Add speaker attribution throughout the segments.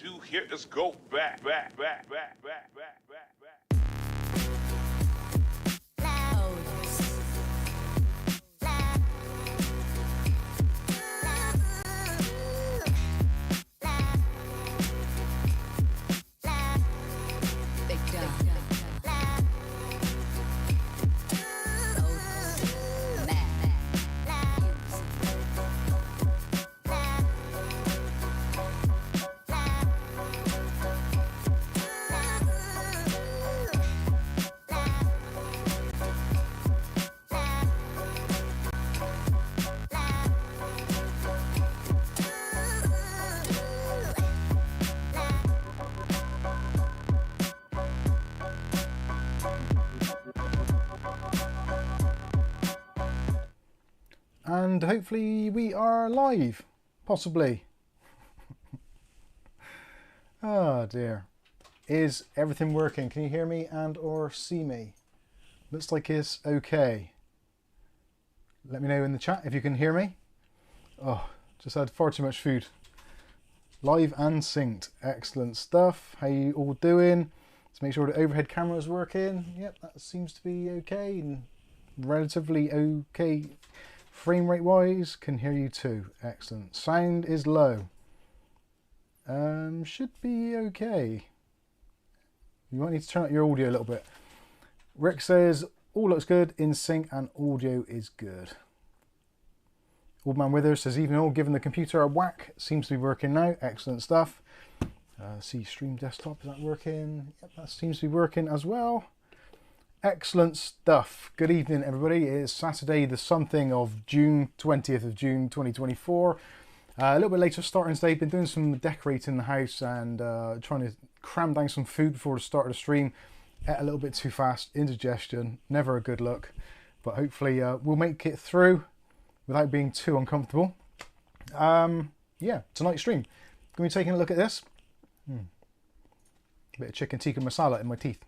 Speaker 1: do here is go back.
Speaker 2: And hopefully we are live, possibly. Oh dear. Is everything working? Can you hear me and or see me? Looks like it's okay. Let me know in the chat if you can hear me. Oh, just had far too much food. Live and synced. Excellent stuff. How you all doing? Let's make sure the overhead camera is working. Yep, that seems to be okay and relatively okay. Frame rate wise, can hear you too. Excellent. Sound is low. Should be okay. You might need to turn up your audio a little bit. Rick says all looks good in sync and audio is good. Old Man Withers says even all given the computer a whack, seems to be working now. Excellent stuff. See stream desktop, is that working? Yep, that seems to be working as well. Excellent stuff. Good evening, everybody. It is Saturday, the something of June 20th of June 2024. A little bit later starting today. Been doing some decorating in the house and trying to cram down some food before the start of the stream. Ate a little bit too fast, indigestion, never a good look. But hopefully we'll make it through without being too uncomfortable. Yeah, tonight's stream. Going to be taking a look at this. A bit of chicken tikka masala in my teeth.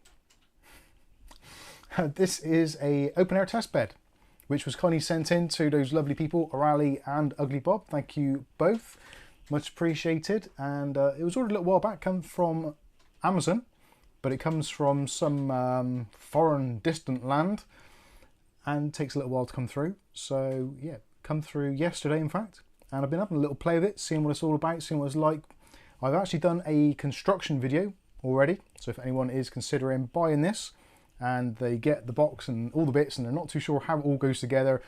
Speaker 2: This is a open air test bed, which was kindly sent in to those lovely people, Aurali and Uglybob. Thank you both, much appreciated. And it was ordered a little while back, come from Amazon, but it comes from some foreign distant land and takes a little while to come through. So yeah, come through yesterday in fact, and I've been having a little play with it, seeing what it's all about, seeing what it's like. I've actually done a construction video already, so if anyone is considering buying this and they get the box and all the bits and they're not too sure how it all goes together,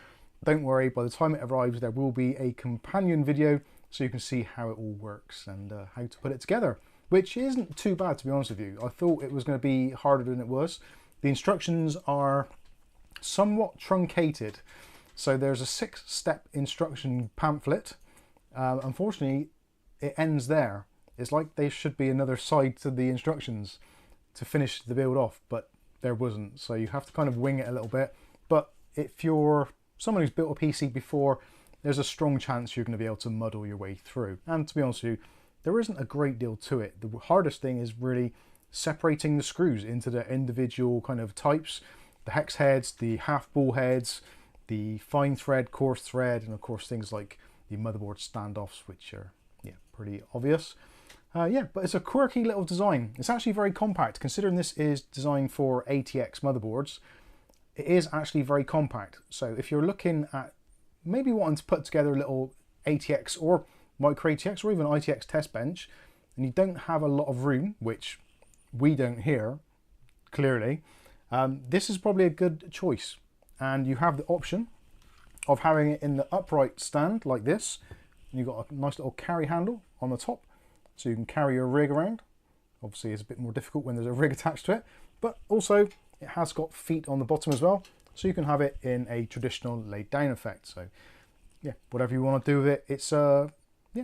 Speaker 2: don't worry, by the time it arrives there will be a companion video so you can see how it all works and how to put it together, which isn't too bad, to be honest with you. I thought it was going to be harder than it was. The instructions are somewhat truncated, so there's a 6-step instruction pamphlet. Unfortunately it ends there. It's like there should be another side to the instructions to finish the build off, but there wasn't, so you have to kind of wing it a little bit. But if you're someone who's built a PC before, there's a strong chance you're going to be able to muddle your way through. And to be honest with you, there isn't a great deal to it. The hardest thing is really separating the screws into the individual kind of types, the hex heads, the half ball heads, the fine thread, coarse thread, and of course things like the motherboard standoffs, which are pretty obvious. Yeah, but it's a quirky little design. It's actually very compact. Considering this is designed for ATX motherboards, it is actually very compact. So if you're looking at maybe wanting to put together a little ATX or micro ATX or even ITX test bench, and you don't have a lot of room, which we don't here, clearly, this is probably a good choice. And you have the option of having it in the upright stand like this. And you've got a nice little carry handle on the top, so you can carry your rig around. Obviously it's a bit more difficult when there's a rig attached to it, but also it has got feet on the bottom as well, so you can have it in a traditional laid down effect. So yeah, whatever you want to do with it, it's yeah,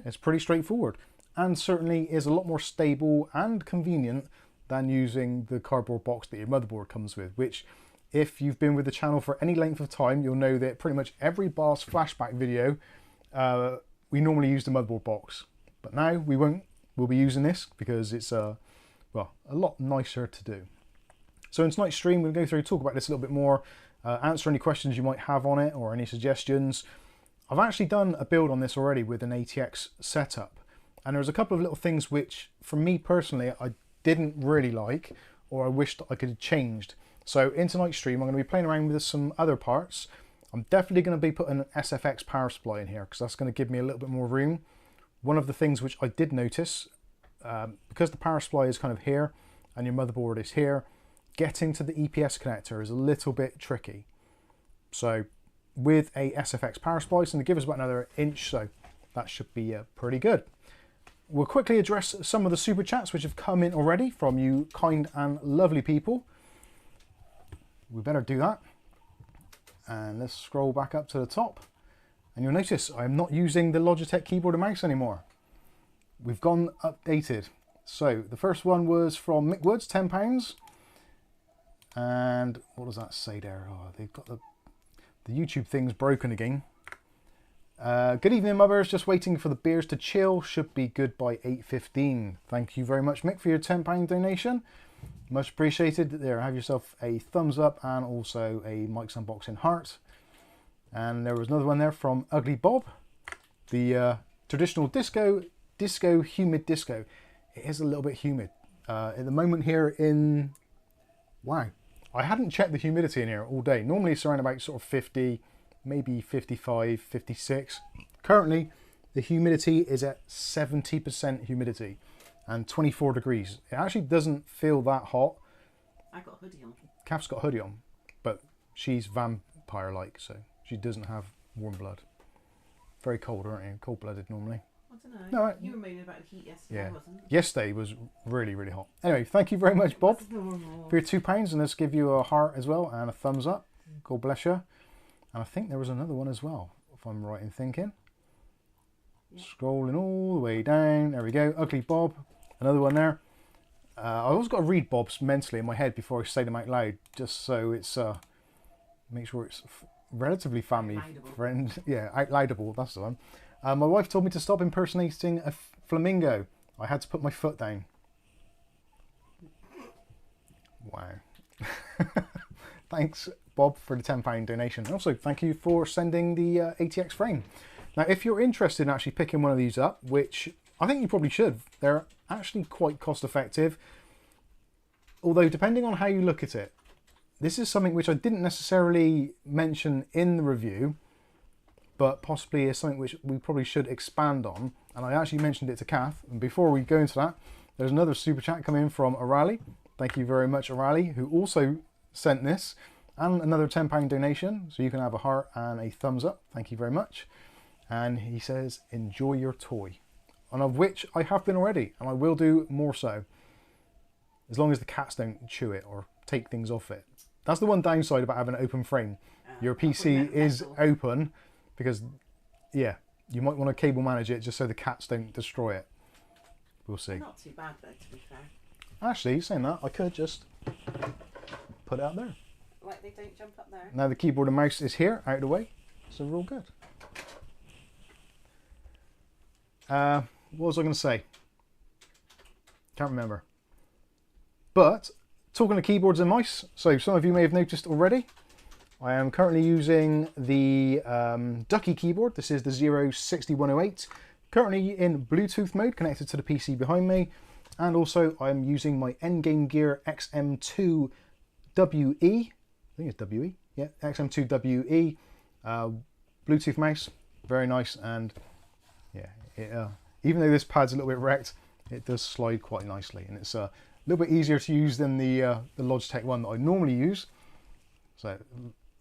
Speaker 2: it's pretty straightforward, and certainly is a lot more stable and convenient than using the cardboard box that your motherboard comes with, which if you've been with the channel for any length of time, you'll know that pretty much every BAS flashback video we normally use the motherboard box, but now we won't. We'll be using this because it's well, a lot nicer to do. So in tonight's stream we'll go through, talk about this a little bit more, answer any questions you might have on it or any suggestions. I've actually done a build on this already with an ATX setup, And there's a couple of little things which, for me personally, I didn't really like, or I wished I could have changed. So in tonight's stream, I'm going to be playing around with some other parts. I'm definitely going to be putting an SFX power supply in here, because that's going to give me a little bit more room. One of the things which I did notice, because the power supply is kind of here, and your motherboard is here, getting to the EPS connector is a little bit tricky. So with a SFX power supply, it's going to give us about another inch, so that should be pretty good. We'll quickly address some of the super chats which have come in already from you kind and lovely people. We better do that. And let's scroll back up to the top. And you'll notice I'm not using the Logitech keyboard and mouse anymore. We've gone updated. So the first one was from Mick Woods, £10. And what does that say there? Oh, they've got the YouTube thing's broken again. Good evening, mothers. Just waiting for the beers to chill. Should be good by 8:15. Thank you very much, Mick, for your £10 donation. Much appreciated. There, have yourself a thumbs up and also a Mike's Unboxing heart. And there was another one there from Uglybob. The traditional disco humid disco. It is a little bit humid at the moment here in. Wow, I hadn't checked the humidity in here all day. Normally it's around about sort of 50. Maybe 55, 56. Currently, the humidity is at 70% humidity and 24 degrees. It actually doesn't feel that hot.
Speaker 1: I got a hoodie on.
Speaker 2: Kath's got a hoodie on, but she's vampire-like, so she doesn't have warm blood. Very cold, aren't you? Cold-blooded normally.
Speaker 1: I don't know.
Speaker 2: No,
Speaker 1: you were moaning about the heat yesterday,
Speaker 2: yeah.
Speaker 1: wasn't it?
Speaker 2: Yesterday was really, really hot. Anyway, thank you very much, Bob, for your £2, and let's give you a heart as well and a thumbs up. God bless you. And I think there was another one as well, if I'm right in thinking. Yeah. Scrolling all the way down. There we go. Ugly Bob. Another one there. I always got to read Bob's mentally in my head before I say them out loud, just so it's make sure it's relatively family friend. Yeah, outloudable. That's the one. My wife told me to stop impersonating a flamingo. I had to put my foot down. Wow. Thanks, Bob, for the £10 donation. Also, thank you for sending the ATX frame. Now, if you're interested in actually picking one of these up, which I think you probably should, they're actually quite cost effective. Although, depending on how you look at it, this is something which I didn't necessarily mention in the review, but possibly is something which we probably should expand on. And I actually mentioned it to Kath. And before we go into that, there's another super chat coming in from Aurali. Thank you very much, Aurali, who also sent this, and another £10 donation, so you can have a heart and a thumbs up. Thank you very much. And he says, enjoy your toy, and of which I have been already, and I will do more so, as long as the cats don't chew it or take things off it. That's the one downside about having an open frame. Your PC is open, because yeah, you might want to cable manage it just so the cats don't destroy it. We'll see.
Speaker 1: Not too bad though, to be fair.
Speaker 2: Actually, saying that, I could just put it out there.
Speaker 1: Like they don't jump up there.
Speaker 2: Now the keyboard and mouse is here, out of the way, so we're all good. What was I going to say? Can't remember. But, talking of keyboards and mice, so some of you may have noticed already, I am currently using the Ducky keyboard. This is the 06108. Currently in Bluetooth mode, connected to the PC behind me. And also I'm using my Endgame Gear XM2 WE. I think it's WE. Yeah, XM2 WE. Bluetooth mouse. Very nice. And yeah, even though this pad's a little bit wrecked, it does slide quite nicely. And it's a little bit easier to use than the Logitech one that I normally use. So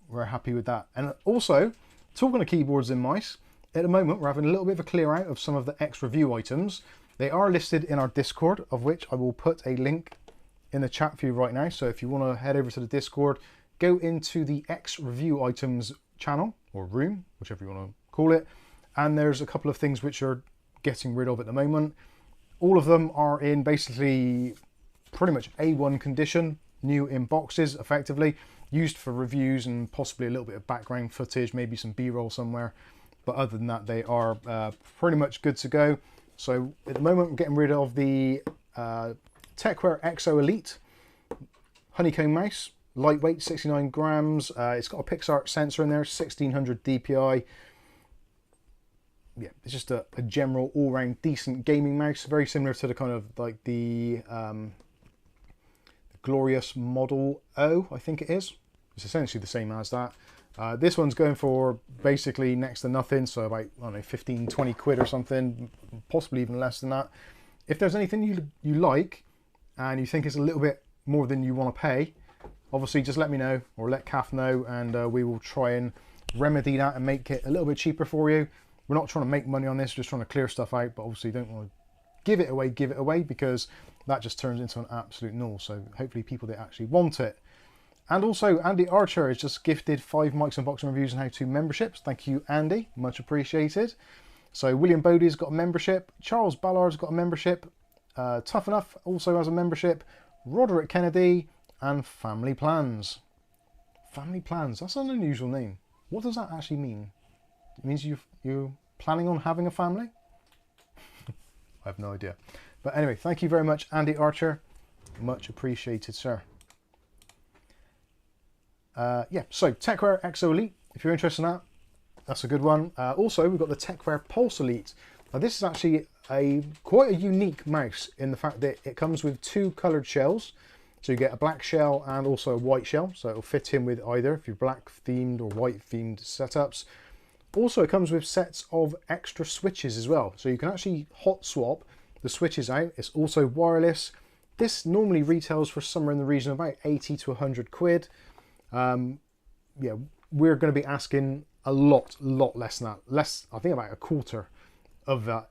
Speaker 2: we're happy with that. And also, talking of keyboards and mice, at the moment we're having a little bit of a clear out of some of the X review items. They are listed in our Discord, of which I will put a link in the chat for you right now. So if you want to head over to the Discord, go into the X review items channel, or room, whichever you want to call it. And there's a couple of things which are getting rid of at the moment. All of them are in basically pretty much A1 condition, new in boxes effectively, used for reviews and possibly a little bit of background footage, maybe some B-roll somewhere. But other than that, they are pretty much good to go. So at the moment, we're getting rid of the Techwear Exo Elite honeycomb mouse, lightweight, 69 grams. It's got a PixArt sensor in there, 1600 DPI. yeah, it's just a general all-round decent gaming mouse, very similar to the kind of like the Glorious Model O, I think it is. It's essentially the same as that. This one's going for basically next to nothing, so about, I don't know, 15, 20 quid or something, possibly even less than that. If there's anything you like and you think it's a little bit more than you want to pay, obviously just let me know or let Kath know, and we will try and remedy that and make it a little bit cheaper for you. We're not trying to make money on this, just trying to clear stuff out, but obviously don't want to give it away because that just turns into an absolute null. So hopefully people that actually want it. And also Andy Archer has just gifted 5 Mikesunboxing reviews and how-to memberships. Thank you, Andy, much appreciated. So William Bodie's got a membership, Charles Ballard's got a membership, Tough Enough also has a membership, Roderick Kennedy, and Family Plans. Family Plans, that's an unusual name. What does that actually mean? It means you're planning on having a family? I have no idea. But anyway, thank you very much, Andy Archer. Much appreciated, sir. Yeah, so TechWare Exo Elite, if you're interested in that, that's a good one. Also, we've got the TechWare Pulse Elite. Now, this is actually quite a unique mouse in the fact that it comes with 2 coloured shells. So you get a black shell and also a white shell, so it'll fit in with either if you're black themed or white themed setups. Also, it comes with sets of extra switches as well, so you can actually hot swap the switches out. It's also wireless. This normally retails for somewhere in the region of about 80 to 100 quid. Yeah, we're going to be asking a lot less than that. Less, I think about a quarter of that.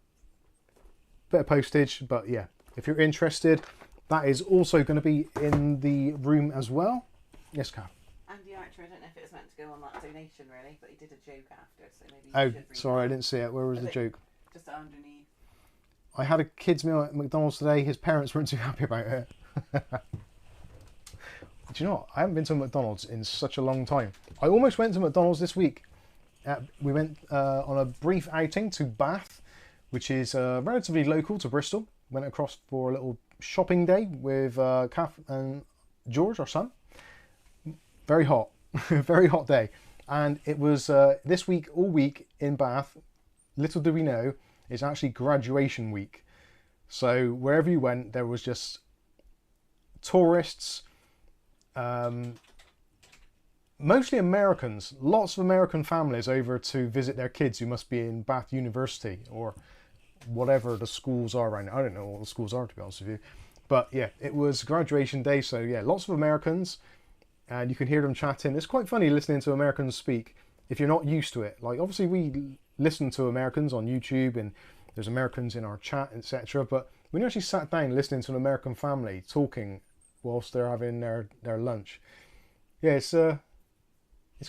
Speaker 2: Bit of postage, but yeah, if you're interested, that is also going to be in the room as well. Yes, Kath?
Speaker 1: Andy Archer, I don't know if it was meant to go on that donation really, but he did a joke after, so maybe you
Speaker 2: Oh,
Speaker 1: should read
Speaker 2: sorry, I
Speaker 1: that.
Speaker 2: didn't see it. Where was the joke?
Speaker 1: Just underneath.
Speaker 2: I had a kid's meal at McDonald's today. His parents weren't too happy about it. Do you know what? I haven't been to McDonald's in such a long time. I almost went to McDonald's this week. We went on a brief outing to Bath, which is relatively local to Bristol. Went across for a little shopping day with Kath and George, our son. Very hot. Very hot day. And it was this week, all week in Bath. Little do we know, it's actually graduation week. So wherever you went, there was just tourists, mostly Americans, lots of American families over to visit their kids who must be in Bath University or whatever the schools are right now. I don't know what the schools are, to be honest with you. But yeah, it was graduation day, so yeah, lots of Americans, and you can hear them chatting. It's quite funny listening to Americans speak if you're not used to it. Like, obviously we listen to Americans on YouTube and there's Americans in our chat, etc. But when you actually sat down listening to an American family talking whilst they're having their lunch, yeah, it's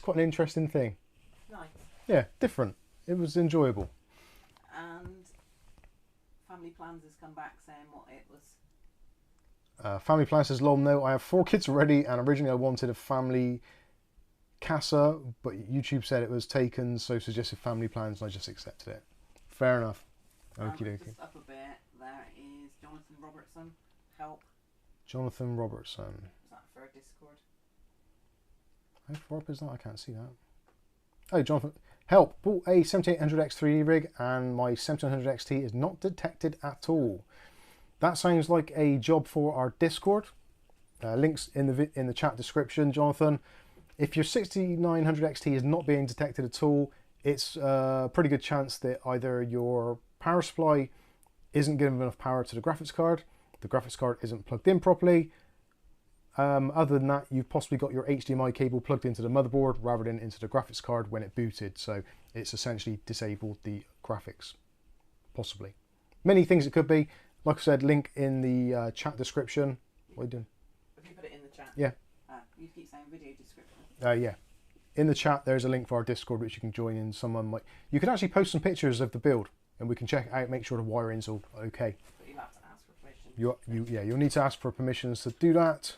Speaker 2: quite an interesting thing.
Speaker 1: Nice.
Speaker 2: Yeah, different. It was enjoyable.
Speaker 1: And Family Plans has come back saying what it was.
Speaker 2: Family Plan says, lol, no, I have 4 kids already, and originally I wanted a family casa, but YouTube said it was taken, so suggested Family Plans, and I just accepted it. Fair enough. Okie dokie.
Speaker 1: Just up a bit, there is Jonathan Robertson. Help.
Speaker 2: Jonathan Robertson.
Speaker 1: Is that for Discord?
Speaker 2: How far up is that? I can't see that. Oh, Jonathan. Help. Bought a 7800X 3D rig, and my 7100 XT is not detected at all. That sounds like a job for our Discord. Links in the chat description, Jonathan. If your 6900 XT is not being detected at all, it's a pretty good chance that either your power supply isn't giving enough power to the graphics card isn't plugged in properly. Other than that, you've possibly got your HDMI cable plugged into the motherboard rather than into the graphics card when it booted, so it's essentially disabled the graphics, possibly. Many things it could be. Like I said, link in the chat description. What are you doing?
Speaker 1: Have you put it in the chat?
Speaker 2: Yeah.
Speaker 1: You keep saying video description.
Speaker 2: Yeah. In the chat, there's a link for our Discord which you can join in. You can actually post some pictures of the build, and we can check it out, make sure the wiring's all okay.
Speaker 1: But you'll have to ask for permission.
Speaker 2: You'll need to ask for permissions to do that.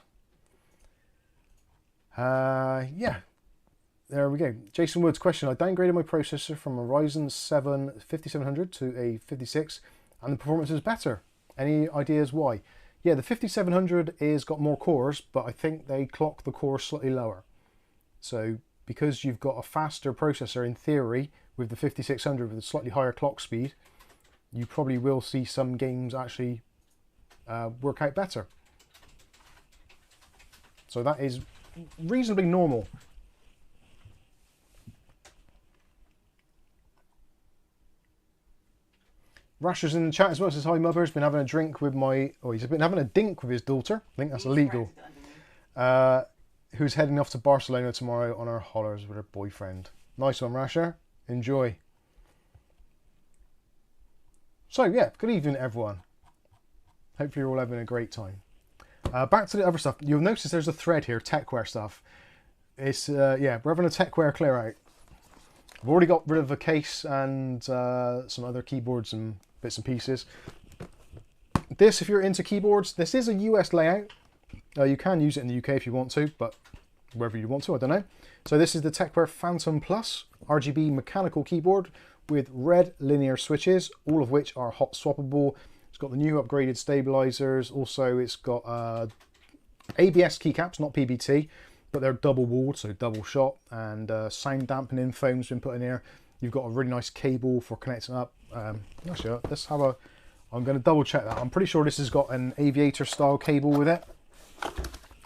Speaker 2: Yeah. There we go. Jason Wood's question. I downgraded my processor from a Ryzen 7 5700 to a 56, and the performance is better. Any ideas why? Yeah, the 5700 is got more cores, but I think they clock the cores slightly lower. So because you've got a faster processor in theory with the 5600 with a slightly higher clock speed, you probably will see some games actually work out better. So that is reasonably normal. Rasher's in the chat as well, says hi Mother's been having a drink with my, oh he's been having a dink with his daughter, I think that's illegal. Who's heading off to Barcelona tomorrow on her hollers with her boyfriend. Nice one Rasher, enjoy. So yeah, good evening everyone. Hopefully you're all having a great time. Back to the other stuff. You'll notice there's a thread here, techwear stuff. It's, yeah, we're having a techwear clear out. I've already got rid of a case and some other keyboards and bits and pieces. This, if you're into keyboards, this is a US layout. You can use it in the UK if you want to, but wherever you want to, I don't know. So this is the TechWare Phantom Plus RGB mechanical keyboard with red linear switches, all of which are hot swappable. It's got the new upgraded stabilizers. Also, it's got ABS keycaps, not PBT, but they're double walled, so double shot, and sound dampening foam's been put in here. You've got a really nice cable for connecting up. Actually, let's have a, I'm going to double check that. I'm pretty sure this has got an aviator style cable with it,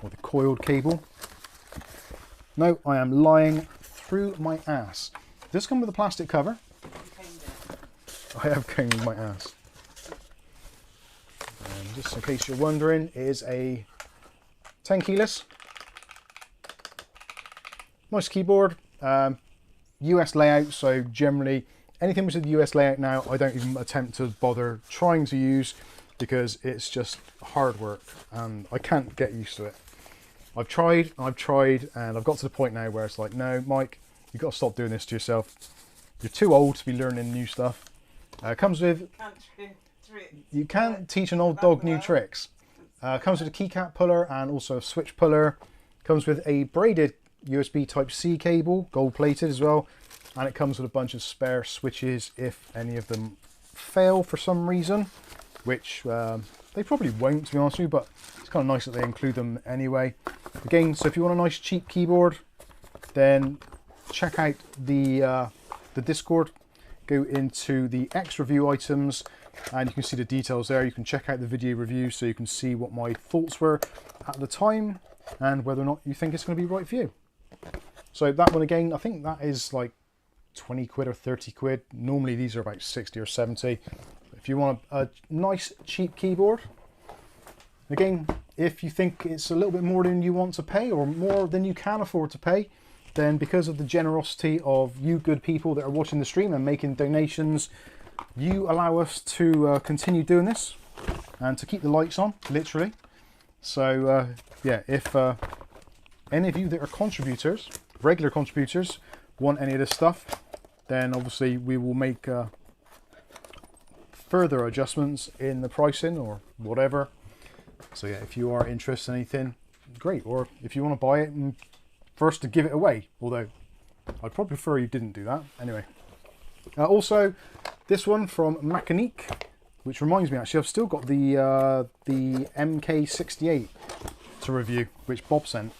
Speaker 2: or the coiled cable. No, I am lying through my ass. Does this come with a plastic cover? I have combed my ass. And just in case you're wondering, it is a 10 keyless. Nice keyboard. US layout, so generally anything with the US layout now I don't even attempt to bother trying to use because it's just hard work and I can't get used to it. I've tried and I've got to the point now where it's like, no Mike, you've got to stop doing this to yourself. You're too old to be learning new stuff. Comes with, you can't teach an old dog new tricks. Comes with a keycap puller and also a switch puller. Comes with a braided USB Type-C cable, gold plated as well, and it comes with a bunch of spare switches if any of them fail for some reason, which they probably won't, to be honest with you, but it's kind of nice that they include them anyway. Again, so if you want a nice cheap keyboard, then check out the Discord, go into the X review items, and you can see the details there. You can check out the video review so you can see what my thoughts were at the time and whether or not you think it's going to be right for you. So that one again, I think that is like 20 quid or 30 quid. Normally these are about 60 or 70. If you want a nice cheap keyboard, again, if you think it's a little bit more than you want to pay or more than you can afford to pay, then because of the generosity of you good people that are watching the stream and making donations, you allow us to continue doing this and to keep the lights on, literally. So yeah, if any of you that are contributors, regular contributors, want any of this stuff, then obviously we will make further adjustments in the pricing or whatever. So yeah, if you are interested in anything, great. Or if you want to buy it and first to give it away, although I'd probably prefer you didn't do that. Anyway, also this one from Miningeek, which reminds me, actually I've still got the MK68 to review, which Bob sent.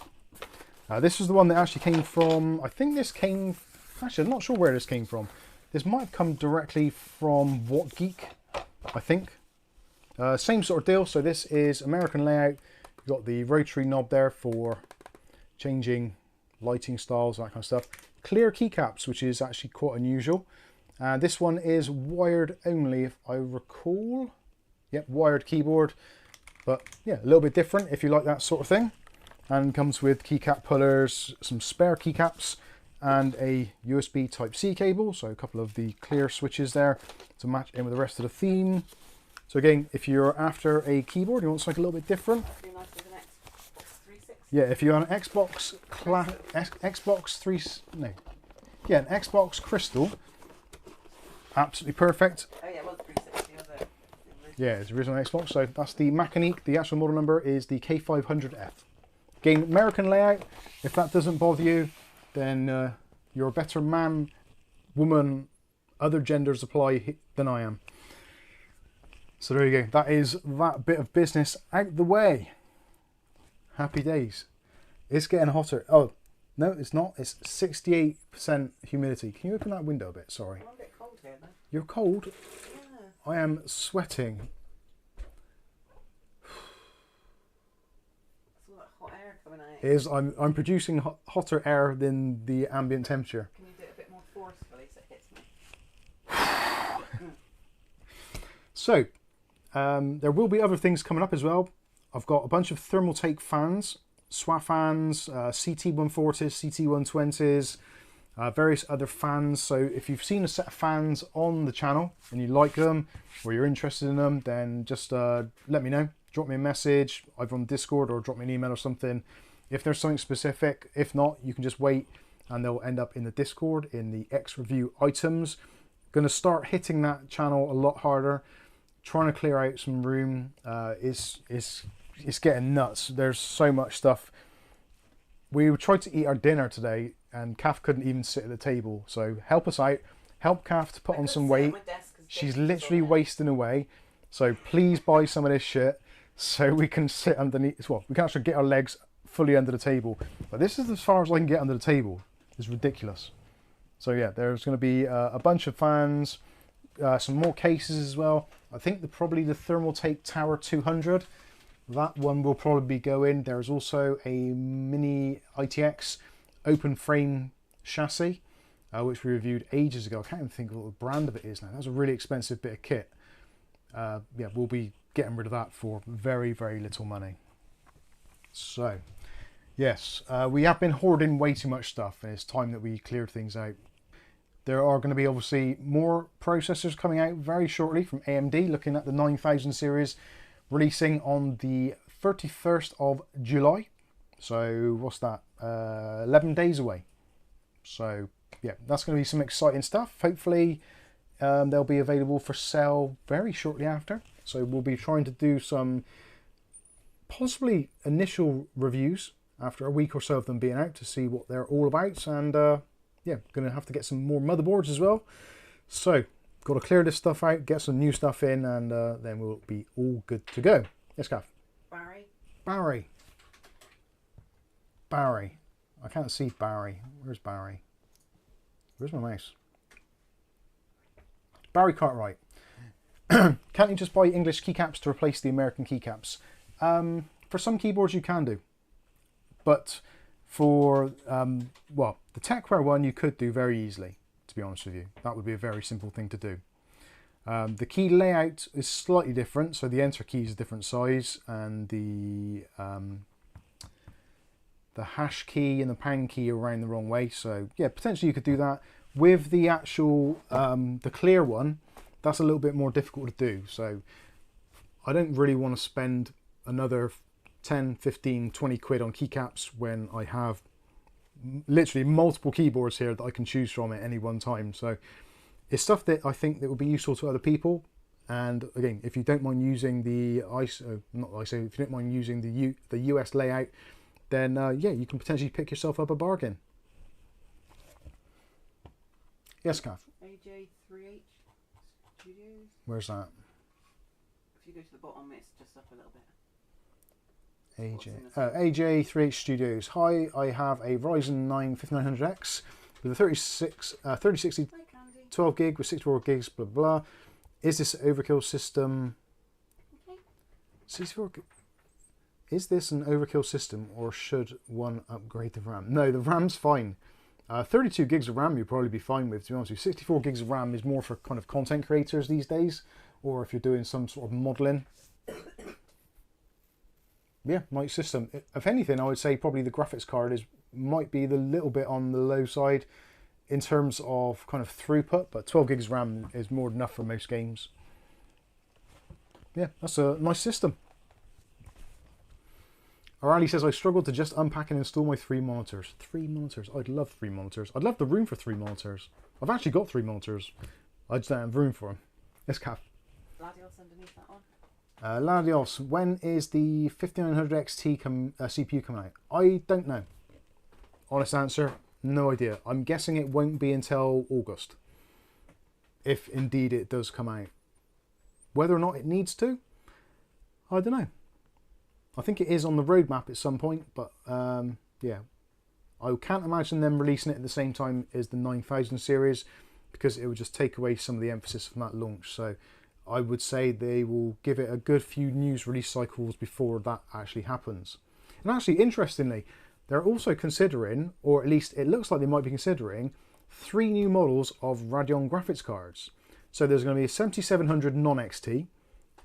Speaker 2: This is the one that actually came from, I think this came, actually I'm not sure where this came from. This might have come directly from WhatGeek, I think. Same sort of deal, so this is American layout. You've got the rotary knob there for changing lighting styles, that kind of stuff. Clear keycaps, which is actually quite unusual. This one is wired only, if I recall. Yep, wired keyboard, but yeah, a little bit different if you like that sort of thing. And comes with keycap pullers, some spare keycaps, and a USB Type-C cable, so a couple of the clear switches there to match in with the rest of the theme. So again, if you're after a keyboard, you want something a little bit different. Yeah, if you're on an Xbox an Xbox Crystal, absolutely perfect.
Speaker 1: Oh yeah, it was 360. Was it?
Speaker 2: Yeah, it's the original Xbox. So that's the Miningeek. The actual model number is the K500F. Again, American layout. If that doesn't bother you, then you're a better man, woman, other genders apply than I am. So there you go. That is that bit of business out the way. Happy days. It's getting hotter. Oh, No, it's not. It's 68% humidity. Can you open that window a bit? Sorry.
Speaker 1: I'm a bit cold here though.
Speaker 2: You're cold?
Speaker 1: Yeah.
Speaker 2: I am sweating.
Speaker 1: It's all that hot air coming out.
Speaker 2: It is, I'm producing hotter air than the ambient temperature.
Speaker 1: Can you do it a bit more forcefully so it hits me?
Speaker 2: So, there will be other things coming up as well. I've got a bunch of Thermaltake fans, swafans, CT140s, CT120s, various other fans. So if you've seen a set of fans on the channel and you like them or you're interested in them, then just let me know. Drop me a message either on Discord or drop me an email or something if there's something specific. If not, you can just wait and they'll end up in the Discord in the X review items. Going to start hitting that channel a lot harder, trying to clear out some room. It's getting nuts. There's so much stuff. We tried to eat our dinner today and Kath couldn't even sit at the table, so help us out, help Kath to put on some weight. She's literally wasting away, so please buy some of this shit so we can sit underneath. Well, we can actually get our legs fully under the table, but this is as far as I can get under the table. It's ridiculous. So yeah, there's going to be a bunch of fans, some more cases as well. I think probably the Thermaltake Tower 200, that one will probably be going. There's also a mini ATX open frame chassis, which we reviewed ages ago. I can't even think of what the brand of it is now. That's a really expensive bit of kit. Yeah, we'll be getting rid of that for very, very little money. So, yes, we have been hoarding way too much stuff, and it's time that we cleared things out. There are going to be obviously more processors coming out very shortly from AMD, looking at the 9000 series releasing on the 31st of July. So what's that? 11 days away. So yeah, that's going to be some exciting stuff. Hopefully they'll be available for sale very shortly after. So we'll be trying to do some possibly initial reviews after a week or so of them being out to see what they're all about. And yeah, going to have to get some more motherboards as well. So got to clear this stuff out, get some new stuff in, and then we'll be all good to go. Yes, Gav? Barry. I can't see Barry. Where's Barry? Where's my mouse? Barry Cartwright. Can't you just buy English keycaps to replace the American keycaps? For some keyboards you can do. But for, well, the TechWare one you could do very easily, to be honest with you. That would be a very simple thing to do. The key layout is slightly different, so the enter key is a different size, and the hash key and the pound key are around the wrong way. So yeah, potentially you could do that. With the actual, the clear one, that's a little bit more difficult to do. So I don't really want to spend another 10, 15, 20 quid on keycaps when I have literally multiple keyboards here that I can choose from at any one time. So it's stuff that I think that will be useful to other people. And again, if you don't mind using the ISO, not ISO, if you don't mind using the US layout, then yeah, you can potentially pick yourself up a bargain. Yes, Kath?
Speaker 1: AJ3H Studios.
Speaker 2: Where's that?
Speaker 1: If you go to the bottom, it's just up a little bit.
Speaker 2: AJ3H Studios. Hi, I have a Ryzen 9 5900X with a 3060 12 gig with 64 gigs, blah, blah. Is this an overkill system? Okay. 64 gig. Is this an overkill system, or should one upgrade the RAM? No, the RAM's fine. 32 gigs of RAM you'll probably be fine with, to be honest with you. 64 gigs of RAM is more for kind of content creators these days, or if you're doing some sort of modeling. Yeah, nice system. If anything, I would say probably the graphics card might be the little bit on the low side in terms of kind of throughput, but 12 gigs of RAM is more than enough for most games. Yeah, that's a nice system. Aurali says, I struggled to just unpack and install my 3 monitors. 3 monitors. I'd love 3 monitors. I'd love the room for 3 monitors. I've actually got 3 monitors. I just don't have room for them. Yes, Kath.
Speaker 1: Ladios underneath that one.
Speaker 2: Ladios, when is the 5900 XT CPU coming out? I don't know. Honest answer, no idea. I'm guessing it won't be until August, if indeed it does come out. Whether or not it needs to, I don't know. I think it is on the roadmap at some point, but yeah, I can't imagine them releasing it at the same time as the 9000 series, because it would just take away some of the emphasis from that launch. So I would say they will give it a good few news release cycles before that actually happens. And actually, interestingly, they're also considering, or at least it looks like they might be considering, 3 new models of Radeon graphics cards. So there's going to be a 7700 non-XT,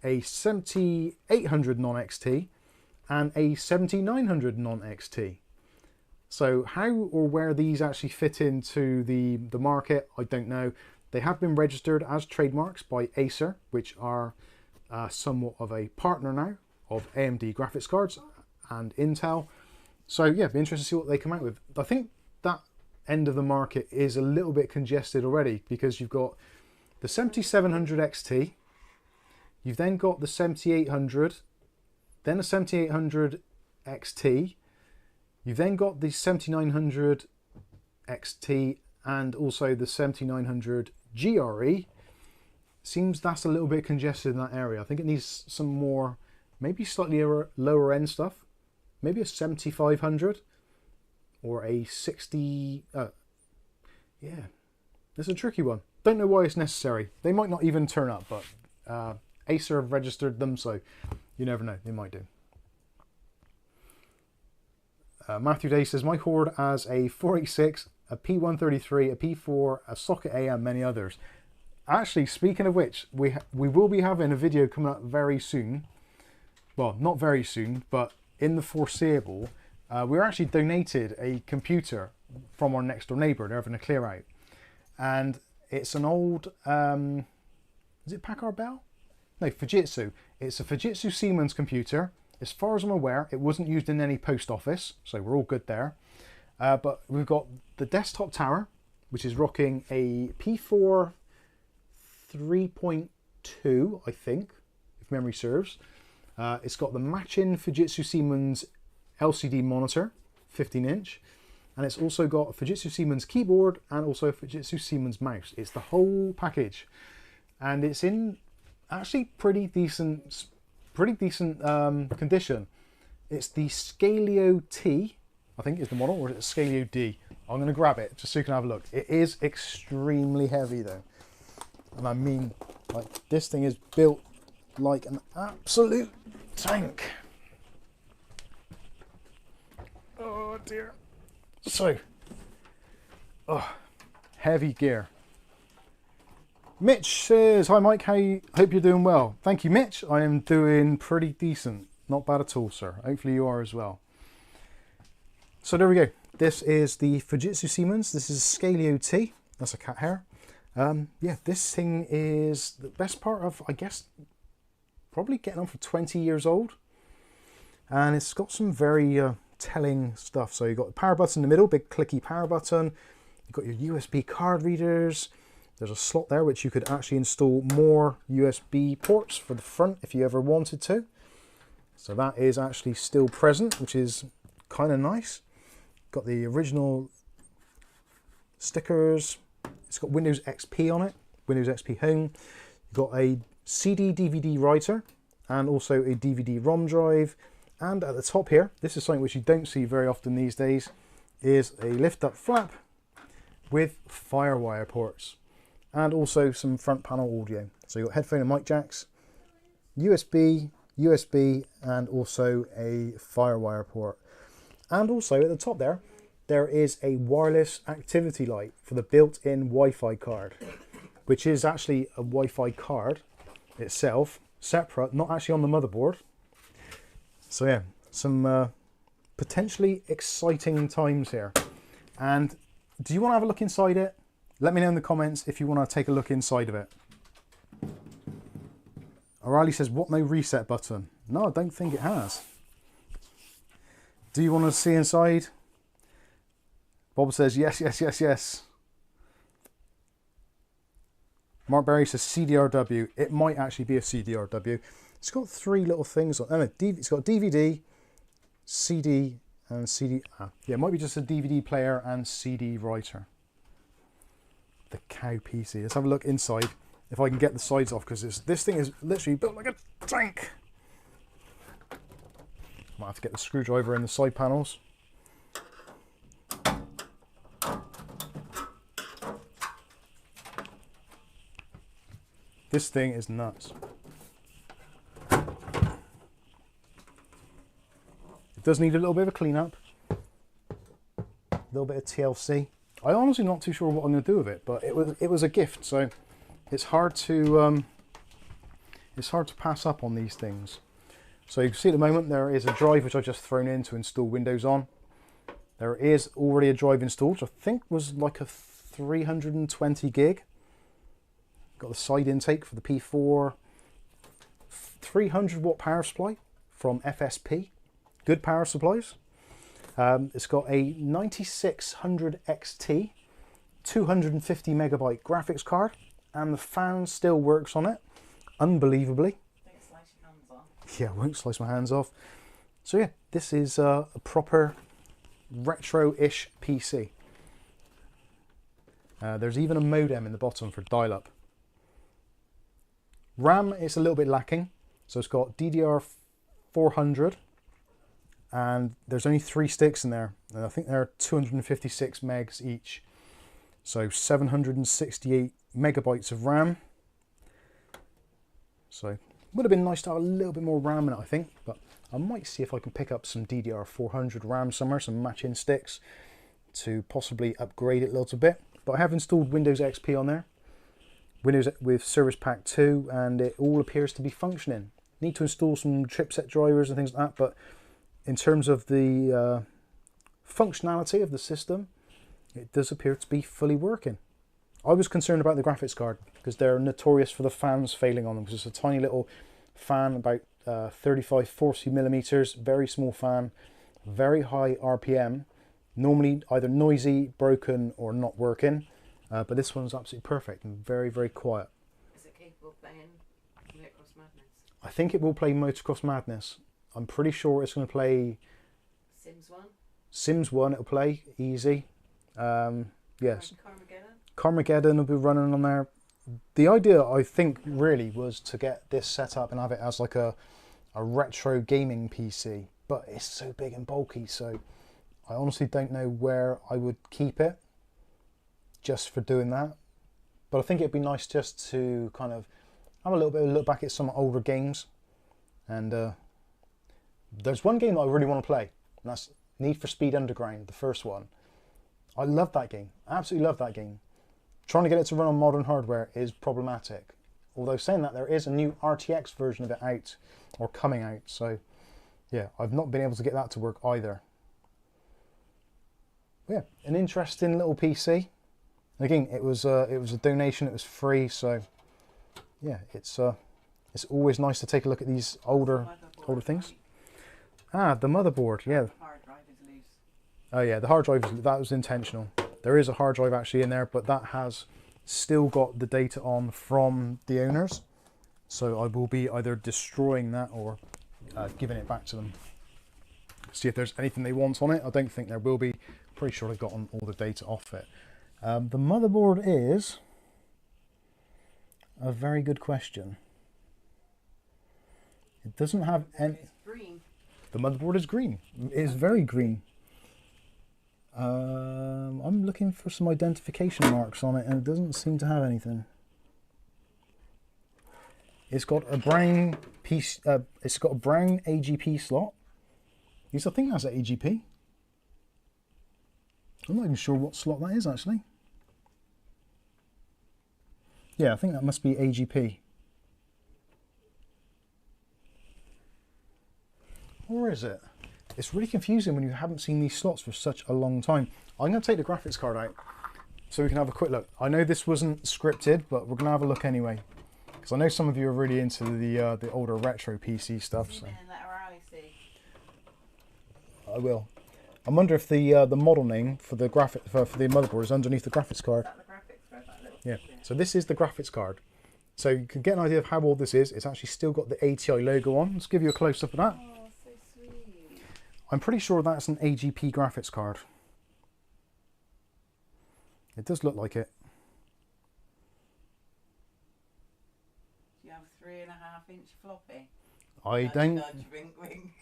Speaker 2: a 7800 non-XT, and a 7900 non-XT. So how or where these actually fit into the market, I don't know. They have been registered as trademarks by Acer, which are somewhat of a partner now of AMD graphics cards and Intel. So yeah, be interested to see what they come out with. I think that end of the market is a little bit congested already, because you've got the 7700 XT, you've then got the 7800, then the 7800 XT, you've then got the 7900 XT, and also the 7900 GRE. Seems that's a little bit congested in that area. I think it needs some more, maybe slightly lower end stuff. Maybe a 7500 or a 60. Yeah, it's a tricky one. Don't know why it's necessary. They might not even turn up, but Acer have registered them, so you never know. They might do. Matthew Day says, my hoard has a 486, a P133, a P4, a Socket A, and many others. Actually, speaking of which, we will be having a video coming up very soon. Well, not very soon, but in the foreseeable. We were actually donated a computer from our next door neighbour. They're having a clear out. And it's an old, is it Packard Bell? No, Fujitsu. It's a Fujitsu Siemens computer. As far as I'm aware, it wasn't used in any post office, so we're all good there. But we've got the desktop tower, which is rocking a P4 3.2, I think, if memory serves. It's got the matching Fujitsu Siemens LCD monitor, 15-inch, and it's also got a Fujitsu Siemens keyboard and also a Fujitsu Siemens mouse. It's the whole package, and it's in actually pretty decent condition. It's the Scalio T, I think is the model, or is it Scalio D? I'm going to grab it just so you can have a look. It is extremely heavy though, and I mean, like, this thing is built like an absolute tank. Oh dear. So, heavy gear. Mitch says, hi Mike, hope you're doing well. Thank you, Mitch. I am doing pretty decent. Not bad at all, sir. Hopefully you are as well. So there we go. This is the Fujitsu Siemens. This is Scalio T. That's a cat hair. Yeah, this thing is the best part of, I guess, probably getting on for 20 years old. And it's got some very telling stuff. So you've got the power button in the middle, big clicky power button. You've got your USB card readers. There's a slot there which you could actually install more USB ports for the front if you ever wanted to. So that is actually still present, which is kind of nice. Got the original stickers. It's got Windows XP on it, Windows XP Home. You've got a CD DVD writer and also a DVD ROM drive. And at the top here, this is something which you don't see very often these days, is a lift up flap with Firewire ports. And also some front panel audio. So you've got headphone and mic jacks, USB, and also a Firewire port. And also at the top there is a wireless activity light for the built-in Wi-Fi card, which is actually a Wi-Fi card itself, separate, not actually on the motherboard. So yeah, some potentially exciting times here. And do you want to have a look inside it? Let me know in the comments if you want to take a look inside of it. Aurali says, what, no reset button? No, I don't think it has. Do you want to see inside? Bob says, yes, yes, yes, yes. Mark Berry says CDRW. It might actually be a CDRW. It's got 3 little things on. Oh, no, it's got DVD, CD, and CD. Yeah, it might be just a DVD player and CD writer. The cow PC. Let's have a look inside if I can get the sides off, because this thing is literally built like a tank. Might have to get the screwdriver in the side panels. This thing is nuts. It does need a little bit of a clean up. A little bit of TLC. I'm honestly not too sure what I'm going to do with it, but it was a gift, so it's hard to pass up on these things. So you can see at the moment there is a drive which I've just thrown in to install Windows on. There is already a drive installed, which I think was like a 320 gig. Got the side intake for the P4, 300 watt power supply from FSP. Good power supplies. It's got a 9600 XT, 250 megabyte graphics card, and the fan still works on it, unbelievably.
Speaker 1: Don't slice your hands off.
Speaker 2: Yeah, I won't slice my hands off. So yeah, this is a proper retro-ish PC. There's even a modem in the bottom for dial-up. RAM is a little bit lacking, so it's got DDR400, and there's only 3 sticks in there, and I think they're 256 megs each, so 768 megabytes of RAM. So would have been nice to have a little bit more RAM in it, I think, but I might see if I can pick up some DDR400 RAM somewhere, some matching sticks, to possibly upgrade it a little bit. But I have installed Windows XP on there, Windows with Service Pack 2, and it all appears to be functioning. Need to install some chipset drivers and things like that, but in terms of the functionality of the system, it does appear to be fully working. I was concerned about the graphics card because they're notorious for the fans failing on them, because it's a tiny little fan, about 35-40 millimeters, very small fan, very high RPM, normally either noisy, broken, or not working. But this one's absolutely perfect and very, very quiet.
Speaker 1: Is it capable of playing Motocross Madness?
Speaker 2: I think it will play Motocross Madness. I'm pretty sure it's going to play
Speaker 1: Sims 1?
Speaker 2: Sims 1, it'll play easy. Yes.
Speaker 1: Carmageddon
Speaker 2: will be running on there. The idea, I think, really was to get this set up and have it as like a retro gaming PC, but it's so big and bulky, so I honestly don't know where I would keep it just for doing that. But I think it'd be nice just to kind of have a little bit of a look back at some older games. And there's one game that I really want to play, and that's Need for Speed Underground, the first one. I love that game, absolutely love that game. Trying to get it to run on modern hardware is problematic. Although saying that, there is a new RTX version of it out, or coming out, so yeah, I've not been able to get that to work either. But yeah, an interesting little PC. And again, it was a donation, it was free, so yeah, it's always nice to take a look at these older things. Ah, the motherboard, yeah.
Speaker 1: Hard drive is loose.
Speaker 2: Oh yeah, the hard drive, that was intentional. There is a hard drive actually in there, but that has still got the data on from the owners. So I will be either destroying that or giving it back to them. See if there's anything they want on it. I don't think there will be. Pretty sure they've gotten all the data off it. The motherboard is a very good question. It doesn't have any...
Speaker 1: It's green.
Speaker 2: The motherboard is green. It is very green. I'm looking for some identification marks on it, and it doesn't seem to have anything. It's got a brown piece. It's got a brown AGP slot. Yes, I think that's an AGP. I'm not even sure what slot that is actually. Yeah, I think that must be AGP. Or is it? It's really confusing when you haven't seen these slots for such a long time. I'm going to take the graphics card out so we can have a quick look. I know this wasn't scripted, but we're going to have a look anyway. Because I know some of you are really into the older retro PC stuff. So. I will. I wonder if the model name for the motherboard is underneath the graphics card.
Speaker 1: Is that the graphics card? That little
Speaker 2: Yeah. So this is the graphics card. So you can get an idea of how old this is. It's actually still got the ATI logo on. Let's give you a close up of that.
Speaker 1: Oh, so sweet.
Speaker 2: I'm pretty sure that's an AGP graphics card. It does look like it.
Speaker 1: Do you have 3.5-inch floppy?
Speaker 2: I
Speaker 1: Nudge,
Speaker 2: don't.
Speaker 1: nudge, wink, wink.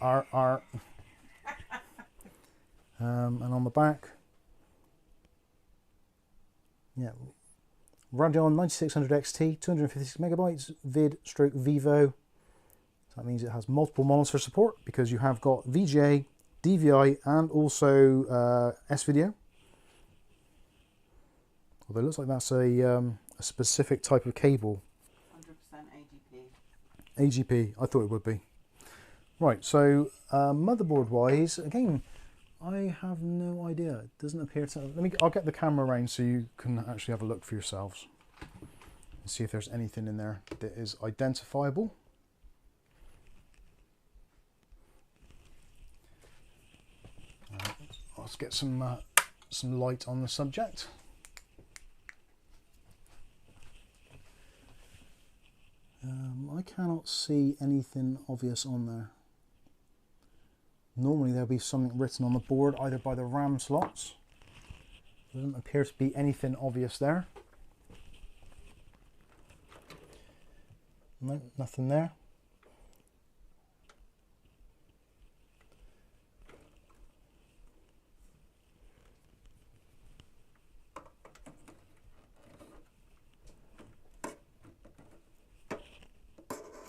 Speaker 2: And on the back, yeah, Radeon 9600 XT, 256 megabytes, vid stroke Vivo. So that means it has multiple monitor support because you have got VGA, DVI, and also S-Video. Although it looks like that's a specific type of cable.
Speaker 1: 100% AGP.
Speaker 2: AGP, I thought it would be. Right, so motherboard wise, again, I have no idea. It doesn't appear to. I'll get the camera around so you can actually have a look for yourselves and see if there's anything in there that is identifiable. Let's get some light on the subject. I cannot see anything obvious on there. Normally there'll be something written on the board either by the RAM slots. There doesn't appear to be anything obvious there. No, nothing there.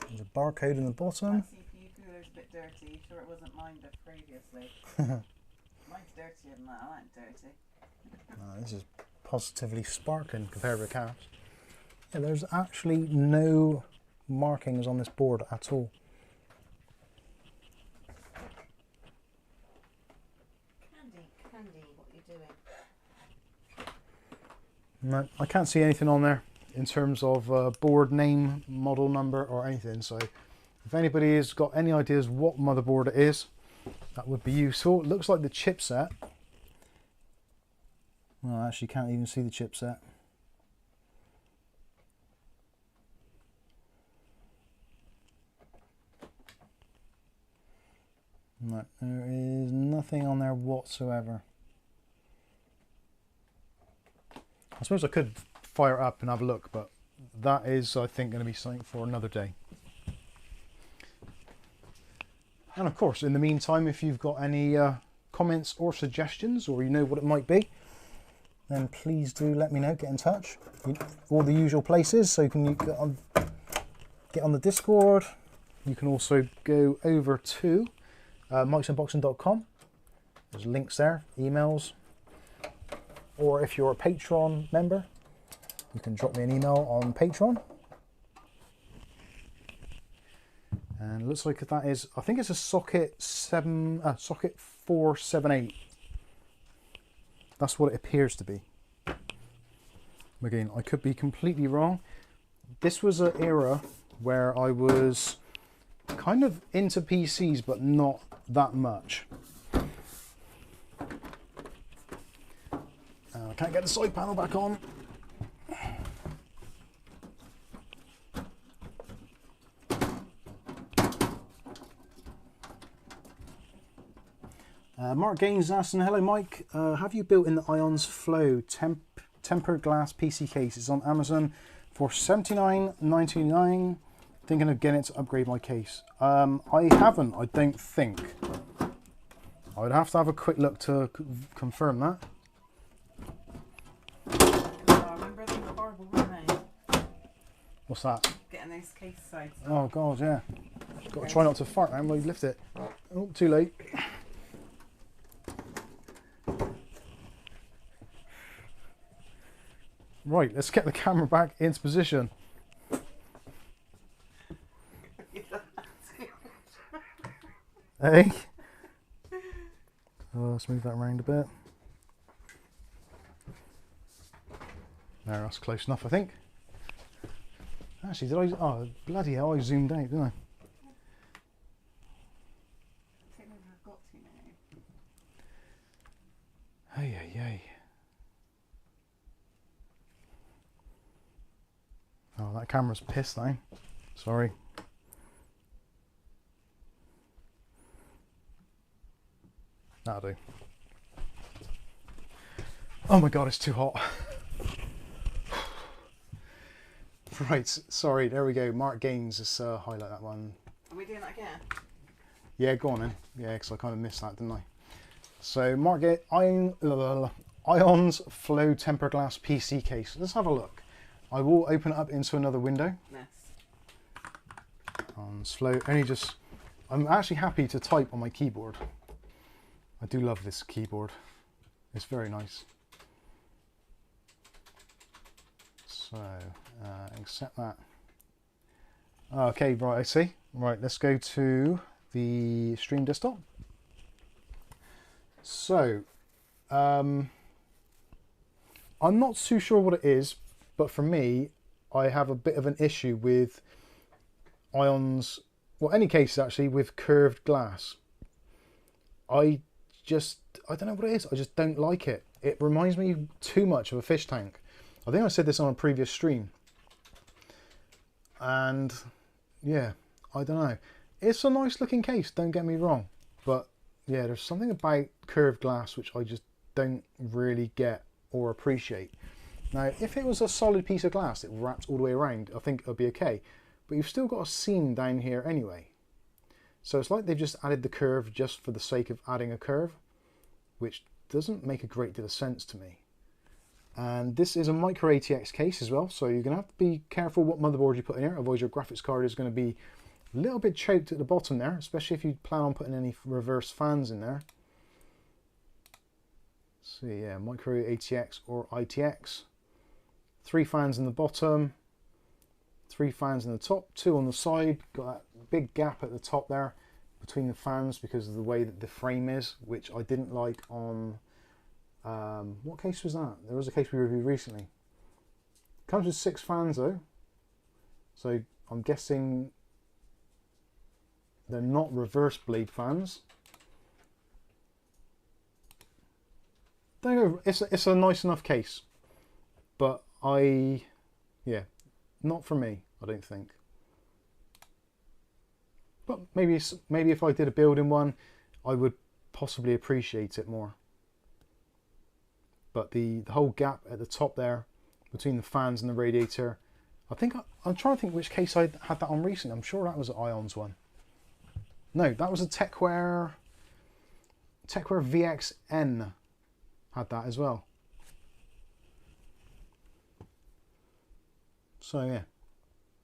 Speaker 2: There's a barcode in the bottom.
Speaker 1: That CPU cooler's a bit dirty. Sure it wasn't mined up previously. Mine's dirtier than that. I like dirty.
Speaker 2: This is positively sparkling compared with caps. Yeah, there's actually no markings on this board at all.
Speaker 1: Candy, what are you doing?
Speaker 2: No, I can't see anything on there in terms of board name, model number or anything. So if anybody has got any ideas what motherboard it is, that would be useful. It looks like the chipset. Well, I actually can't even see the chipset. No, there is nothing on there whatsoever. I suppose I could fire it up and have a look, but that is, I think, going to be something for another day. And of course, in the meantime, if you've got any comments or suggestions, or you know what it might be, then please do let me know, get in touch. All the usual places, so you can get on the Discord. You can also go over to mikesunboxing.com. There's links there, emails. Or if you're a Patreon member, you can drop me an email on Patreon. And it looks like that is, I think it's a socket 478. That's what it appears to be. Again, I could be completely wrong. This was an era where I was kind of into PCs, but not that much. I can't get the side panel back on. Mark Gaines asking, hello Mike, have you built in the Ions Flow tempered glass PC case? It's on Amazon for $79.99. Thinking of getting it to upgrade my case. I haven't, I don't think. I would have to have a quick look to confirm that.
Speaker 1: Oh, remember the horrible roommate?
Speaker 2: What's that?
Speaker 1: Getting those case sides.
Speaker 2: Oh god, yeah. Got to try not to fart now while you lift it. Oh, too late. Right, let's get the camera back into position. Hey? Let's move that around a bit. There, that's close enough, I think. Actually, did I? Oh, bloody hell, I zoomed out, didn't I?
Speaker 1: I've got to now.
Speaker 2: Hey, hey, hey. Oh, that camera's pissed now. Sorry. That'll do. Oh my god, it's too hot. Right, sorry, there we go. Mark Gaines, let's highlight that one.
Speaker 1: Are we doing that again?
Speaker 2: Yeah, go on then. Yeah, because I kind of missed that, didn't I? So, Ions Flow Tempered Glass PC case. Let's have a look. I will open it up into another window.
Speaker 1: Mess.
Speaker 2: On slow, I'm actually happy to type on my keyboard. I do love this keyboard. It's very nice. So, accept that. Okay, right, I see. Right, let's go to the stream desktop. So, I'm not too sure what it is, but for me, I have a bit of an issue with ions, well, any case actually, with curved glass. I don't know what it is. I just don't like it. It reminds me too much of a fish tank. I think I said this on a previous stream. And yeah, I don't know. It's a nice looking case, don't get me wrong. But yeah, there's something about curved glass which I just don't really get or appreciate. Now, if it was a solid piece of glass that wrapped all the way around, I think it would be okay. But you've still got a seam down here anyway. So it's like they've just added the curve just for the sake of adding a curve, which doesn't make a great deal of sense to me. And this is a micro ATX case as well, so you're going to have to be careful what motherboard you put in here, otherwise your graphics card is going to be a little bit choked at the bottom there, especially if you plan on putting any reverse fans in there. So yeah, micro ATX or ITX. 3 fans in the bottom, 3 fans in the top, 2 on the side. Got that big gap at the top there between the fans because of the way that the frame is, which I didn't like on what case was that? There was a case we reviewed recently. Comes with 6 fans though, so I'm guessing they're not reverse blade fans. Don't know, it's a nice enough case, but yeah, not for me, I don't think. But maybe if I did a build in one, I would possibly appreciate it more. But the whole gap at the top there between the fans and the radiator, I'm trying to think which case I had that on recently. I'm sure that was an Ions one. No, that was a Techware VXN had that as well. So yeah,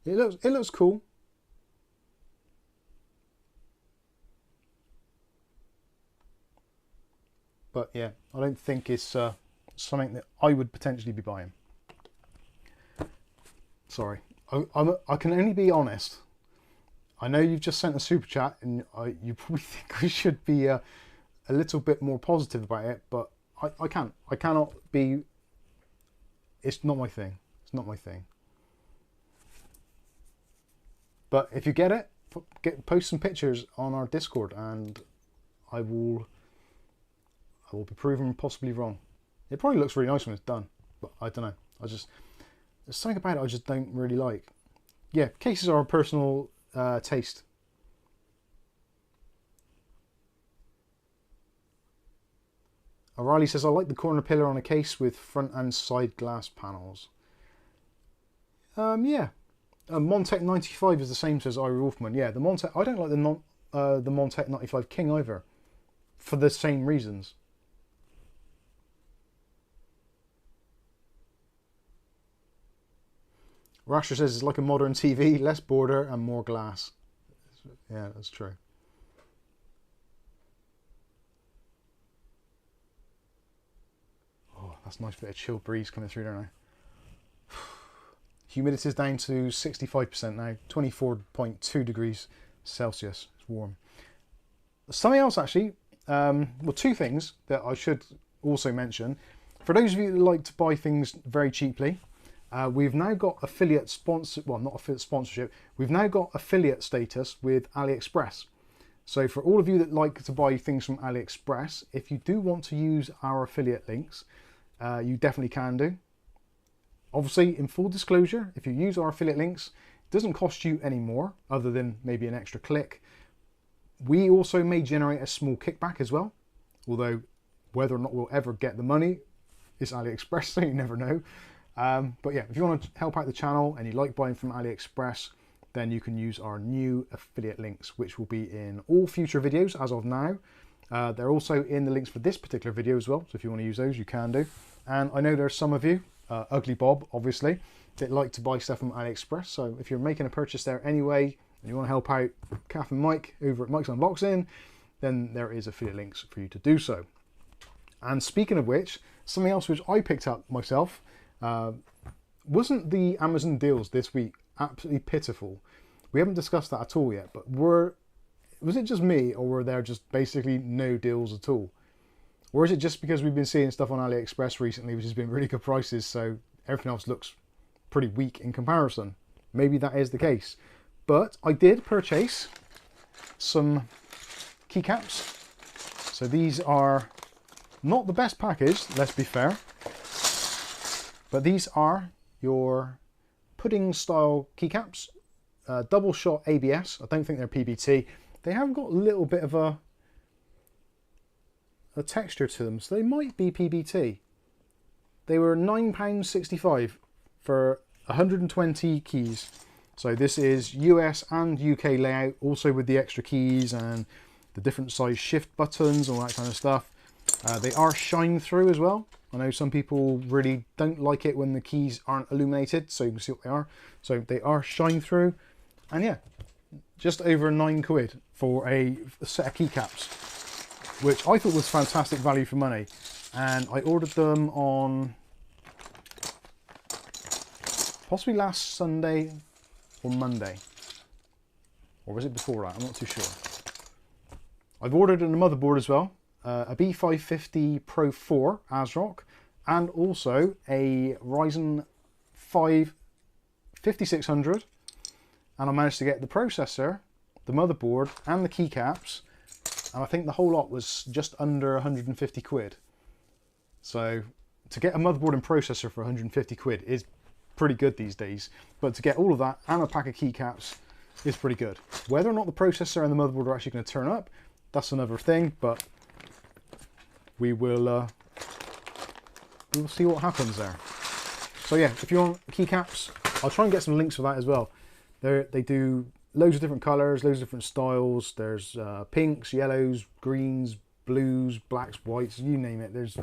Speaker 2: it looks cool. But yeah, I don't think it's something that I would potentially be buying. Sorry, I can only be honest. I know you've just sent a super chat, and you probably think I should be a little bit more positive about it, but I can't. I cannot be. It's not my thing. It's not my thing. But if you get it, post some pictures on our Discord, and I will be proven possibly wrong. It probably looks really nice when it's done, but I don't know. There's something about it I just don't really like. Yeah, cases are a personal taste. Aurali says, I like the corner pillar on a case with front and side glass panels. Yeah. Montech 95 is the same, says Ira Wolfman. Yeah, the Montech, I don't like the Montech 95 King either, for the same reasons. Rasher says it's like a modern TV, less border and more glass. Yeah, that's true. Oh, that's a nice bit of chill breeze coming through, don't I? Humidity is down to 65% now, 24.2 degrees Celsius. It's warm. Something else actually, well, 2 things that I should also mention. For those of you that like to buy things very cheaply, we've now got affiliate sponsor, well, not affiliate sponsorship, we've now got affiliate status with AliExpress. So for all of you that like to buy things from AliExpress, if you do want to use our affiliate links, you definitely can do. Obviously, in full disclosure, if you use our affiliate links, it doesn't cost you any more, other than maybe an extra click. We also may generate a small kickback as well, although whether or not we'll ever get the money is AliExpress, so you never know. But yeah, if you want to help out the channel and you like buying from AliExpress, then you can use our new affiliate links, which will be in all future videos as of now. They're also in the links for this particular video as well, so if you want to use those, you can do. And I know there's some of you Uglybob, obviously. They like to buy stuff from AliExpress, so if you're making a purchase there anyway, and you want to help out Kath and Mike over at Mike's Unboxing, then there is affiliate links for you to do so. And speaking of which, something else which I picked up myself, wasn't the Amazon deals this week absolutely pitiful? We haven't discussed that at all yet, but was it just me, or were there just basically no deals at all? Or is it just because we've been seeing stuff on AliExpress recently which has been really good prices, so everything else looks pretty weak in comparison? Maybe that is the case. But I did purchase some keycaps. So these are not the best package, let's be fair, but these are your pudding style keycaps, double shot ABS. I don't think they're PBT. They have got a little bit of a texture to them, so they might be PBT. They were £9.65 for 120 keys. So this is US and UK layout, also with the extra keys and the different size shift buttons, all that kind of stuff. They are shine through as well. I know some people really don't like it when the keys aren't illuminated, so you can see what they are. So they are shine through, and yeah, just over £9 for a set of keycaps, which I thought was fantastic value for money. And I ordered them on possibly last Sunday or Monday, or was it before that? I'm not too sure. I've ordered a motherboard as well, a B550 Pro 4 ASRock, and also a Ryzen 5 5600, and I managed to get the processor, the motherboard, and the keycaps, and I think the whole lot was just under 150 quid. So to get a motherboard and processor for 150 quid is pretty good these days, but to get all of that and a pack of keycaps is pretty good. Whether or not the processor and the motherboard are actually going to turn up, that's another thing, but we'll see what happens there. So yeah, if you want keycaps, I'll try and get some links for that as well. They do loads of different colours, loads of different styles. There's pinks, yellows, greens, blues, blacks, whites, you name it. There's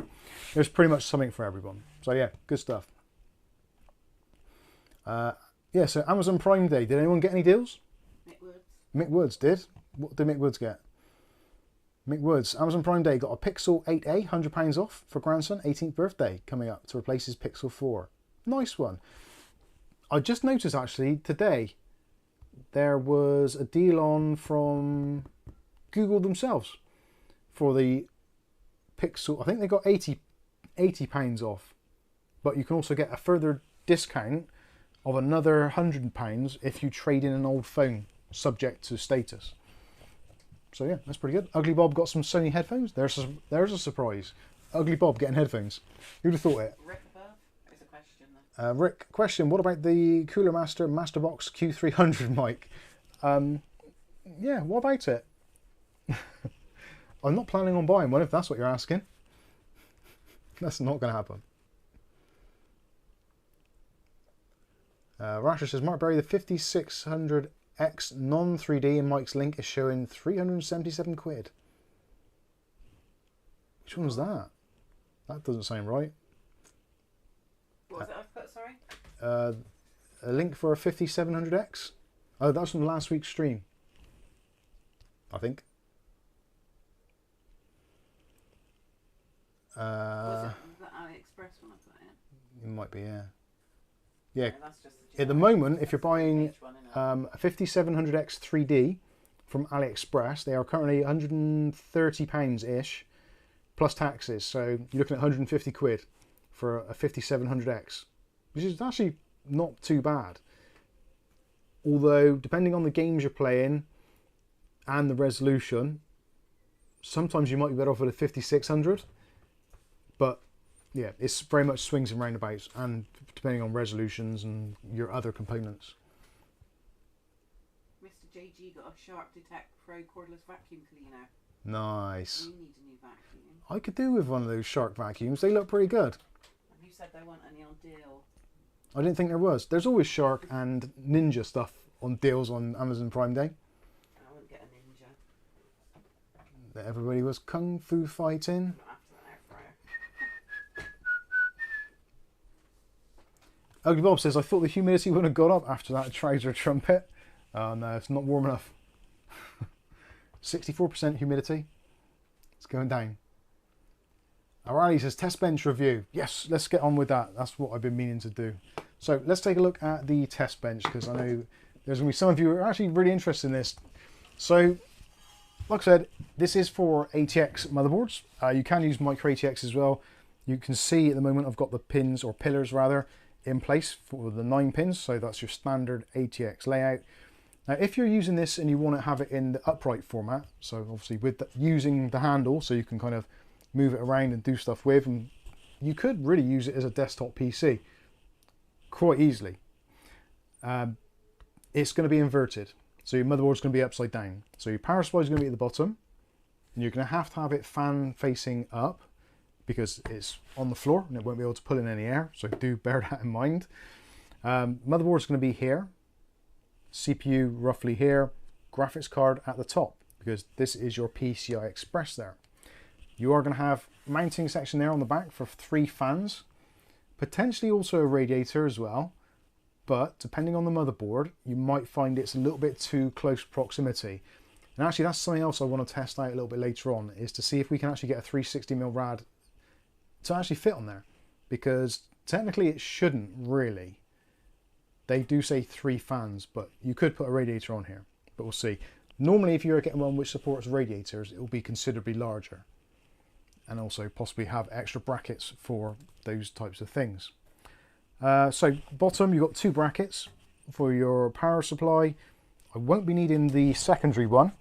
Speaker 2: pretty much something for everyone. So yeah, good stuff. Yeah, so Amazon Prime Day. Did anyone get any deals?
Speaker 1: Mick Woods.
Speaker 2: Mick Woods did. What did Mick Woods get? Mick Woods, Amazon Prime Day, got a Pixel 8a, £100 off for grandson, 18th birthday, coming up to replace his Pixel 4. Nice one. I just noticed actually today there was a deal on from Google themselves for the Pixel. I think they got £80 off, but you can also get a further discount of another £100 if you trade in an old phone subject to status. So yeah, that's pretty good. Uglybob got some Sony headphones. There's a surprise. Uglybob getting headphones. Who'd have thought it?
Speaker 1: Rick above? There's a question there.
Speaker 2: Rick, question. What about the Cooler Master Masterbox Q300 mic? Yeah, what about it? I'm not planning on buying one if that's what you're asking. That's not going to happen. Rasher says, Mark Berry, the 5600X non-3D in Mike's link is showing 377 quid. Which one's that? That doesn't sound right.
Speaker 1: What was it I've put, sorry?
Speaker 2: A link for a 5700X? Oh, that was from last week's stream, I think.
Speaker 1: Was it the AliExpress one I put in?
Speaker 2: It might be, yeah. Yeah,
Speaker 1: that's just
Speaker 2: at the moment, if you're buying a 5700X 3D from AliExpress, they are currently £130-ish, plus taxes. So you're looking at 150 quid for a 5700X, which is actually not too bad. Although, depending on the games you're playing and the resolution, sometimes you might be better off with a 5600. But yeah, it's very much swings and roundabouts, and depending on resolutions and your other components.
Speaker 1: Mr. JG got a Sharp Detect Pro cordless vacuum cleaner.
Speaker 2: Nice.
Speaker 1: You need a new vacuum.
Speaker 2: I could do with one of those Shark vacuums. They look pretty good.
Speaker 1: And who said there weren't any on deal?
Speaker 2: I didn't think there was. There's always Shark and Ninja stuff on deals on Amazon Prime Day.
Speaker 1: I wouldn't get a Ninja.
Speaker 2: That everybody was kung fu fighting.
Speaker 1: Not after that air fryer.
Speaker 2: Ugly Bob says, I thought the humidity would have gone up after that trouser trumpet. No, it's not warm enough. 64% humidity. It's going down. Aurali says, test bench review. Yes, let's get on with that. That's what I've been meaning to do. So let's take a look at the test bench, because I know there's going to be some of you who are actually really interested in this. So, like I said, this is for ATX motherboards. You can use micro ATX as well. You can see at the moment I've got the pins, or pillars rather, in place for the 9 pins. So that's your standard ATX layout. Now, if you're using this and you want to have it in the upright format, so obviously with using the handle, so you can kind of move it around and do stuff with, and you could really use it as a desktop PC quite easily. It's going to be inverted, so your motherboard's going to be upside down. So your power supply is going to be at the bottom, and you're going to have it fan facing up because it's on the floor and it won't be able to pull in any air. So do bear that in mind. Motherboard's going to be here. CPU roughly here, graphics card at the top, because this is your PCI Express there. You are going to have mounting section there on the back for 3 fans, potentially also a radiator as well, but depending on the motherboard, you might find it's a little bit too close proximity. And actually that's something else I want to test out a little bit later on, is to see if we can actually get a 360mm rad to actually fit on there, because technically it shouldn't really. They do say 3 fans, but you could put a radiator on here, but we'll see. Normally, if you're getting one which supports radiators, it will be considerably larger, and also possibly have extra brackets for those types of things. So bottom, you've got 2 brackets for your power supply. I won't be needing the secondary one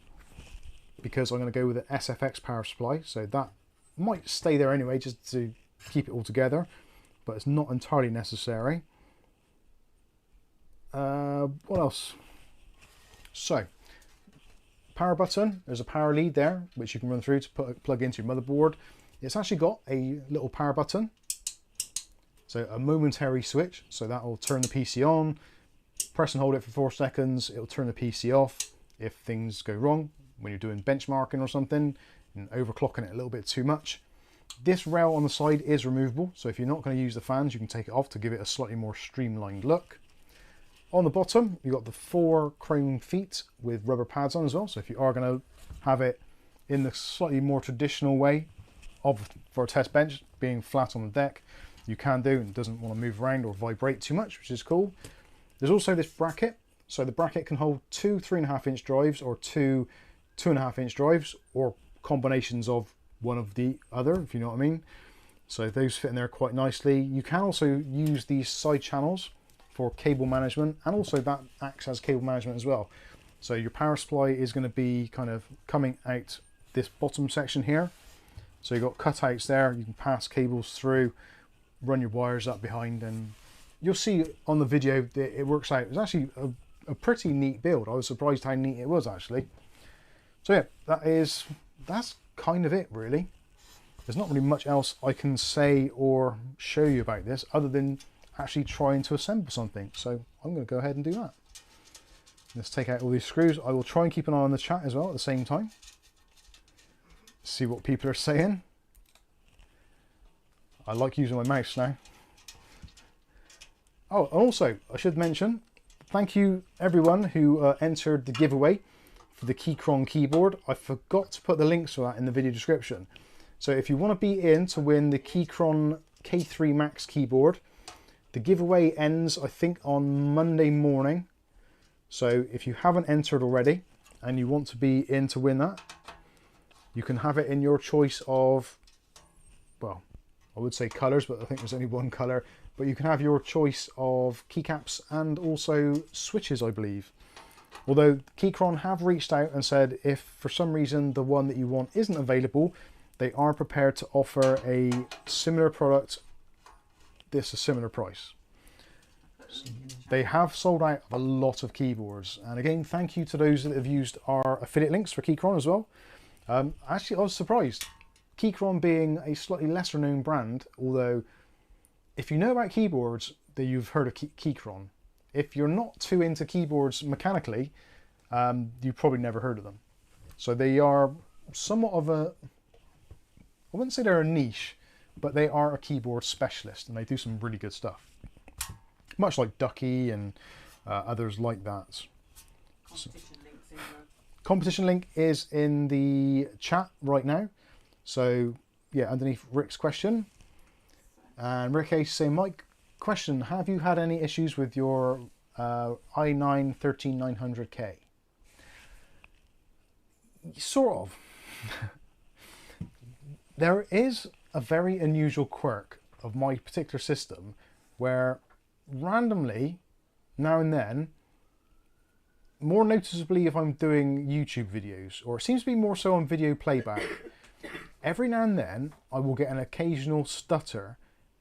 Speaker 2: because I'm going to go with an SFX power supply, so that might stay there anyway just to keep it all together, but it's not entirely necessary. What else? So, power button, there's a power lead there which you can run through to plug into your motherboard. It's actually got a little power button, so a momentary switch, so that will turn the PC on. Press and hold it for 4 seconds, it will turn the PC off if things go wrong when you're doing benchmarking or something and overclocking it a little bit too much. This rail on the side is removable, so if you're not going to use the fans, you can take it off to give it a slightly more streamlined look. On the bottom, you've got the 4 chrome feet with rubber pads on as well. So if you are going to have it in the slightly more traditional way for a test bench, being flat on the deck, you can do, and it doesn't want to move around or vibrate too much, which is cool. There's also this bracket. So the bracket can hold 2 3.5-inch drives or 2 2.5-inch drives, or combinations of one of the other, if you know what I mean. So those fit in there quite nicely. You can also use these side channels for cable management, and also that acts as cable management as well. So your power supply is going to be kind of coming out this bottom section here. So you've got cutouts there, you can pass cables through, run your wires up behind, and you'll see on the video that it works out. It's actually a pretty neat build. I was surprised how neat it was actually. So yeah, that's kind of it really. There's not really much else I can say or show you about this other than actually trying to assemble something. So I'm going to go ahead and do that. Let's take out all these screws. I will try and keep an eye on the chat as well at the same time. See what people are saying. I like using my mouse now. Oh, and also I should mention, thank you everyone who entered the giveaway for the Keychron keyboard. I forgot to put the links for that in the video description. So if you want to be in to win the Keychron K3 Max keyboard, the giveaway ends, I think, on Monday morning. So if you haven't entered already and you want to be in to win that, you can have it in your choice of, well, I would say colours, but I think there's only one colour. But you can have your choice of keycaps and also switches, I believe. Although Keychron have reached out and said if for some reason the one that you want isn't available, they are prepared to offer a similar product this a similar price. They have sold out of a lot of keyboards, and again thank you to those that have used our affiliate links for Keychron as well. Actually I was surprised, Keychron being a slightly lesser known brand, although if you know about keyboards then you've heard of Keychron. If you're not too into keyboards mechanically, you've probably never heard of them. So they are somewhat of a, I wouldn't say they're a niche, but they are a keyboard specialist and they do some really good stuff. much like Ducky and others like that. Competition link is in the chat right now. So yeah, underneath Rick's question. And Rick Ace saying, Mike, question, have you had any issues with your i9 13900K? Sort of. There is a very unusual quirk of my particular system where randomly, now and then, more noticeably if I'm doing YouTube videos, or it seems to be more so on video playback, every now and then I will get an occasional stutter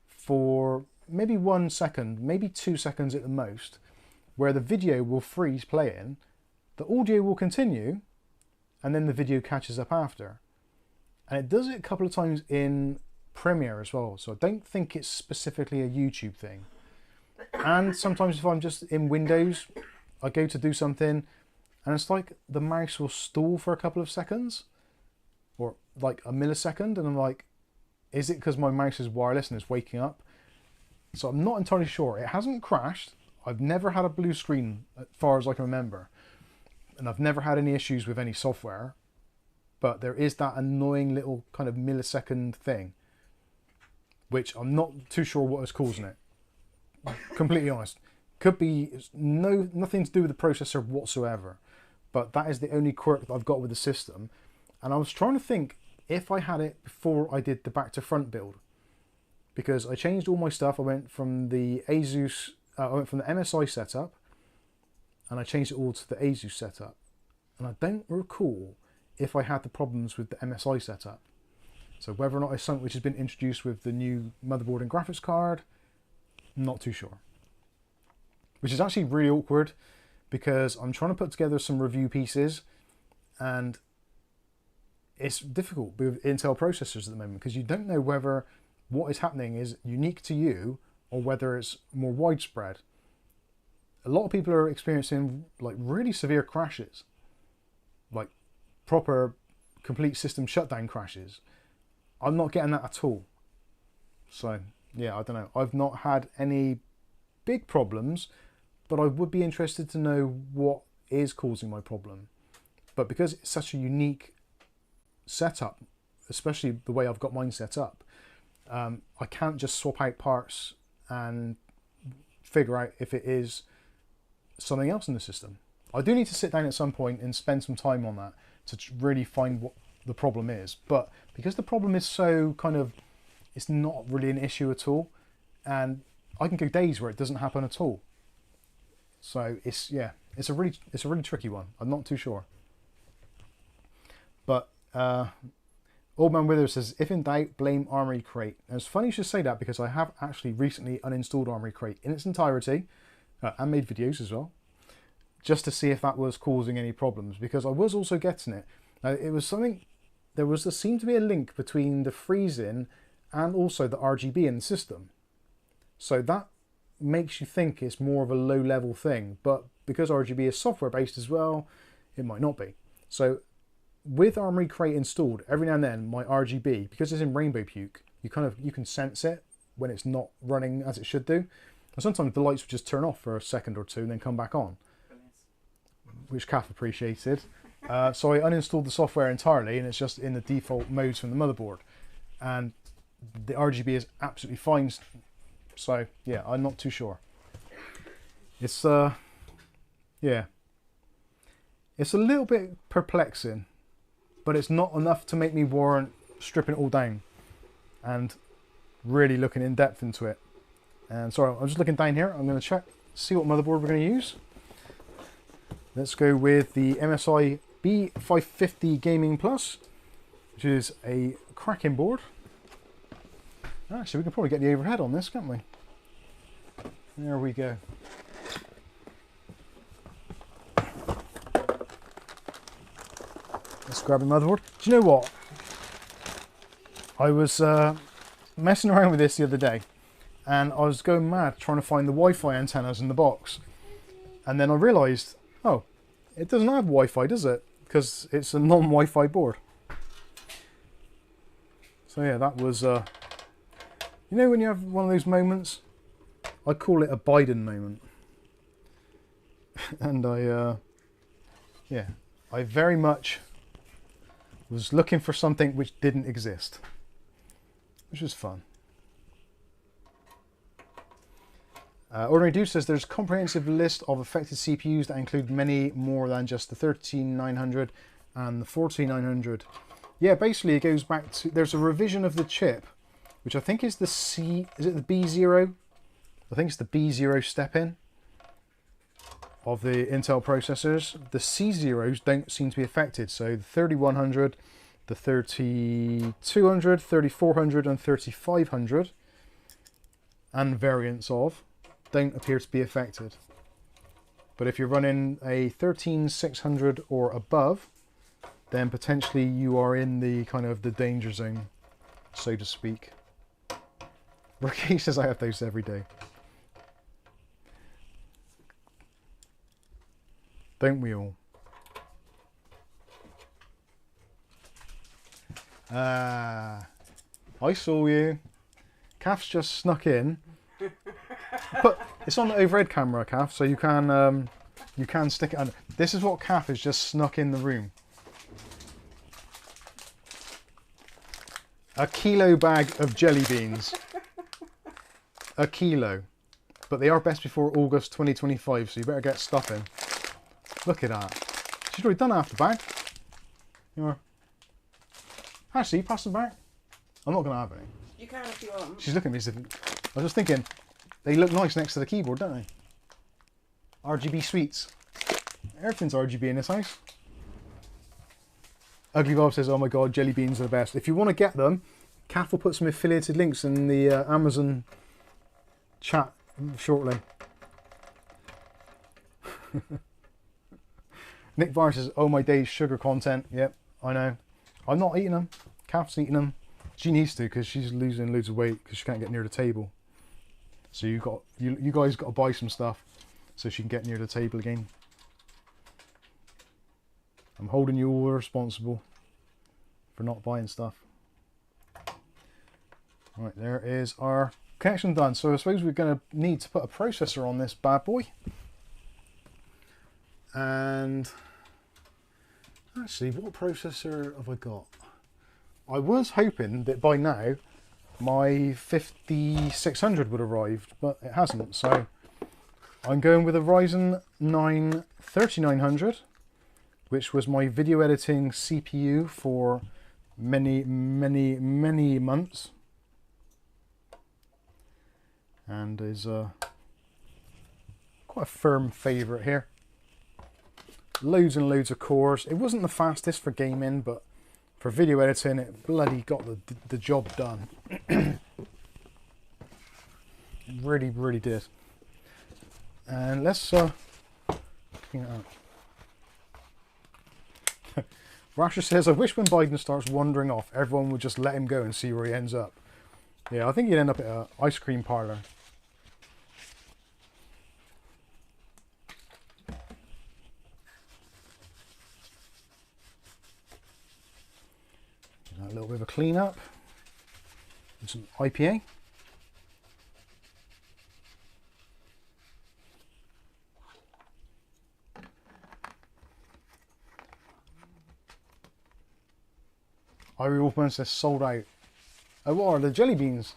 Speaker 2: for maybe 1 second, maybe 2 seconds at the most, where the video will freeze playing, the audio will continue, and then the video catches up after. And it does it a couple of times in Premiere as well, so I don't think it's specifically a YouTube thing. And sometimes if I'm just in Windows, I go to do something and it's like the mouse will stall for a couple of seconds or like a millisecond, and I'm like, is it because my mouse is wireless and it's waking up? So I'm not entirely sure. It hasn't crashed. I've never had a blue screen as far as I can remember, and I've never had any issues with any software, but there is that annoying little kind of millisecond thing, which I'm not too sure what is causing it. Completely honest. Could be nothing to do with the processor whatsoever, but that is the only quirk that I've got with the system. And I was trying to think if I had it before I did the back to front build, because I changed all my stuff. I went from the Asus, I went from the MSI setup, and I changed it all to the Asus setup. And I don't recall if I had the problems with the MSI setup. So whether or not it's something which has been introduced with the new motherboard and graphics card, I'm not too sure. Which is actually really awkward because I'm trying to put together some review pieces and it's difficult with Intel processors at the moment because you don't know whether what is happening is unique to you or whether it's more widespread. A lot of people are experiencing like really severe crashes, like proper complete system shutdown crashes. I'm not getting that at all. So yeah, I don't know. I've not had any big problems, but I would be interested to know what is causing my problem. But because it's such a unique setup, especially the way I've got mine set up, I can't just swap out parts and figure out if it is something else in the system. I do need to sit down at some point and spend some time on that to really find what the problem is. But because the problem is so kind of, it's not really an issue at all, and I can go days where it doesn't happen at all. So it's, yeah, it's a really tricky one. I'm not too sure. But Old Man Wither says, if in doubt, blame Armory Crate. And it's funny you should say that because I have actually recently uninstalled Armory Crate in its entirety and made videos as well, just to see if that was causing any problems, because I was also getting it. Now, it was something, there seemed to be a link between the freezing and also the RGB in the system. So that makes you think it's more of a low level thing, but because RGB is software based as well, it might not be. So with Armory Crate installed, every now and then my RGB, because it's in Rainbow Puke, you can sense it when it's not running as it should do. And sometimes the lights would just turn off for a second or two and then come back on, which Kath appreciated. So I uninstalled the software entirely and it's just in the default modes from the motherboard. And the RGB is absolutely fine. So yeah, I'm not too sure. It's yeah, it's a little bit perplexing, but it's not enough to make me warrant stripping it all down and really looking in depth into it. And sorry, I'm just looking down here. I'm going to check, see what motherboard we're going to use. Let's go with the MSI B550 Gaming Plus, which is a cracking board. Actually, we can probably get the overhead on this, can't we? There we go. Let's grab the motherboard. Do you know what? I was messing around with this the other day and I was going mad trying to find the Wi-Fi antennas in the box. And then I realised, oh, it doesn't have Wi-Fi, does it? Because it's a non-Wi-Fi board. So yeah, that was... you know when you have one of those moments I call it a Biden moment. And yeah, I very much was looking for something which didn't exist, which was fun. Ordinary Dude says there's a comprehensive list of affected CPUs that include many more than just the 13900 and the 14900. Yeah, basically it goes back to, there's a revision of the chip, which I think is the is it the B0? I think it's the B0 step-in of the Intel processors. The C0s don't seem to be affected, so the 3100, the 3200, 3400 and 3500 and variants of don't appear to be affected. But if you're running a 13600 or above, then potentially you are in the kind of the danger zone, so to speak. Ricky says I have those every day. Don't we all? I saw you. Kath's just snuck in. But it's on the overhead camera, Kath, so you can stick it under. This is what Kath has just snuck in the room. A kilo bag of jelly beans. A kilo. But they are best before August 2025, so you better get stuffing. Look at that. She's already done half the bag. You are. Actually, pass them back. I'm not going to have any.
Speaker 1: You can if you want.
Speaker 2: She's looking at me as if... I was just thinking, they look nice next to the keyboard, don't they? RGB sweets. Everything's RGB in this house. Uglybob says, oh my god, jelly beans are the best. If you want to get them, Kath will put some affiliated links in the Amazon chat shortly. Nick Varn says, oh my days, sugar content. Yep, I know. I'm not eating them. Kath's eating them. She needs to because she's losing loads of weight because she can't get near the table. So you guys got to buy some stuff so she can get near the table again. I'm holding you all responsible for not buying stuff. Right, there is our connection done. So I suppose we're going to need to put a processor on this bad boy. And actually, what processor have I got? I was hoping that by now my 5600 would have arrived, but it hasn't. So I'm going with a Ryzen 9 3900, which was my video editing CPU for many months, and is quite a firm favourite here. Loads and loads of cores. It wasn't the fastest for gaming, but for video editing it bloody got the job done. It really did. And let's clean it up. Rasha says, I wish when Biden starts wandering off, everyone would just let him go and see where he ends up. Yeah, I think he'd end up at an ice cream parlour. A little bit of a clean up and some IPA. Irie Wolfman says sold out. Oh, what are the jelly beans?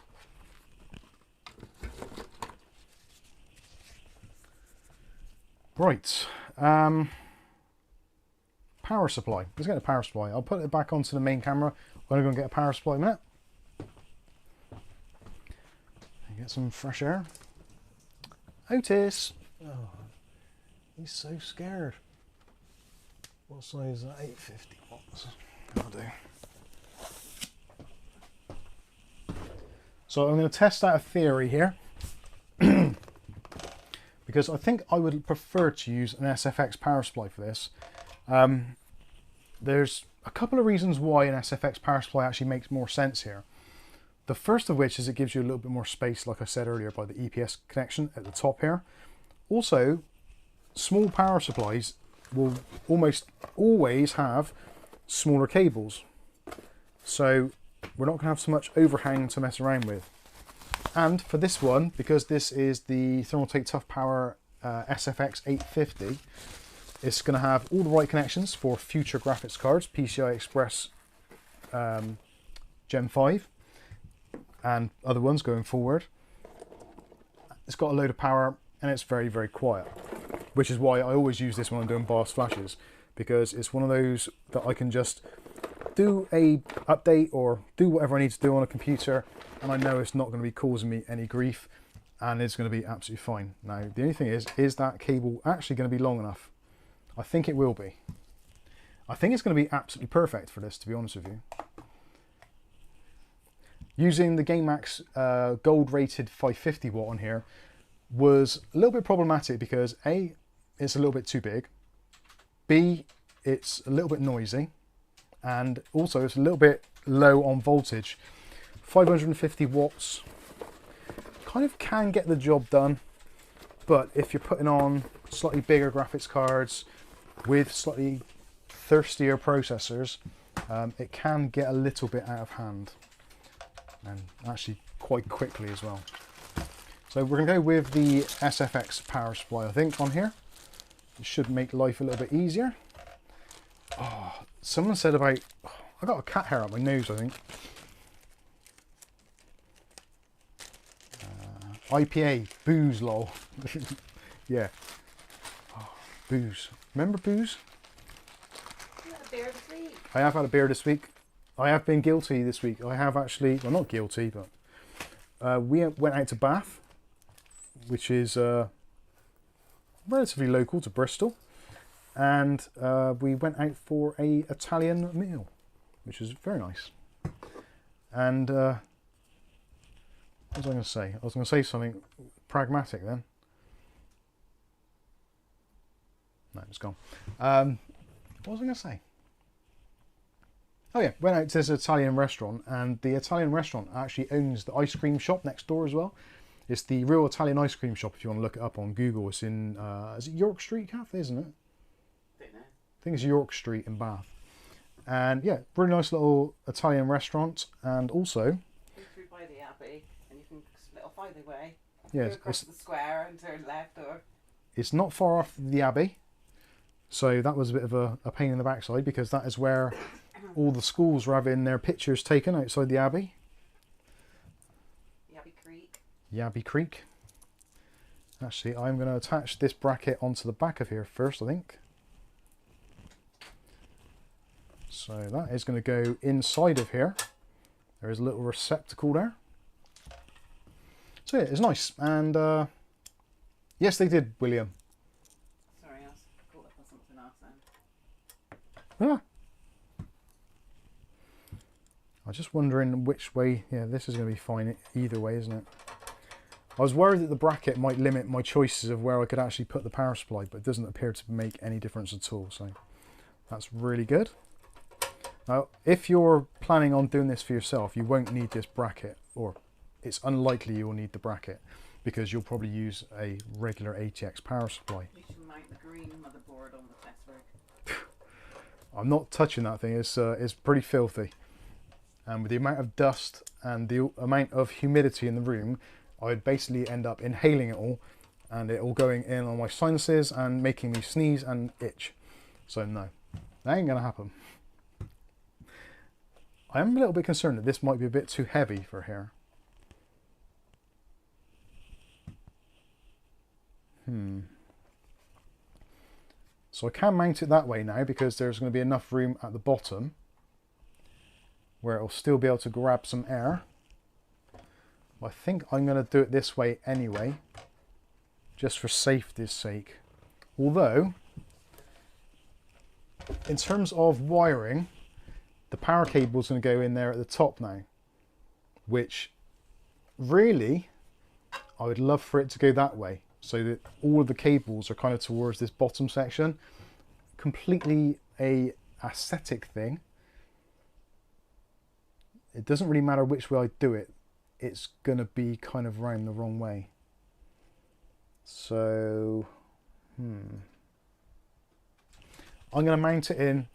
Speaker 2: Right. Power supply. Let's get a power supply. I'll put it back onto the main camera when I go and get a power supply in a minute. And get some fresh air. Otis! Oh, he's so scared. What size is that? 850 watts. That'll do. So I'm going to test out a theory here. Because I think I would prefer to use an SFX power supply for this. There's a couple of reasons why an SFX power supply actually makes more sense here. The first of which is it gives you a little bit more space, like I said earlier, by the EPS connection at the top here. Also, small power supplies will almost always have smaller cables. So we're not going to have so much overhang to mess around with. And for this one, because this is the Thermaltake Toughfan SFX 850, it's going to have all the right connections for future graphics cards, PCI Express Gen 5 and other ones going forward. It's got a load of power and it's very, very quiet, which is why I always use this when I'm doing BIOS flashes, because it's one of those that I can just do a update or do whatever I need to do on a computer, and I know it's not going to be causing me any grief, and it's going to be absolutely fine. Now, the only thing is that cable actually going to be long enough? I think it will be. I think it's going to be absolutely perfect for this, to be honest with you. Using the GameMax gold rated 550 watt on here was a little bit problematic because A, it's a little bit too big, B, it's a little bit noisy, and also it's a little bit low on voltage. 550 watts kind of can get the job done, but if you're putting on slightly bigger graphics cards with slightly thirstier processors, it can get a little bit out of hand, and actually quite quickly as well. So we're going to go with the SFX power supply, I think, on here. It should make life a little bit easier. Oh, someone said about... Oh, I got a cat hair up my nose, I think. IPA, booze, lol. Yeah. Oh, booze. Remember booze?
Speaker 1: You had a beer this week.
Speaker 2: I have had a beer this week. I have been guilty this week. I have actually... Well, not guilty, but... we went out to Bath, which is relatively local to Bristol. And we went out for a Italian meal, which was very nice. And what was I going to say? I was going to say something pragmatic then. No, it's gone. What was I going to say? Oh yeah, went out to this Italian restaurant, and the Italian restaurant actually owns the ice cream shop next door as well. It's the Real Italian Ice Cream Shop if you want to look it up on Google. It's in, is it York Street Cafe, isn't it? I think it's York Street in Bath. And yeah, really nice little Italian restaurant. And also...
Speaker 1: Go through by the Abbey and you can split off either way.
Speaker 2: Yeah,
Speaker 1: go across the square and turn left, or...
Speaker 2: It's not far off the Abbey. So that was a bit of a pain in the backside, because that is where all the schools were having their pictures taken outside the Abbey.
Speaker 1: Yabby Creek.
Speaker 2: Yabby Creek. Actually, I'm going to attach this bracket onto the back of here first, I think. So that is going to go inside of here. There is a little receptacle there. So yeah, it's nice. And yes, they did, William.
Speaker 1: Sorry, I was caught up on something else then.
Speaker 2: Ah. I was just wondering which way. Yeah, this is going to be fine either way, isn't it? I was worried that the bracket might limit my choices of where I could actually put the power supply, but it doesn't appear to make any difference at all. So that's really good. Now, if you're planning on doing this for yourself, you won't need this bracket, or it's unlikely you'll need the bracket, because you'll probably use a regular ATX power supply.
Speaker 1: You should mount the green motherboard on the test rig.
Speaker 2: I'm not touching that thing. It's pretty filthy. And with the amount of dust and the amount of humidity in the room, I would basically end up inhaling it all, and it all going in on my sinuses and making me sneeze and itch. So no, that ain't going to happen. I am a little bit concerned that this might be a bit too heavy for here. So I can mount it that way now, because there's going to be enough room at the bottom where it'll still be able to grab some air. I think I'm going to do it this way anyway, just for safety's sake. Although, in terms of wiring, the power cable is going to go in there at the top now, which really I would love for it to go that way, so that all of the cables are kind of towards this bottom section. Completely a aesthetic thing. It doesn't really matter which way I do it, it's going to be kind of round the wrong way. So I'm going to mount it in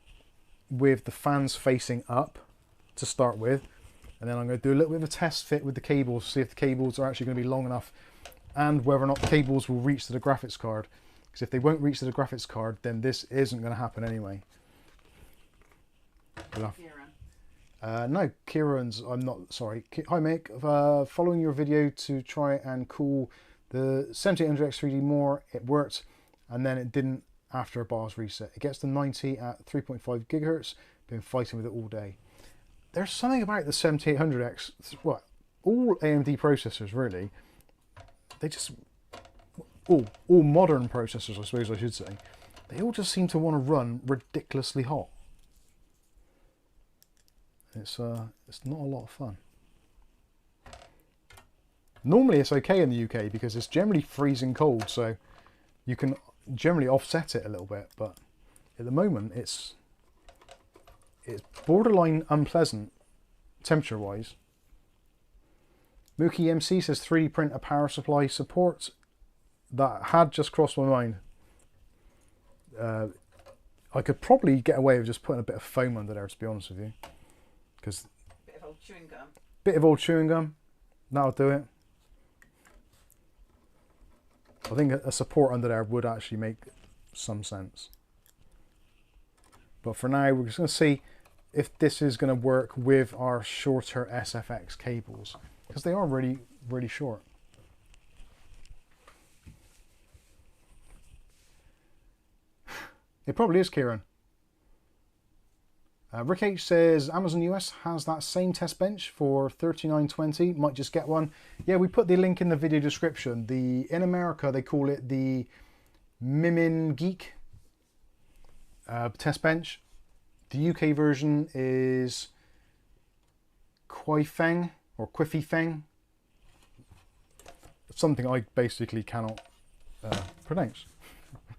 Speaker 2: with the fans facing up to start with, and then I'm going to do a little bit of a test fit with the cables, see if the cables are actually going to be long enough, and whether or not the cables will reach to the graphics card. Because if they won't reach to the graphics card, then this isn't going to happen anyway. No, Kieran's, I'm not, sorry. Hi Mick, following your video to try and cool the 7800X3D more, it worked, and then it didn't after a BIOS reset. It gets to 90 at 3.5 gigahertz, been fighting with it all day. There's something about the 7800X, well, all AMD processors really, they just, all modern processors I suppose I should say, they all just seem to want to run ridiculously hot. It's not a lot of fun. Normally it's okay in the UK because it's generally freezing cold, so you can generally offset it a little bit, but at the moment it's borderline unpleasant temperature wise. Mookie MC says 3D print a power supply support. That had just crossed my mind. I could probably get away with just putting a bit of foam under there, to be honest with you. Because
Speaker 1: bit of old chewing gum.
Speaker 2: Bit of old chewing gum. That'll do it. I think a support under there would actually make some sense. But for now, we're just going to see if this is going to work with our shorter SFX cables. Because they are really, really short. It probably is, Kieran. Rick H says Amazon US has that same test bench for $39.20. Might just get one. Yeah, we put the link in the video description. In America they call it the Miningeek test bench. The UK version is Giyifang or Giyifang. Something I basically cannot pronounce,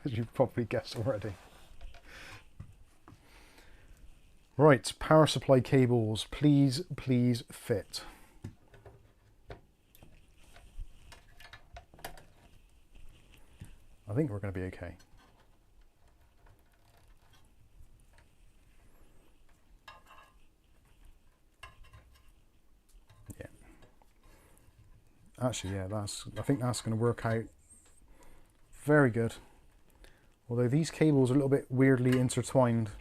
Speaker 2: as you've probably guessed already. Right, power supply cables, please, please fit. I think we're going to be okay. Yeah. Actually, yeah, I think that's going to work out very good. Although these cables are a little bit weirdly intertwined.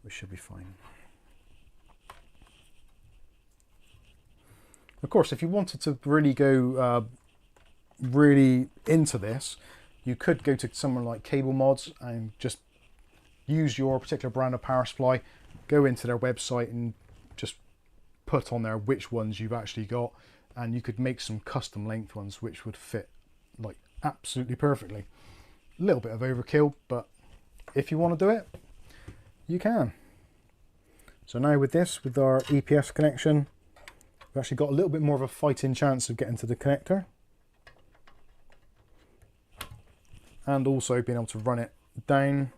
Speaker 2: We should be fine. Of course, if you wanted to really go really into this, you could go to someone like Cable Mods and just use your particular brand of power supply, go into their website and just put on there which ones you've actually got, and you could make some custom length ones which would fit like absolutely perfectly. A little bit of overkill, but if you want to do it, you can. So now with this, with our EPS connection, we've actually got a little bit more of a fighting chance of getting to the connector. And also being able to run it down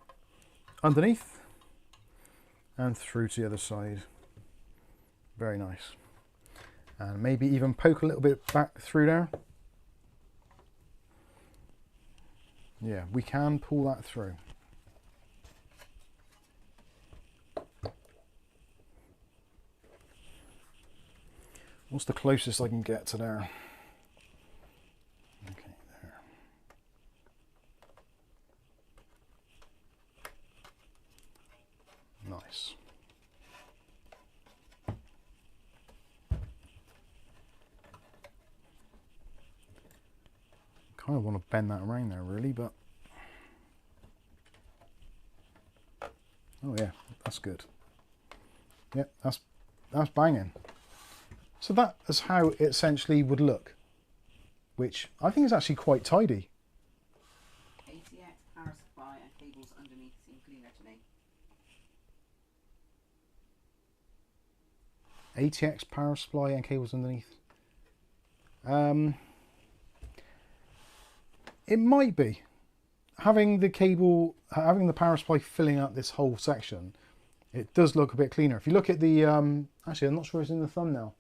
Speaker 2: underneath and through to the other side. Very nice. And maybe even poke a little bit back through there. Yeah, we can pull that through. What's the closest I can get to there? Okay, there. Nice. Kind of want to bend that around there really, but oh yeah, that's good. Yep, that's banging. So that is how it essentially would look, which I think is actually quite tidy.
Speaker 1: ATX power supply and cables underneath seem cleaner to me.
Speaker 2: ATX power supply and cables underneath. It might be. Having the power supply filling up this whole section, it does look a bit cleaner. If you look at the, actually I'm not sure it's in the thumbnail.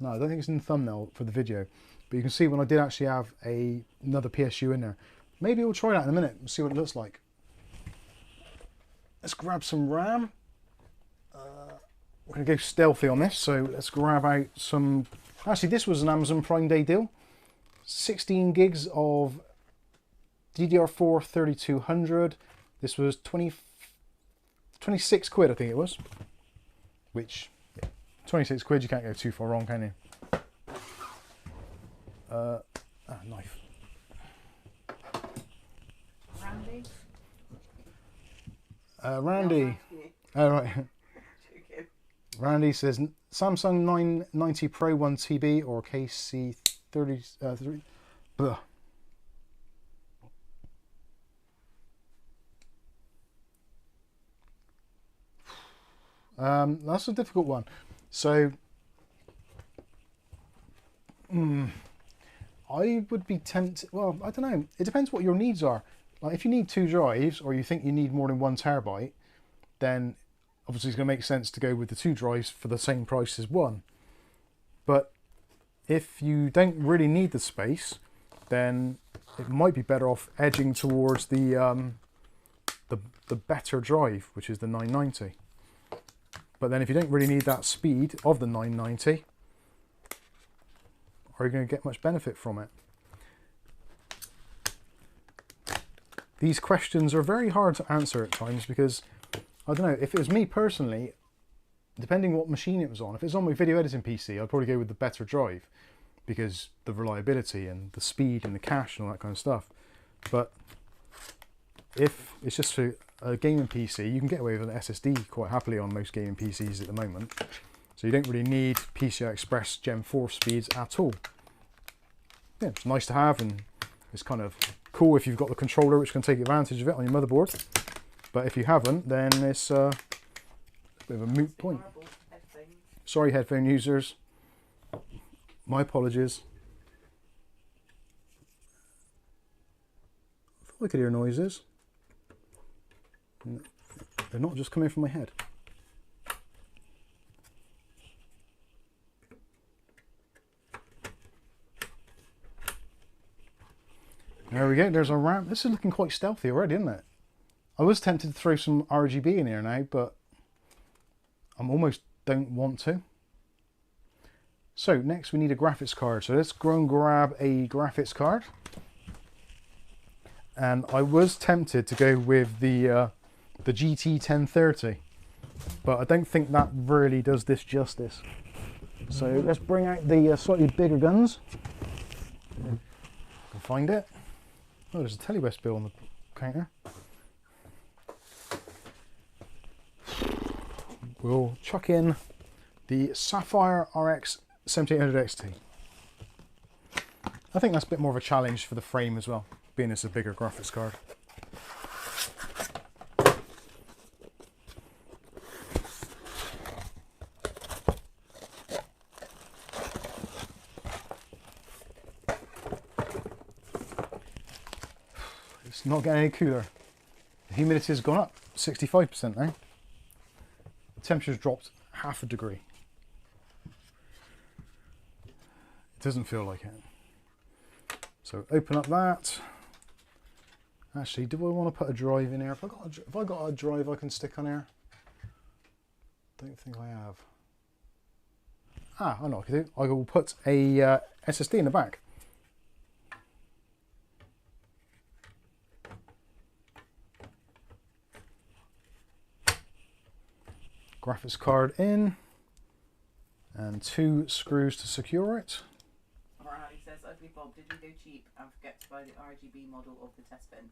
Speaker 2: No, I don't think it's in the thumbnail for the video, but you can see when I did actually have another PSU in there. Maybe we'll try that in a minute and see what it looks like. Let's grab some RAM. we're going to go stealthy on this, so let's grab out some... Actually, this was an Amazon Prime Day deal. 16 gigs of DDR4 3200. This was 26 quid, I think it was. Which, yeah, 26 quid, you can't go too far wrong, can you? Knife.
Speaker 1: Randy?
Speaker 2: Randy. Oh, right. Randy says Samsung 990 Pro 1 TB or KC30. That's a difficult one. So, I would be tempted. Well, I don't know. It depends what your needs are. Like, if you need 2 drives, or you think you need more than 1 terabyte, then obviously it's going to make sense to go with the 2 drives for the same price as 1. But if you don't really need the space, then it might be better off edging towards the better drive, which is the 990. But then if you don't really need that speed of the 990, are you going to get much benefit from it? These questions are very hard to answer at times because, I don't know, if it was me personally, depending what machine it was on, if it's on my video editing PC, I'd probably go with the better drive because the reliability and the speed and the cache and all that kind of stuff. But if it's just for a gaming PC, you can get away with an SSD quite happily on most gaming PCs at the moment. So you don't really need PCI Express Gen 4 speeds at all. Yeah, it's nice to have, and it's kind of cool if you've got the controller which can take advantage of it on your motherboard. But if you haven't, then it's a bit of a moot point. Sorry, headphone users. My apologies. I thought I could hear noises. They're not just coming from my head. There we go, there's our RAM. This is looking quite stealthy already, isn't it? I was tempted to throw some RGB in here now, but I'm almost don't want to. So next we need a graphics card. So let's go and grab a graphics card. And I was tempted to go with the GT 1030, but I don't think that really does this justice. So let's bring out the slightly bigger guns. I can find it. Oh, there's a Telewest bill on the counter. We'll chuck in the Sapphire RX 7800 XT. I think that's a bit more of a challenge for the frame as well, being it's a bigger graphics card. It's not getting any cooler. The humidity has gone up 65% now. The temperature's dropped half a degree. It doesn't feel like it. So open up that. Actually, do I want to put a drive in here? Have I got a drive I can stick on here? Don't think I have. I know what I can do. I will put a SSD in the back. Graphics card in, and 2 screws to secure it.
Speaker 1: Aurali says, Uglybob, did you go cheap and forget to buy the RGB model of the test bench?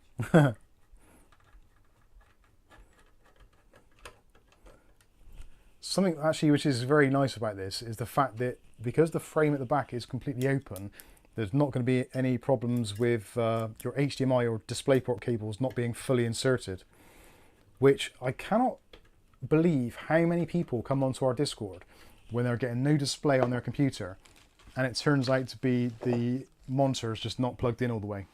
Speaker 2: Something actually which is very nice about this is the fact that because the frame at the back is completely open, there's not going to be any problems with your HDMI or DisplayPort cables not being fully inserted, which I cannot believe how many people come onto our Discord when they're getting no display on their computer and it turns out to be the monitor is just not plugged in all the way.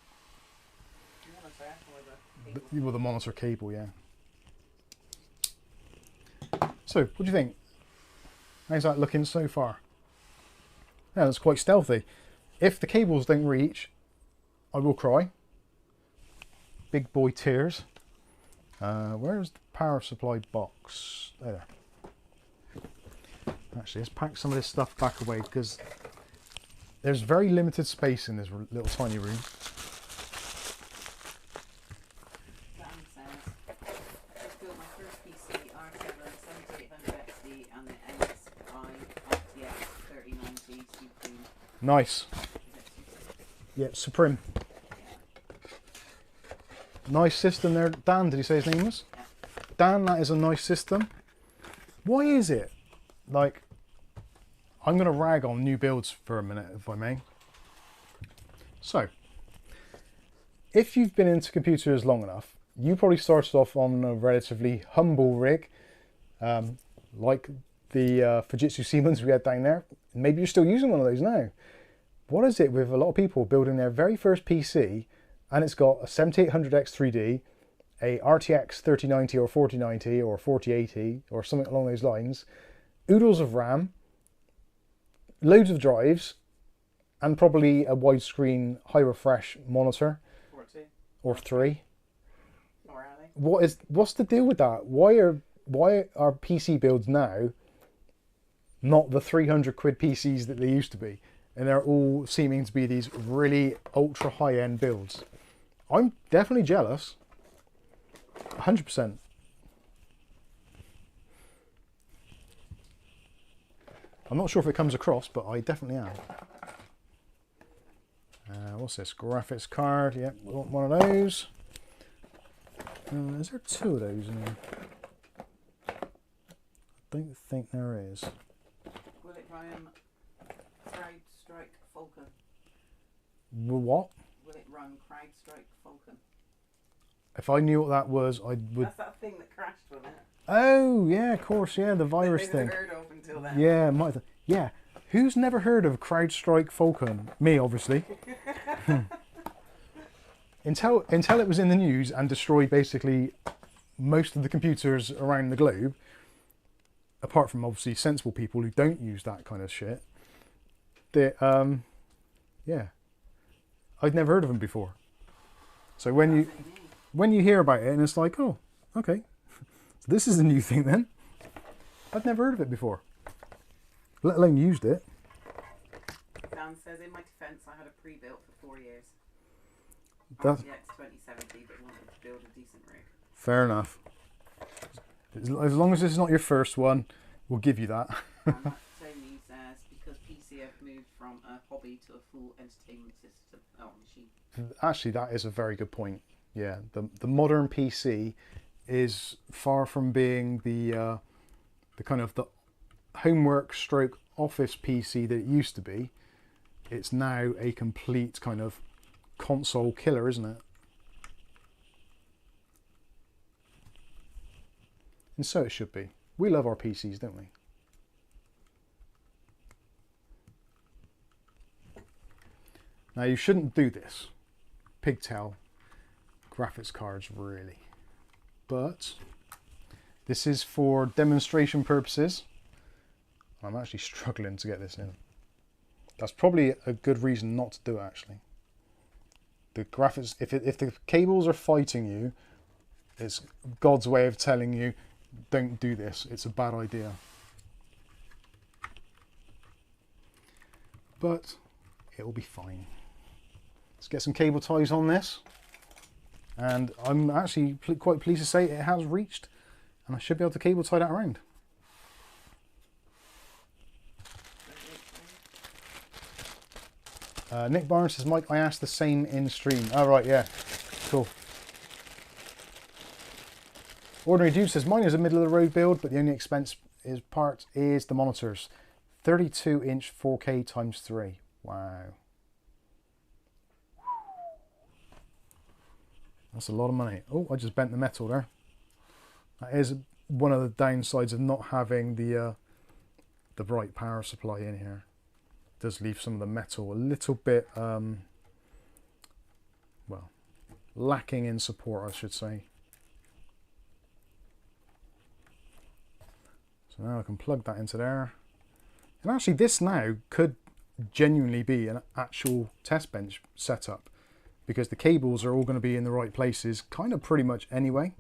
Speaker 2: With the monitor cable, yeah. So, what do you think? How's that looking so far? Yeah, that's quite stealthy. If the cables don't reach, I will cry. Big boy tears. Where's the power supply box? There. Actually, let's pack some of this stuff back away because there's very limited space in this little tiny room.
Speaker 1: Dan says, I just built my first PC, R7 7800 XD and the MSI ATX 3090 Supreme.
Speaker 2: Nice. Yeah, Supreme. Nice system there. Dan, did he say his name was?
Speaker 1: Yeah.
Speaker 2: Dan, that is a nice system. Why is it? Like, I'm going to rag on new builds for a minute, if I may. So, if you've been into computers long enough, you probably started off on a relatively humble rig, like the Fujitsu Siemens we had down there. Maybe you're still using one of those now. What is it with a lot of people building their very first PC, and it's got a 7800X3D, a RTX 3090 or 4090 or 4080 or something along those lines, oodles of RAM, loads of drives, and probably a widescreen high refresh monitor.
Speaker 1: 40.
Speaker 2: Or 3.
Speaker 1: Aurali.
Speaker 2: What's the deal with that? Why are PC builds now not the 300 quid PCs that they used to be? And they're all seeming to be these really ultra high end builds. I'm definitely jealous. 100%. I'm not sure if it comes across, but I definitely am. What's this? Graphics card. Yep, we want one of those. Is there 2 of those in here? I don't think there is.
Speaker 1: Will it run CrowdStrike Falcon?
Speaker 2: What?
Speaker 1: Will it run CrowdStrike Falcon?
Speaker 2: If I knew what that was, I would...
Speaker 1: That's that thing that crashed, wasn't it?
Speaker 2: Oh, yeah, of course, yeah, the virus thing.
Speaker 1: Heard of until then.
Speaker 2: Yeah, yeah. Who's never heard of CrowdStrike Falcon? Me, obviously. Until it was in the news and destroyed basically most of the computers around the globe, apart from obviously sensible people who don't use that kind of shit. That, yeah, I'd never heard of them before. So when you hear about it and it's like, oh, okay, so this is a new thing then. I've never heard of it before, let alone used it.
Speaker 1: Dan says, in my defence, I had a pre-built for 4 years.
Speaker 2: That's
Speaker 1: RTX 2070, but wanted to build a decent rig.
Speaker 2: fair enough. As long as it's not your first one, we'll give you that.
Speaker 1: Tony says, because PC have moved from a hobby to a full entertainment system. Oh, machine.
Speaker 2: Actually, that is a very good point. Yeah, the modern PC is far from being the kind of the homework stroke office PC that it used to be. It's now a complete kind of console killer, isn't it? And so it should be. We love our PCs, don't we? Now you shouldn't do this. Pigtail graphics cards, really. But this is for demonstration purposes. I'm actually struggling to get this in. That's probably a good reason not to do it, actually. The graphics, if the cables are fighting you, it's God's way of telling you, don't do this. It's a bad idea. But it will be fine. Let's get some cable ties on this. And I'm actually quite pleased to say it has reached, and I should be able to cable tie that around. Nick Barnes says, Mike, I asked the same in stream. Oh, right, yeah. Cool. Ordinary Dude says, mine is a middle of the road build, but the only expense part is the monitors. 32-inch 4K times 3. Wow. That's a lot of money. Oh, I just bent the metal there. That is one of the downsides of not having the right power supply in here. It does leave some of the metal a little bit, well, lacking in support, I should say. So now I can plug that into there. And actually this now could genuinely be an actual test bench setup, because the cables are all going to be in the right places kind of pretty much anyway.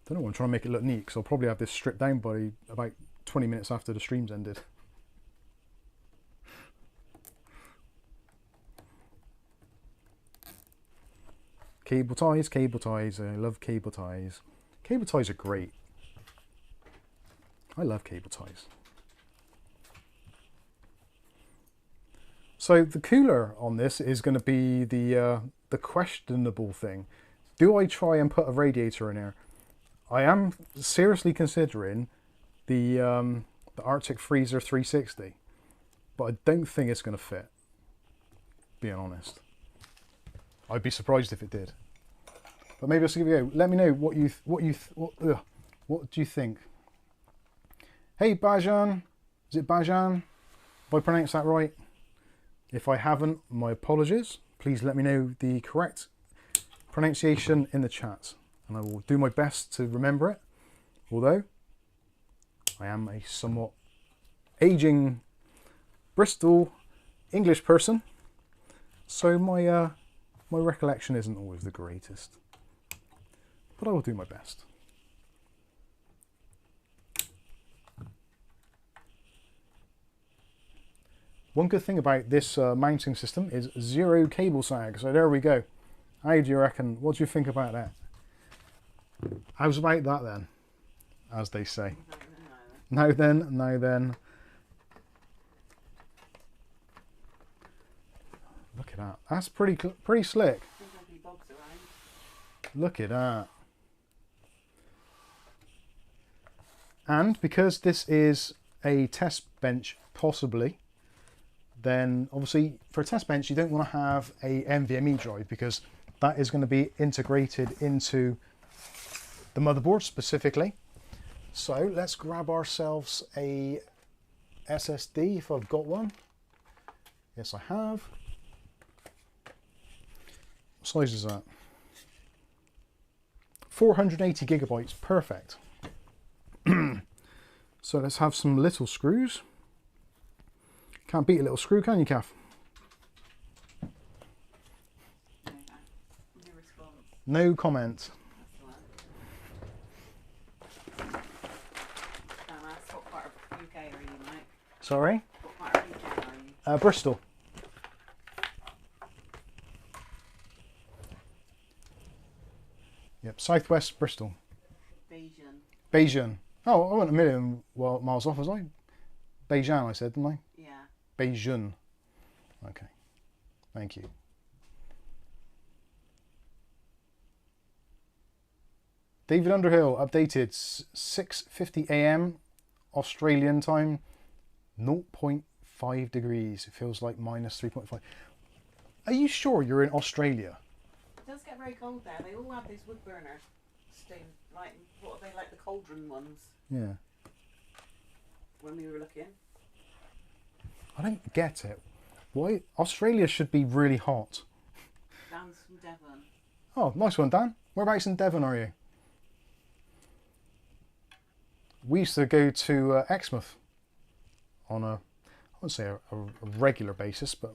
Speaker 2: Don't know, I'm trying to make it look neat because I'll probably have this stripped down by about 20 minutes after the stream's ended. Cable ties, cable ties. I love cable ties. Cable ties are great. I love cable ties. So the cooler on this is going to be the questionable thing. Do I try and put a radiator in here? I am seriously considering the Arctic Freezer 360, but I don't think it's going to fit. Being honest, I'd be surprised if it did. But maybe I'll give it a go. Let me know what do you think? Hey Bajan, is it Bajan? If I pronounce that right? If I haven't, my apologies. Please let me know the correct pronunciation in the chat, and I will do my best to remember it. Although I am a somewhat aging Bristol English person, so my recollection isn't always the greatest, but I will do my best. One good thing about this mounting system is 0 cable sag, so there we go. How do you reckon? What do you think about that? How's about that then, as they say? Now then, now then. Look at that. That's pretty slick. Look at that. And because this is a test bench, possibly, then obviously for a test bench you don't want to have a NVMe drive because that is going to be integrated into the motherboard specifically. So let's grab ourselves a SSD if I've got one. Yes, I have. What size is that? 480 gigabytes, perfect. So let's have some little screws. Can't beat a little screw, can you, Kath? No comment.
Speaker 1: What part of UK are you, Mike?
Speaker 2: Sorry?
Speaker 1: What part of UK are you?
Speaker 2: Bristol. Yep, southwest Bristol. Bayesian. Oh, I went a million miles off, was I? Bayesian, I said, didn't I?
Speaker 1: Yeah.
Speaker 2: Bayesian. Okay. Thank you. David Underhill updated 6:50 AM Australian time, 0.5 degrees. It feels like minus 3.5. Are you sure you're in Australia?
Speaker 1: It does get very cold there. They all have these wood burner steam, like what are they, like the cauldron ones?
Speaker 2: Yeah.
Speaker 1: When we were looking.
Speaker 2: I don't get it. Why? Australia should be really hot.
Speaker 1: Dan's from Devon.
Speaker 2: Oh, nice one, Dan. Whereabouts in Devon are you? We used to go to Exmouth on I wouldn't say a regular basis, but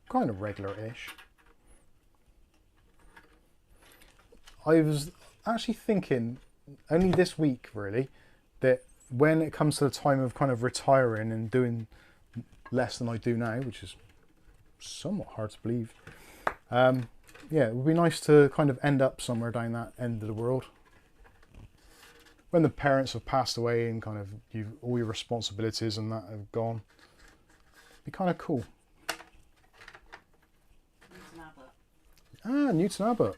Speaker 2: kind of regular-ish. I was actually thinking, only this week really, that when it comes to the time of kind of retiring and doing less than I do now, which is somewhat hard to believe, yeah, it would be nice to kind of end up somewhere down that end of the world. When the parents have passed away and kind of all your responsibilities and that have gone, it'd be kind of cool.
Speaker 1: Newton Abbot.
Speaker 2: Ah, Newton Abbot.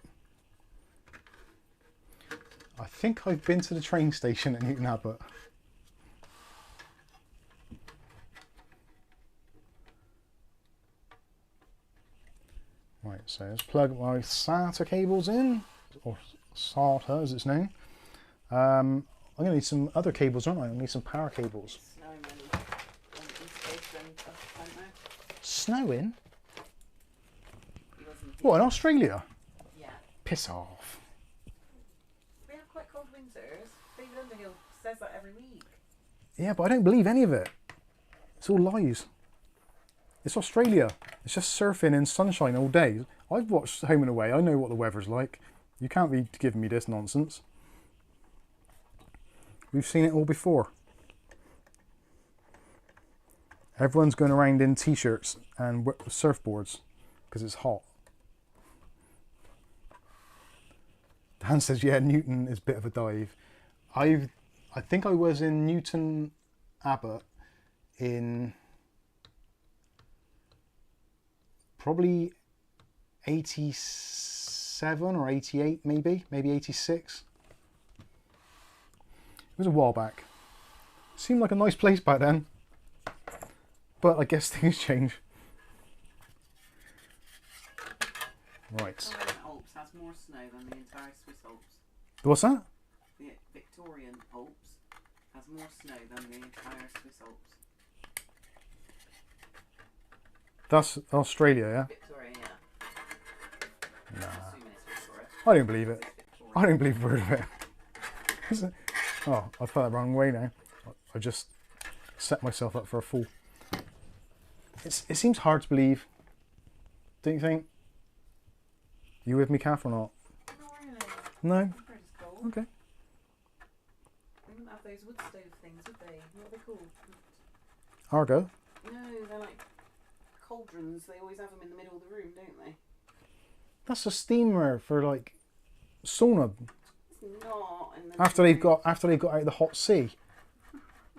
Speaker 2: I think I've been to the train station at Newton Abbot. Right, so let's plug my SATA cables in, or SATA as it's known. I'm going to need some other cables, aren't I? I need some power cables. Snowing? What, in Australia?
Speaker 1: Yeah.
Speaker 2: Piss off.
Speaker 1: We have quite cold winters. David Underhill says that every week.
Speaker 2: Yeah, but I don't believe any of it. It's all lies. It's Australia. It's just surfing and sunshine all day. I've watched Home and Away. I know what the weather's like. You can't be giving me this nonsense. We've seen it all before. Everyone's going around in t-shirts and surfboards because it's hot. Dan says, yeah, Newton is a bit of a dive. I think I was in Newton Abbot in probably 87 or 88, maybe 86. It was a while back. Seemed like a nice place back then, but I guess things change. Right.
Speaker 1: Victorian Alps has more snow than the entire Swiss Alps.
Speaker 2: What's that?
Speaker 1: The Victorian Alps has more snow than the entire Swiss Alps.
Speaker 2: That's Australia, yeah?
Speaker 1: Victoria, yeah.
Speaker 2: Nah.
Speaker 1: Assuming it's Victoria.
Speaker 2: I don't believe it.
Speaker 1: It's Victoria.
Speaker 2: I don't believe a word of it. Oh, I've put that the wrong way now. I just set myself up for a fool. It seems hard to believe. Don't you think? You with me, Kath, or not?
Speaker 1: Not really.
Speaker 2: No?
Speaker 1: They're just cold.
Speaker 2: Okay.
Speaker 1: They wouldn't have those wood stove things, would they? What are they called?
Speaker 2: Argo?
Speaker 1: No, they're like cauldrons. They always have them in the middle of the room, don't they?
Speaker 2: That's a steamer for like sauna.
Speaker 1: It's not. In the
Speaker 2: After they've got out of the hot sea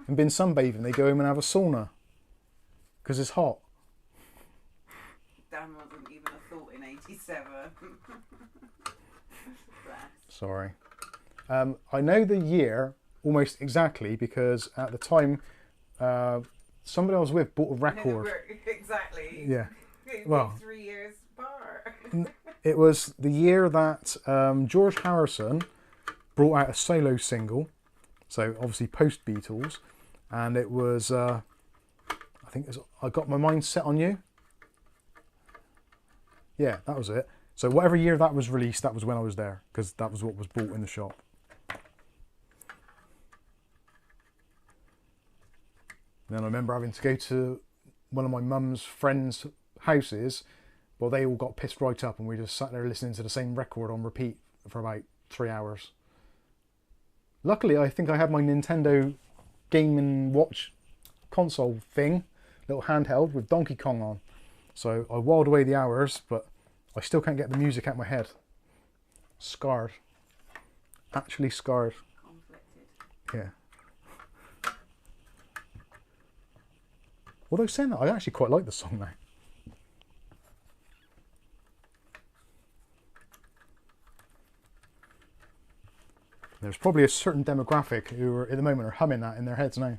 Speaker 2: and been sunbathing, they go home and have a sauna because it's hot.
Speaker 1: Dan wasn't even a thought in '87.
Speaker 2: Sorry. I know the year almost exactly because at the time somebody I was with bought a record.
Speaker 1: Exactly.
Speaker 2: Yeah.
Speaker 1: Well, 3 years apart.
Speaker 2: It was the year that George Harrison brought out a solo single, so obviously post Beatles, and it was I think it was I Got My Mind Set on You. Yeah, that was it. So whatever year that was released, that was when I was there, because that was what was bought in the shop. And then I remember having to go to one of my mum's friends' houses. Well, they all got pissed right up and we just sat there listening to the same record on repeat for about 3 hours. Luckily, I think I had my Nintendo Game & Watch console thing, little handheld with Donkey Kong on. So I whiled away the hours, but I still can't get the music out of my head. Scarred. Actually scarred.
Speaker 1: Conflicted.
Speaker 2: Yeah. Although saying that, I actually quite like the song now. There's probably a certain demographic who are, at the moment are humming that in their heads now.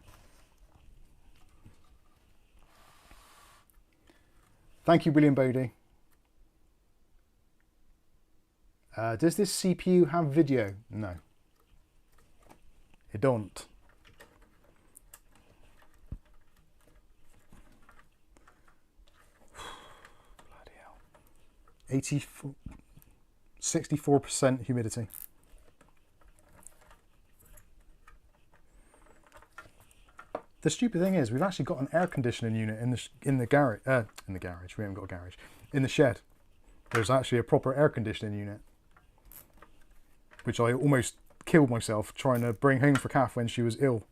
Speaker 2: Thank you, William Bodie. Does this CPU have video? No. It don't. Bloody hell. 64% humidity. The stupid thing is, we've actually got an air conditioning unit in the garage. In the garage, we haven't got a garage. In the shed, there's actually a proper air conditioning unit, which I almost killed myself trying to bring home for Kath when she was ill.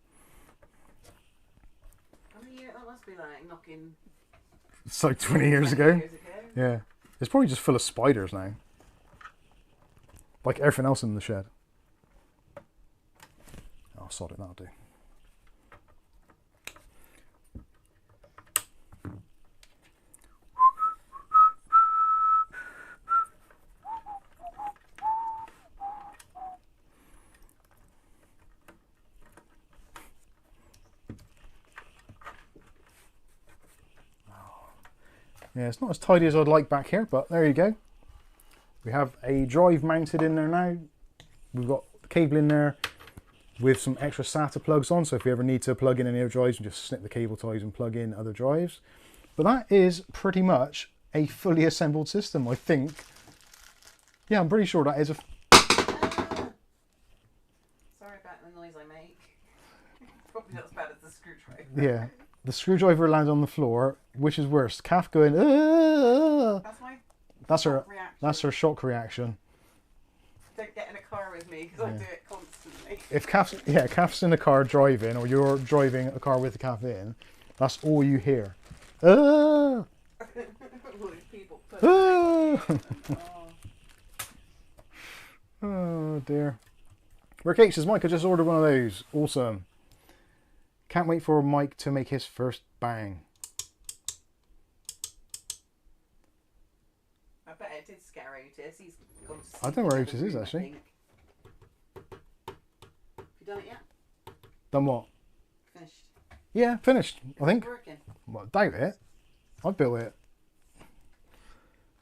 Speaker 1: How many years? That must be like knocking.
Speaker 2: It's like 20 years ago. Yeah, it's probably just full of spiders now, like everything else in the shed. Oh, sod it, that'll do. Yeah, it's not as tidy as I'd like back here, but there you go. We have a drive mounted in there now. We've got the cable in there with some extra SATA plugs on, so if you ever need to plug in any other drives, you just snip the cable ties and plug in other drives. But that is pretty much a fully assembled system, I think. Yeah, I'm pretty sure that is a...
Speaker 1: Sorry about the noise I make. Probably not as bad as the screwdriver.
Speaker 2: Yeah. The screwdriver lands on the floor. Which is worse? Kath going, "Aah!"
Speaker 1: That's my
Speaker 2: That's her shock reaction.
Speaker 1: Don't get in a car with me because I do it constantly.
Speaker 2: if Kath's in the car driving, or you're driving a car with the Kath in, that's all you hear. Ah!
Speaker 1: People put
Speaker 2: Ah! Oh dear. Rick H says, Mike, I just ordered one of those. Awesome. Can't wait for Mike to make his first bang.
Speaker 1: I bet it did scare Otis. He's gone to sleep.
Speaker 2: I don't know where Otis is, actually.
Speaker 1: Have you done it yet?
Speaker 2: Done what?
Speaker 1: Finished.
Speaker 2: Yeah, finished, I think.
Speaker 1: It's working.
Speaker 2: Well, I doubt it. I built it.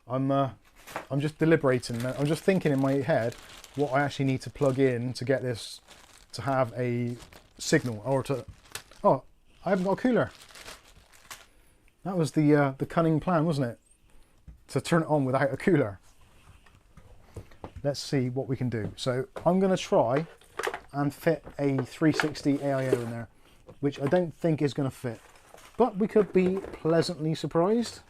Speaker 2: I'm just deliberating. I'm just thinking in my head what I actually need to plug in to get this to have a signal, or to... Oh, I haven't got a cooler. That was the cunning plan, wasn't it? To turn it on without a cooler. Let's see what we can do. So I'm going to try and fit a 360 AIO in there, which I don't think is going to fit, but we could be pleasantly surprised.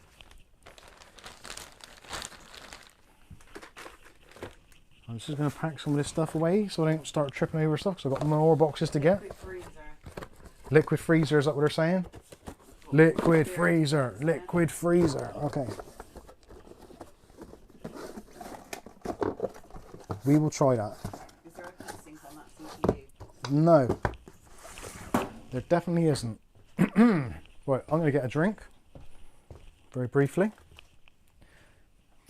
Speaker 2: I'm just going to pack some of this stuff away so I don't start tripping over stuff, because I've got more boxes to get.
Speaker 1: Liquid freezer.
Speaker 2: Liquid freezer, is that what they're saying? Liquid freezer, liquid freezer. Okay. We will try that.
Speaker 1: Is there a heatsink on that CPU?
Speaker 2: No. There definitely isn't. Right, I'm going to get a drink. Very briefly.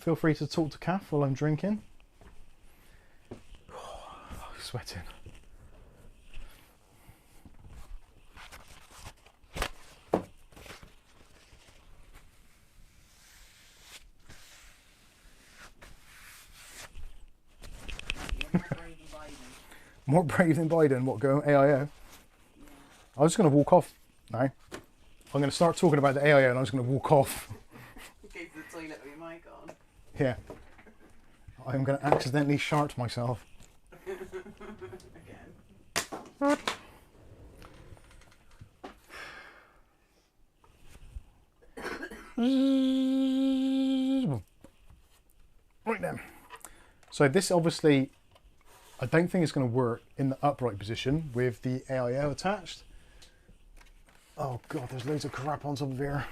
Speaker 2: Feel free to talk to Kath while I'm drinking. Sweating. More brave than Biden. What, going AIO? Yeah. I was just going to walk off now. I'm going to start talking about the AIO and I'm just going to walk off.
Speaker 1: Go to the toilet with your mic on.
Speaker 2: Yeah. I'm going to accidentally shart myself.
Speaker 1: Again.
Speaker 2: Right then. So this obviously, I don't think it's going to work in the upright position with the AIO attached. Oh god, there's loads of crap on top of here.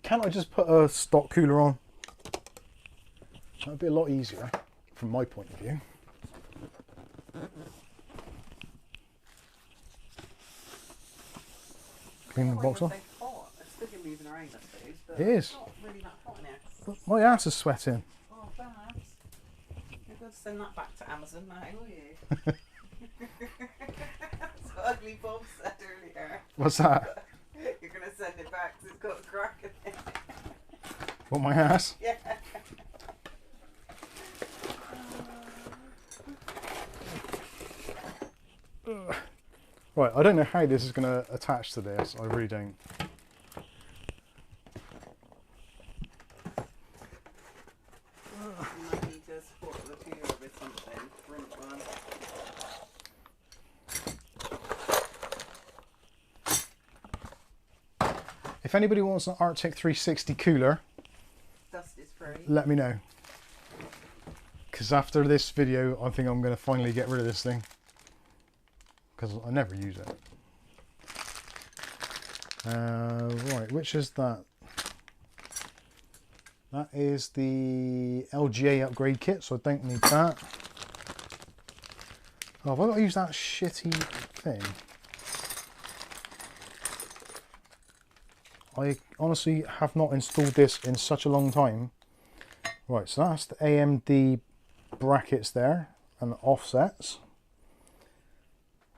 Speaker 2: Can't I just put a stock cooler on? That would be a lot easier from my point of view. Clean the box off.
Speaker 1: It's still moving around, I suppose, but
Speaker 2: It is.
Speaker 1: it's not really that hot in here.
Speaker 2: But my ass is sweating.
Speaker 1: Oh, babs. You're going to send that back to Amazon now, will you? That's what Uglybob said earlier.
Speaker 2: What's that?
Speaker 1: You're going to send it back because it's got a crack in it.
Speaker 2: What, my ass?
Speaker 1: Yeah.
Speaker 2: Right, I don't know how this is going to attach to this. I really don't.
Speaker 1: You might need to support the cooler with something. Front one.
Speaker 2: If anybody wants an Arctic 360 cooler,
Speaker 1: Dust is free.
Speaker 2: let me know. Because after this video, I think I'm going to finally get rid of this thing. Because I never use it. Right, which is that? That is the LGA upgrade kit, so I don't need that. Oh, have I got to use that shitty thing? I honestly have not installed this in such a long time. Right, so that's the AMD brackets there and the offsets.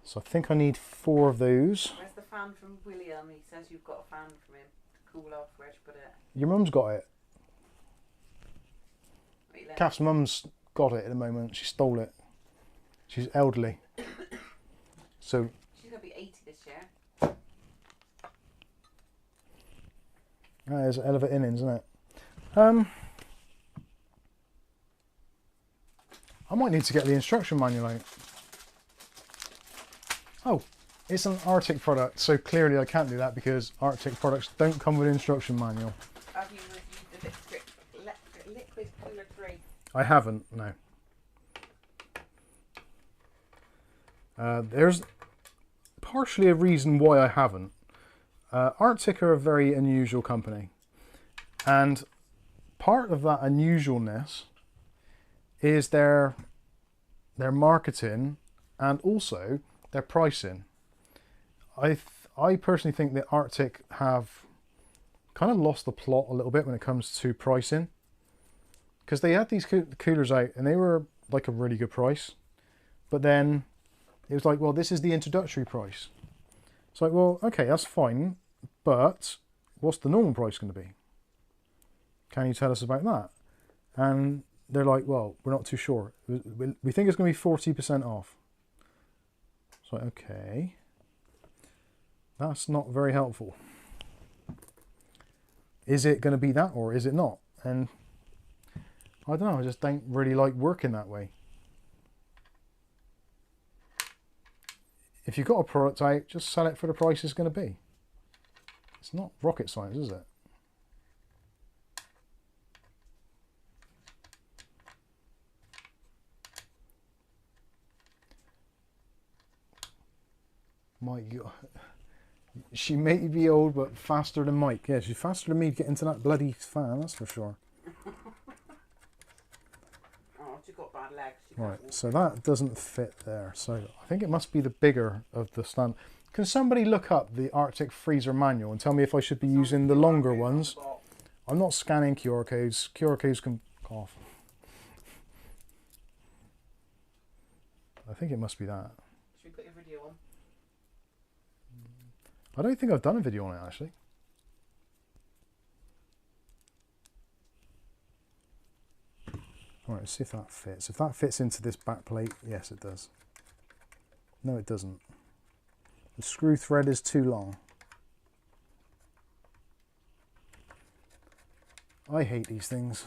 Speaker 2: So I think I need 4 of those.
Speaker 1: Where's the fan from William? He says you've got a fan from him to cool off. Where'd you put it?
Speaker 2: Your mum's got it.
Speaker 1: What you left?
Speaker 2: Kath's mum's got it at the moment. She stole it. She's elderly. So
Speaker 1: She's going to be 80 this year.
Speaker 2: there's elevator innings, isn't it? I might need to get the instruction manual out. Oh, it's an Arctic product, so clearly I can't do that because Arctic products don't come with an instruction manual.
Speaker 1: Have you reviewed the liquid cooler 3?
Speaker 2: I haven't, no. There's partially a reason why I haven't. Arctic are a very unusual company, and part of that unusualness is their marketing and also their pricing. I personally think that Arctic have kind of lost the plot a little bit when it comes to pricing, because they had these coolers out and they were like a really good price, but then it was like, well, this is the introductory price. It's like, well, okay, that's fine, but what's the normal price going to be? Can you tell us about that? And they're like, well, we're not too sure. We think it's going to be 40% off. So, okay, that's not very helpful. Is it going to be that or is it not? And I don't know, I just don't really like working that way. If you've got a product out, just sell it for the price it's going to be. It's not rocket science, is it? Mike, she may be old, but faster than Mike. Yeah, she's faster than me to get into that bloody fan, that's for sure.
Speaker 1: Oh, she's got bad legs.
Speaker 2: Right, so that doesn't fit there. So I think it must be the bigger of the stand. Can somebody look up the Arctic freezer manual and tell me if I should be using the longer ones? I'm not scanning QR codes. QR codes can off. I think it must be that.
Speaker 1: Should we put your video on?
Speaker 2: I don't think I've done a video on it actually. Alright, let's see if that fits. If that fits into this back plate, yes it does. No it doesn't. The screw thread is too long. I hate these things.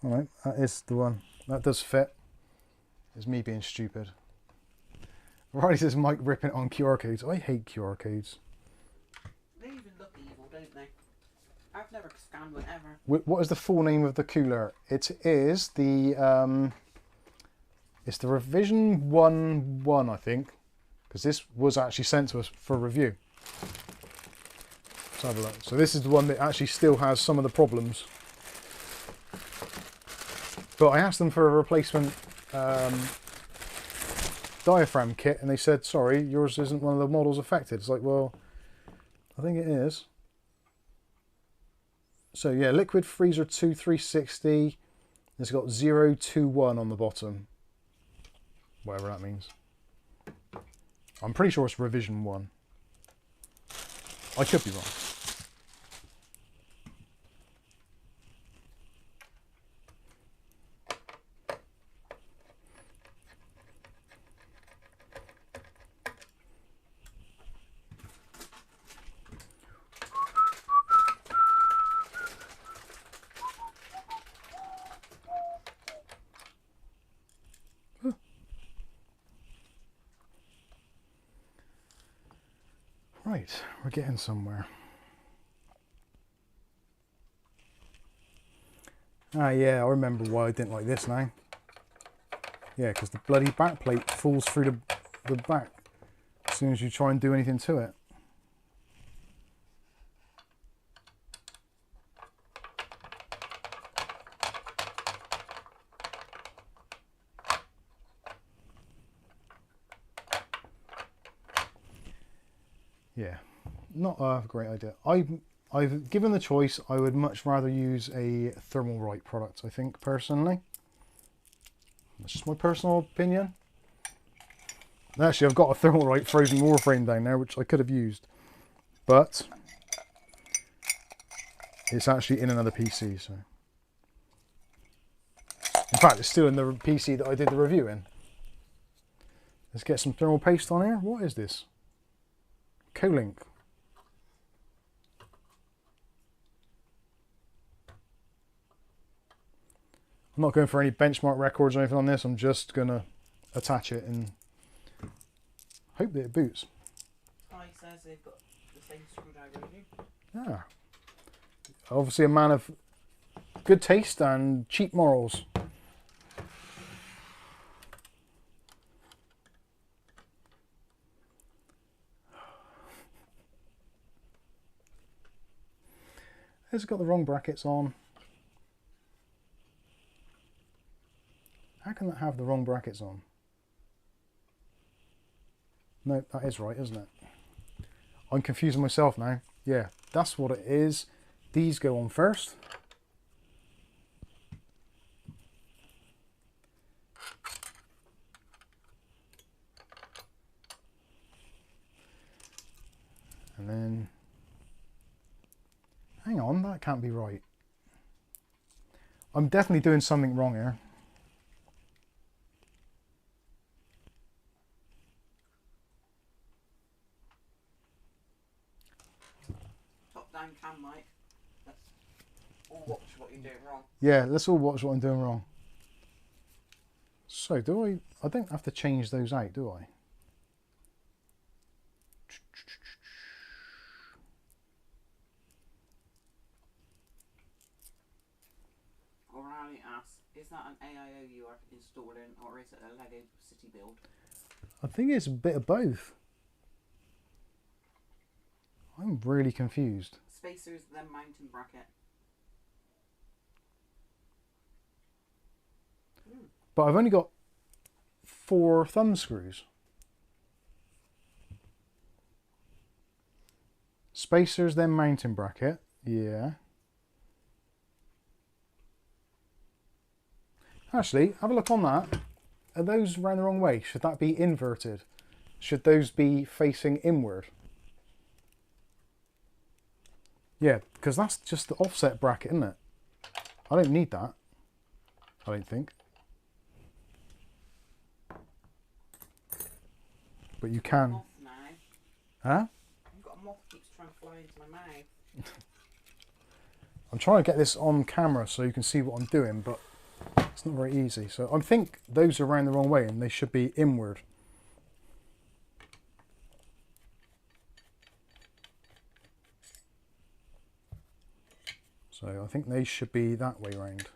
Speaker 2: Alright, that is the one. That does fit. It's me being stupid. Right, says Mike ripping it on QR codes. I hate QR codes.
Speaker 1: They even look evil, don't they? I've never scanned one ever.
Speaker 2: What is the full name of the cooler? It is the it's the Revision 1.1, I think, because this was actually sent to us for review. Let's have a look. So this is the one that actually still has some of the problems. But I asked them for a replacement diaphragm kit, and they said, sorry, yours isn't one of the models affected. It's like, well, I think it is. So yeah, Liquid Freezer 2360. It's got 021 on the bottom. Whatever that means. I'm pretty sure it's Revision 1. I could be wrong. Right, we're getting somewhere. Ah yeah, I remember why I didn't like this now. Yeah, because the bloody back plate falls through the back as soon as you try and do anything to it. Yeah, not a great idea. I've given the choice, I would much rather use a Thermaltake product, I think, personally. That's just my personal opinion. Actually, I've got a Thermaltake frozen Warframe down there, which I could have used. But it's actually in another PC, so. In fact, it's still in the PC that I did the review in. Let's get some thermal paste on here. What is this? Colink. I'm not going for any benchmark records or anything on this. I'm just going to attach it and hope that it boots.
Speaker 1: they've got the same screwdriver as you.
Speaker 2: Yeah. Obviously a man of good taste and cheap morals. It's got the wrong brackets on. How can that have the wrong brackets on? No, that is right, isn't it? I'm confusing myself now. Yeah, that's what it is. These go on first. And then, hang on, that can't be right. I'm definitely doing something wrong here.
Speaker 1: Top down cam mic. Let's all watch what you're doing wrong.
Speaker 2: Yeah, let's all watch what I'm doing wrong. So, I don't have to change those out, do I?
Speaker 1: Aurali asks, is that an AIO you are installing or is it a Lego City build?
Speaker 2: I think it's a bit of both. I'm really confused.
Speaker 1: Spacers, then mounting bracket.
Speaker 2: But I've only got 4 thumb screws. Spacers, then mounting bracket. Yeah. Actually, have a look on that. Are those round the wrong way? Should that be inverted? Should those be facing inward? Yeah, because that's just the offset bracket, isn't it? I don't need that. I don't think. But you can.
Speaker 1: Moth now.
Speaker 2: Huh?
Speaker 1: I've got a moth that keeps trying to fly into my mouth.
Speaker 2: I'm trying to get this on camera so you can see what I'm doing, but it's not very easy. So I think those are round the wrong way and they should be inward. So I think they should be that way round.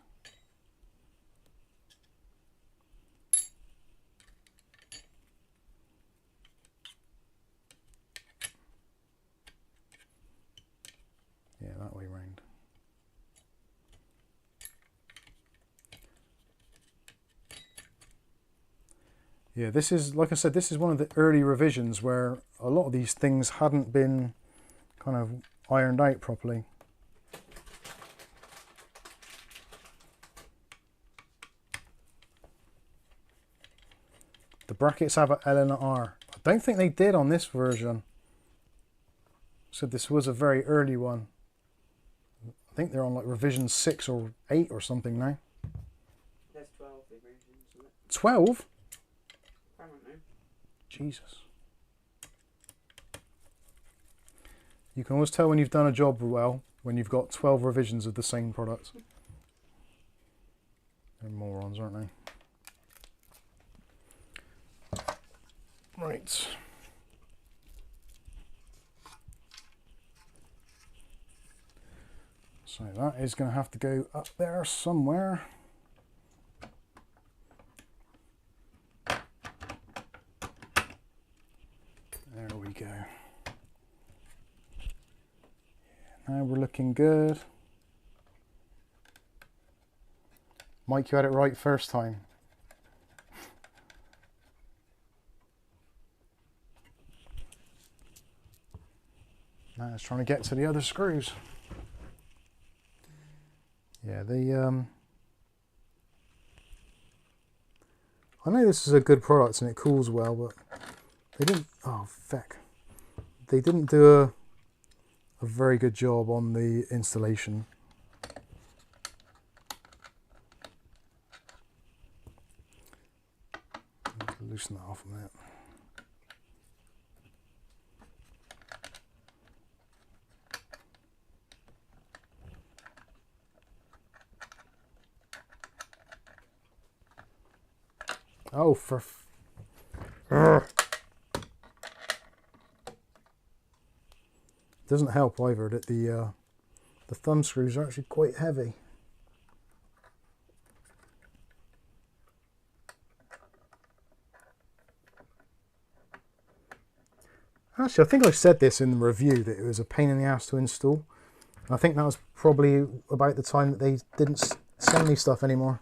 Speaker 2: Yeah, that way round. Yeah, this is, like I said, this is one of the early revisions where a lot of these things hadn't been kind of ironed out properly. The brackets have an L and an R. I don't think they did on this version. So this was a very early one. I think they're on like revision 6 or 8 or something now.
Speaker 1: There's 12 revisions, isn't it?
Speaker 2: 12?
Speaker 1: Apparently.
Speaker 2: Jesus. You can always tell when you've done a job well when you've got 12 revisions of the same product. They're morons, aren't they? Right. So that is going to have to go up there somewhere. There we go. Now we're looking good. Mike, you had it right first time. Now it's trying to get to the other screws. Yeah, I know this is a good product and it cools well, but they didn't, oh feck. They didn't do a very good job on the installation. Loosen that off a minute. Oh, for... doesn't help either that the thumb screws are actually quite heavy. Actually, I think I said this in the review that it was a pain in the ass to install. I think that was probably about the time that they didn't send me stuff anymore.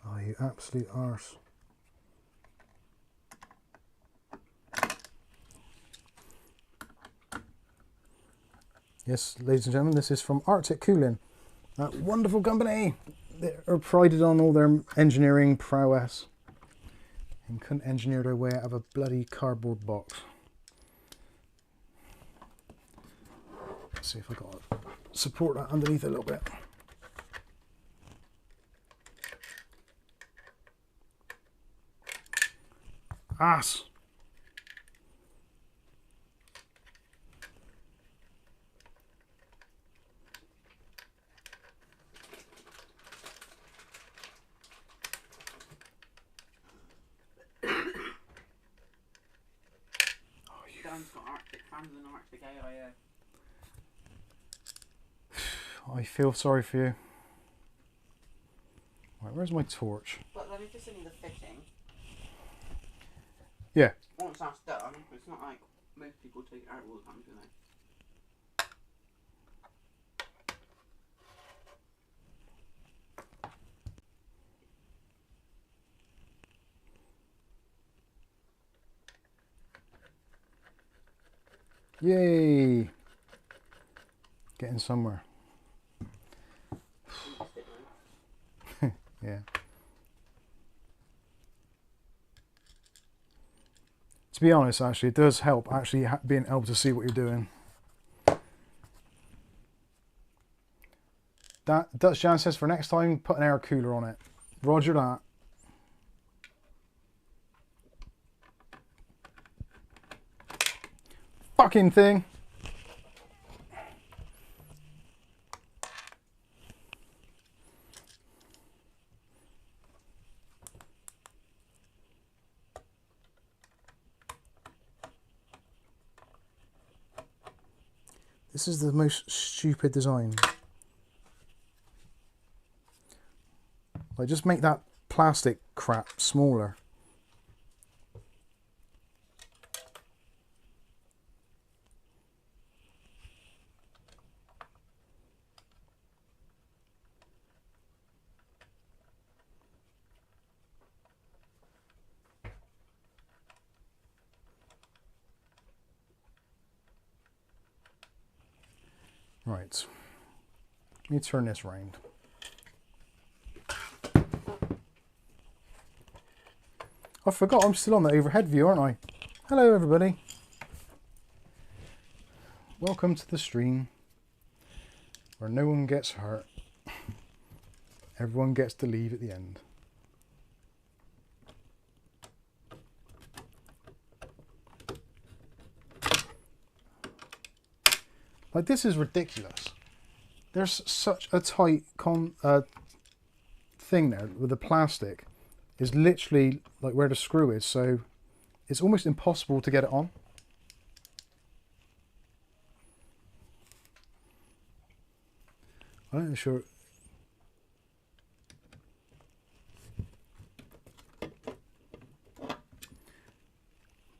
Speaker 2: Oh, you absolute arse. Yes, ladies and gentlemen, this is from Arctic Cooling, that wonderful company that are prided on all their engineering prowess and couldn't engineer their way out of a bloody cardboard box. Let's see if I got to support that underneath a little bit. Ass!
Speaker 1: Stands for Arctic Fans and Arctic AIO.
Speaker 2: I feel sorry for you. Right, where's my torch?
Speaker 1: But then if it's only the fitting,
Speaker 2: Yeah.
Speaker 1: once that's done, it's not like most people take it out all the time, do they?
Speaker 2: Yay! Getting somewhere. Yeah. To be honest, actually, it does help actually being able to see what you're doing. That Dutch Jan says for next time, put an air cooler on it. Roger that. Fucking thing. This is the most stupid design. Like, just make that plastic crap smaller. Right, let me turn this round. I forgot I'm still on the overhead view, aren't I? Hello everybody. Welcome to the stream where no one gets hurt. Everyone gets to leave at the end. Like, this is ridiculous. There's such a tight thing there with the plastic. Is literally like where the screw is, so it's almost impossible to get it on. I'm not sure.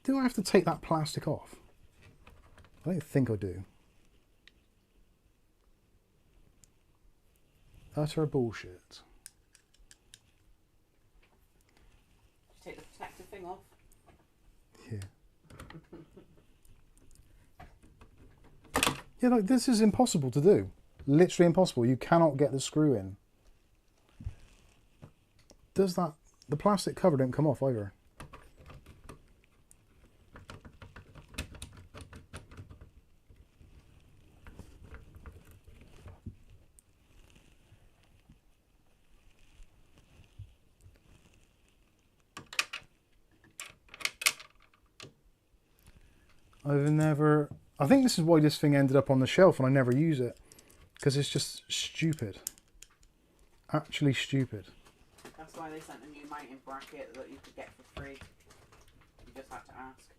Speaker 2: Do I have to take that plastic off? I don't think I do. Utter bullshit.
Speaker 1: Take the protective thing off.
Speaker 2: Yeah. Yeah, like, this is impossible to do. Literally impossible. You cannot get the screw in. Does that... The plastic cover didn't come off either. I've never I think this is why this thing ended up on the shelf and I never use it. Because it's just stupid. Actually stupid.
Speaker 1: That's why they sent a new mounting bracket that you could get for free. You just had to ask.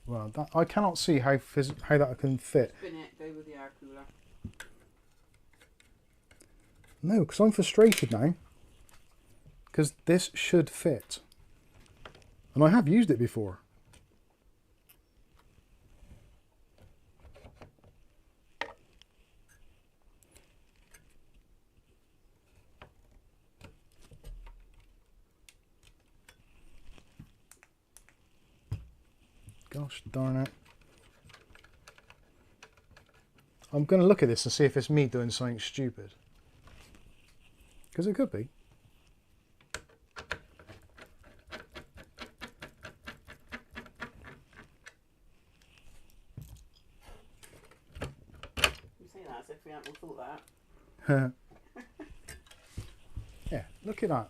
Speaker 2: Well, that, I cannot see how that can fit.
Speaker 1: Spin it, go with the air cooler.
Speaker 2: No, because I'm frustrated now. Because this should fit. And I have used it before. Gosh darn it. I'm going to look at this and see if it's me doing something stupid. Because it could be.
Speaker 1: You say that as if we haven't thought that.
Speaker 2: Yeah, look at that.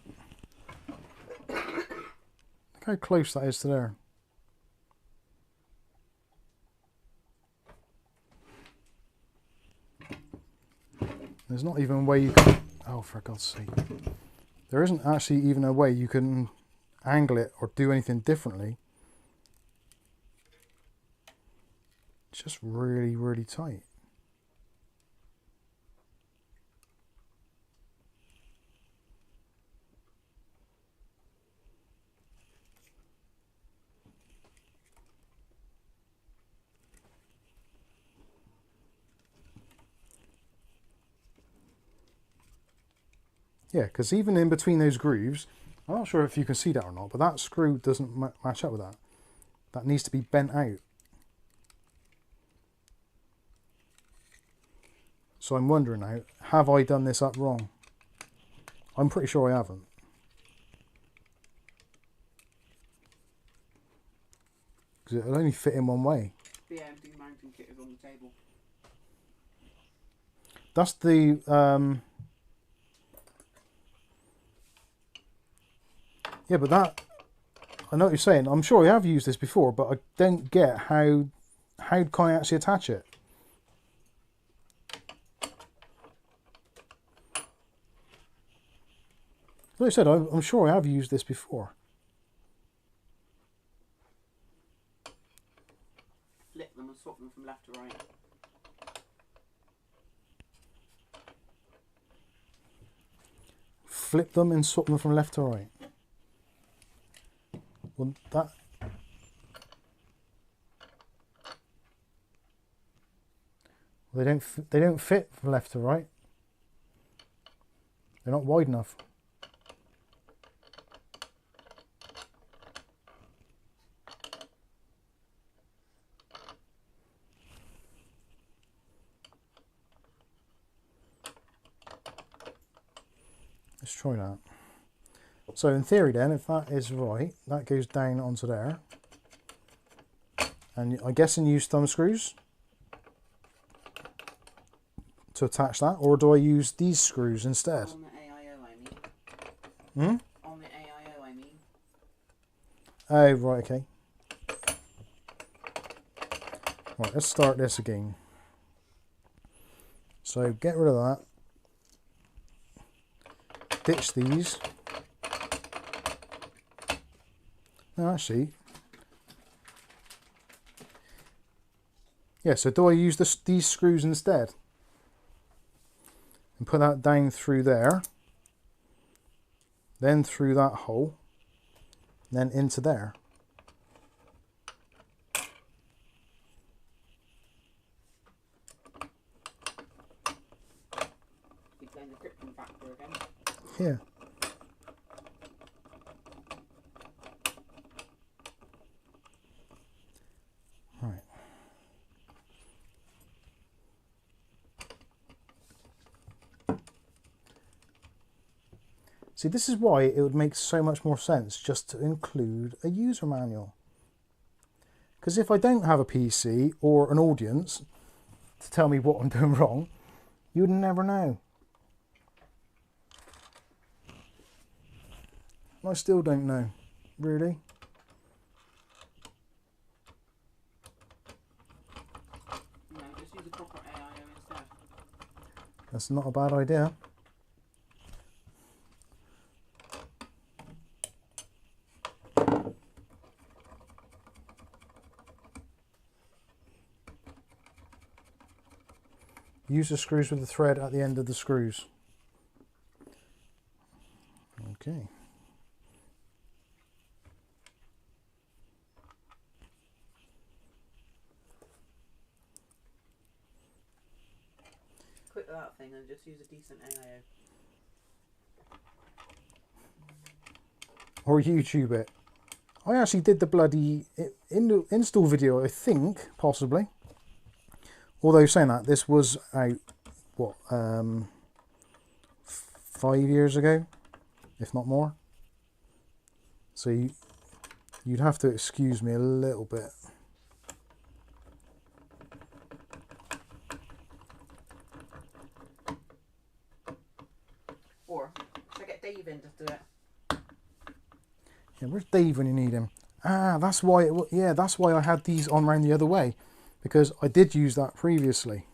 Speaker 2: Look how close that is to there. There's not even a way you can... Oh, for God's sake. There isn't actually even a way you can angle it or do anything differently. It's just really, really tight. Yeah, because even in between those grooves, I'm not sure if you can see that or not, but that screw doesn't match up with that. That needs to be bent out. So I'm wondering now, have I done this up wrong? I'm pretty sure I haven't. Because it'll only fit in one way.
Speaker 1: The AMD mounting kit is on the table.
Speaker 2: That's the... Yeah, but that... I know what you're saying. I'm sure I have used this before, but I don't get how can I actually attach it? Like I said, I'm sure I have used this before.
Speaker 1: Flip them and swap them from left to right.
Speaker 2: Flip them and swap them from left to right. Well, that... They don't fit from left to right. They're not wide enough. Let's try that. So in theory then, if that is right, that goes down onto there. And I guess use thumb screws to attach that, or do I use these screws instead?
Speaker 1: On the AIO, I mean. On the AIO, I mean.
Speaker 2: Oh, right, okay. Right, let's start this again. So get rid of that. Ditch these. No, actually. Yeah, so do I use these screws instead? And put that down through there. Then through that hole. Then into there.
Speaker 1: You're playing the krypton factor again.
Speaker 2: Yeah. Right. See, this is why it would make so much more sense just to include a user manual. Because if I don't have a PC or an audience to tell me what I'm doing wrong, you would never know. I still don't know, really.
Speaker 1: No, just use a proper AIO instead.
Speaker 2: That's not a bad idea. Use the screws with the thread at the end of the screws. Okay.
Speaker 1: Quit that thing and just use a decent AIO.
Speaker 2: Or YouTube it. I actually did the bloody install video, I think, possibly. Although saying that, this was out, what, 5 years ago, if not more. So you'd have to excuse me a little bit.
Speaker 1: Or should I get Dave in to do it?
Speaker 2: Yeah, where's Dave when you need him? Ah, that's why. Yeah, that's why I had these on round the other way, because I did use that previously.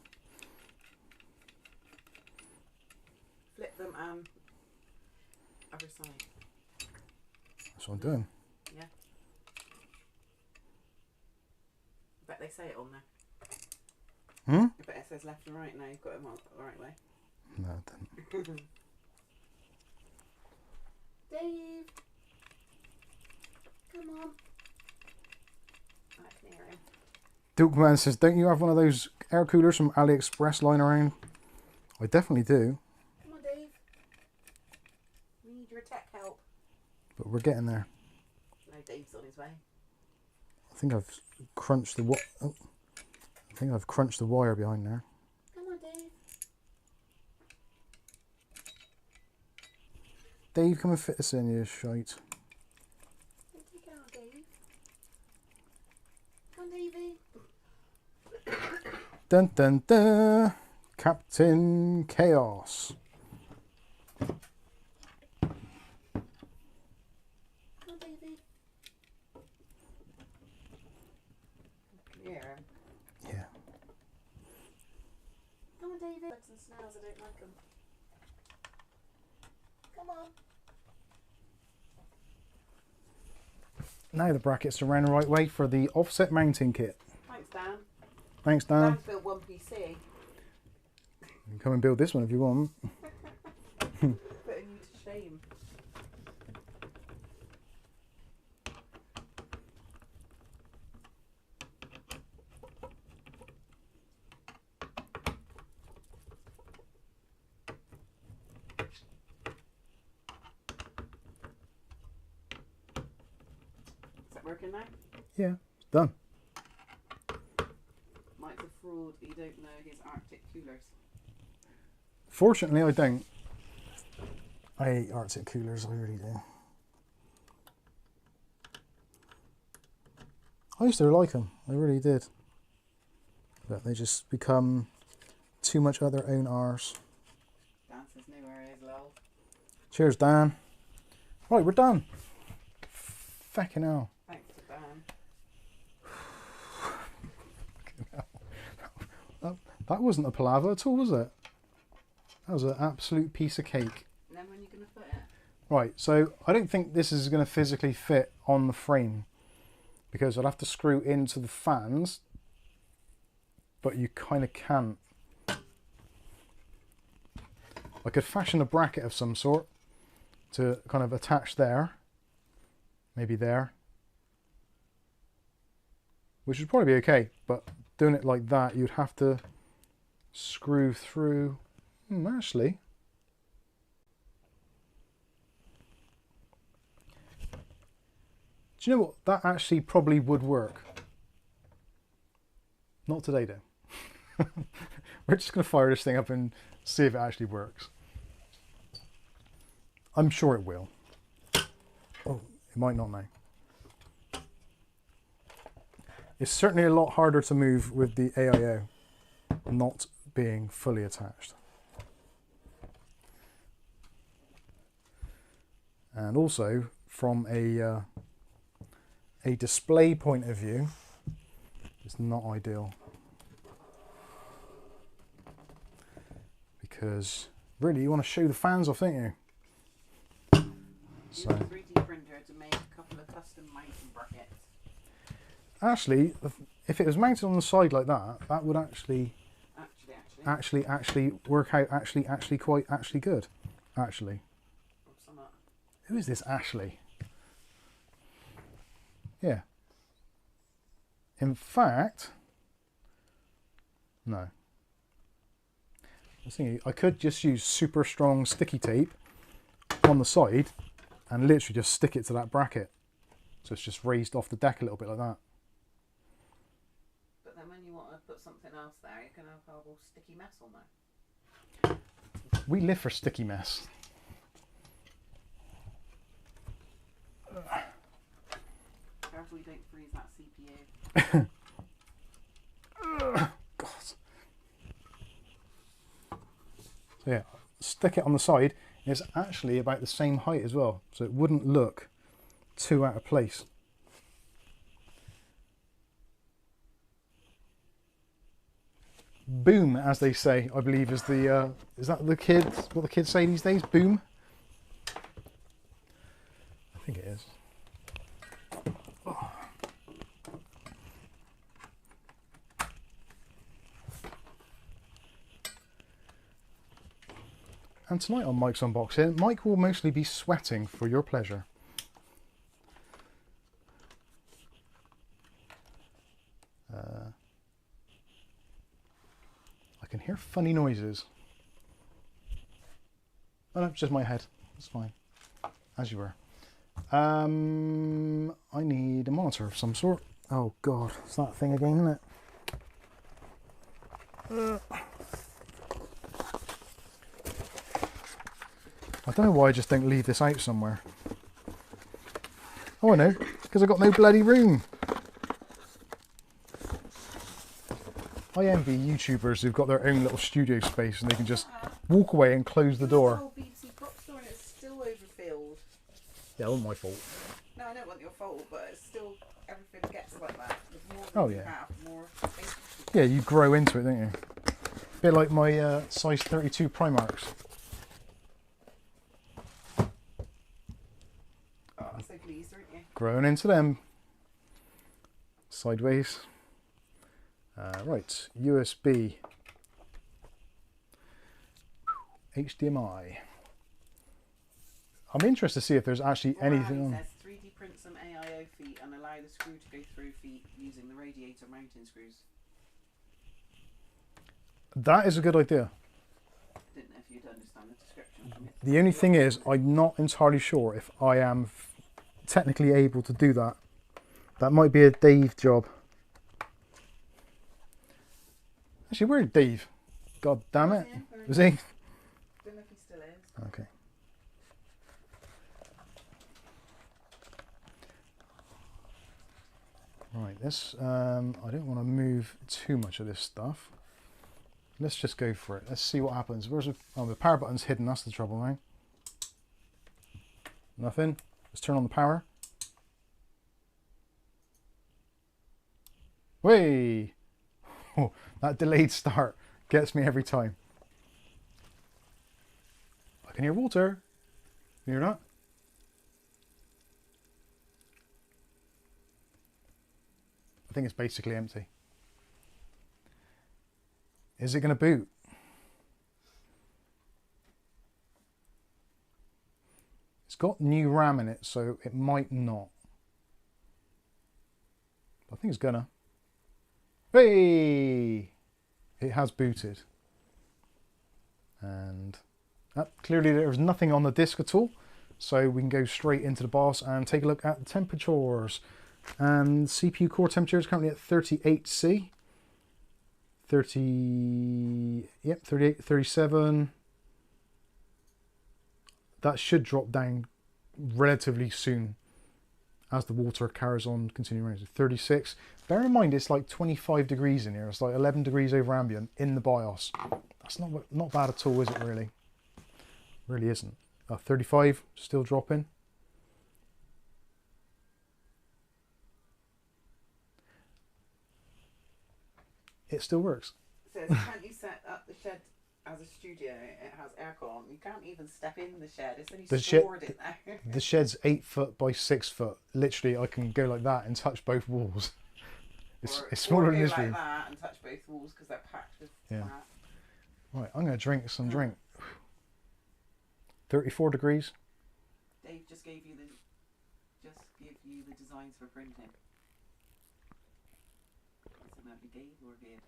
Speaker 1: Flip them other side.
Speaker 2: That's what I'm doing.
Speaker 1: Yeah. I bet they say it on there.
Speaker 2: Hmm?
Speaker 1: I bet it says left and right now. You've got them on the right way.
Speaker 2: No, it didn't.
Speaker 1: Dave! Come on. I can hear him.
Speaker 2: Duckman says, don't you have one of those air coolers from AliExpress lying around? I definitely do.
Speaker 1: Come on, Dave. We need your tech help.
Speaker 2: But we're getting there.
Speaker 1: No, Dave's on his way.
Speaker 2: I think I've crunched the wire behind there.
Speaker 1: Come on, Dave.
Speaker 2: Dave, come and fit us in, you shite.
Speaker 1: Take it out, Dave. Come on, Davey.
Speaker 2: Dun dun dun! Captain Chaos.
Speaker 1: Come on, Davey. Can you hear him?
Speaker 2: Yeah.
Speaker 1: Come on, David. Bugs and snails, I don't like them. Come on.
Speaker 2: Now the brackets are ran the right way for the offset mounting kit.
Speaker 1: Thanks, Dan.
Speaker 2: Thanks, Dan.
Speaker 1: Dan's built one PC.
Speaker 2: You can come and build this one if you want.
Speaker 1: Putting you to shame. Is that working now?
Speaker 2: Yeah, it's done.
Speaker 1: Mike's a fraud, but you don't know his Arctic coolers.
Speaker 2: Fortunately, I don't. I hate Arctic coolers, I really do. I used to like them, I really did. But they just become too much of their own arse.
Speaker 1: Dan says no worries, lol.
Speaker 2: Cheers, Dan. Right, we're done. Fucking hell.
Speaker 1: Thanks to Dan.
Speaker 2: That wasn't a palaver at all, was it? That was an absolute piece of cake.
Speaker 1: And then when are you going to put it?
Speaker 2: Right, so I don't think this is going to physically fit on the frame because I'll have to screw into the fans, but you kind of can't. I could fashion a bracket of some sort to kind of attach there, maybe there, which would probably be okay, but doing it like that, you'd have to screw through. Actually, do you know what? That actually probably would work. Not today, though. We're just going to fire this thing up and see if it actually works. I'm sure it will. Oh, it might not now. It's certainly a lot harder to move with the AIO not being fully attached. And also from a display point of view, it's not ideal. Because really you want to show the fans off, don't you?
Speaker 1: So 3D printer to make a couple of custom mounting brackets.
Speaker 2: Actually, if it was mounted on the side like that, that would actually work out quite good. Actually. Who is this Ashley? Yeah. In fact, no. I was thinking I could just use super strong sticky tape on the side and literally just stick it to that bracket. So it's just raised off the deck a little bit like that.
Speaker 1: But then when you want to put something else there, you can have a whole sticky mess on there.
Speaker 2: We live for sticky mess.
Speaker 1: Careful you don't freeze that CPU.
Speaker 2: God. So yeah, stick it on the side. It's actually about the same height as well, so it wouldn't look too out of place. Boom, as they say, I believe is the is that the kids, what the kids say these days? Boom. I think it is. Oh. And tonight on Mike's Unboxing, Mike will mostly be sweating for your pleasure. I can hear funny noises. Oh no, it's just my head. It's fine. As you were. I need a monitor of some sort. Oh god, it's that thing again, isn't it? I don't know why I just don't leave this out somewhere. Oh I know, because I've got no bloody room. I envy YouTubers who've got their own little studio space and they can just walk away and close the door.
Speaker 1: Whole BBC prop store and it's still overfilled.
Speaker 2: Yeah, it wasn't my fault.
Speaker 1: No, I know it wasn't your fault, but it's still, everything gets like that. The more
Speaker 2: Oh,
Speaker 1: you
Speaker 2: yeah.
Speaker 1: have, the more space.
Speaker 2: Yeah, you grow into it, don't you? A bit like my size 32 Primarks.
Speaker 1: Oh, I'm so pleased, aren't you?
Speaker 2: Growing into them. Sideways. Right, USB. HDMI. I'm interested to see if there's actually anything on.
Speaker 1: Says 3D print some AIO feet and allow the screw to go through feet using the radiator mounting screws.
Speaker 2: That is a good idea.
Speaker 1: Didn't know if you'd understand the description from it.
Speaker 2: The only thing is, I'm not entirely sure if I am technically able to do that. That might be a Dave job. Actually, where's Dave? God damn it. Was he?
Speaker 1: Don't know if he still is.
Speaker 2: Okay. Right, this, I don't want to move too much of this stuff. Let's just go for it. Let's see what happens. Where's the, oh, the power button's hidden, that's the trouble, right? Nothing. Let's turn on the power. Way! Oh, that delayed start gets me every time. I can hear water. Can you hear that? I think it's basically empty. Is it going to boot? It's got new RAM in it, so it might not. I think it's gonna. Hey! It has booted. And clearly there's nothing on the disk at all. So we can go straight into the BIOS and take a look at the temperatures. And CPU core temperature is currently at 38C. 38, 37. That should drop down relatively soon as the water carries on continuing around. 36. Bear in mind it's like 25 degrees in here. It's like 11 degrees over ambient in the BIOS. That's not bad at all, is it really? Really isn't. 35, still dropping. it still works.
Speaker 1: It says, can't you set up the shed as a studio? It has aircon. You can't even step in the shed. It's only stored in there.
Speaker 2: The shed's 8 foot by 6 foot. Literally, I can go like that and touch both walls. It's smaller than this room.
Speaker 1: Like that and touch both walls because they're packed with flat.
Speaker 2: Right, I'm going to drink some drink. 34 degrees.
Speaker 1: Dave just give you the designs for printing. Is it maybe Dave or Dave?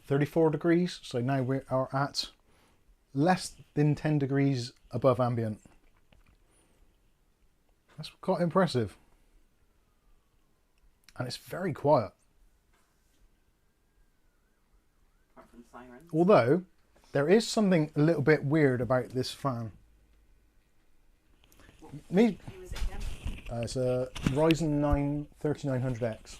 Speaker 2: 34 degrees, so now we are at less than 10 degrees above ambient. That's quite impressive. And it's very quiet.
Speaker 1: Apart from sirens.
Speaker 2: Although, there is something a little bit weird about this fan.
Speaker 1: Who is it again?
Speaker 2: It's a Ryzen 9 3900X.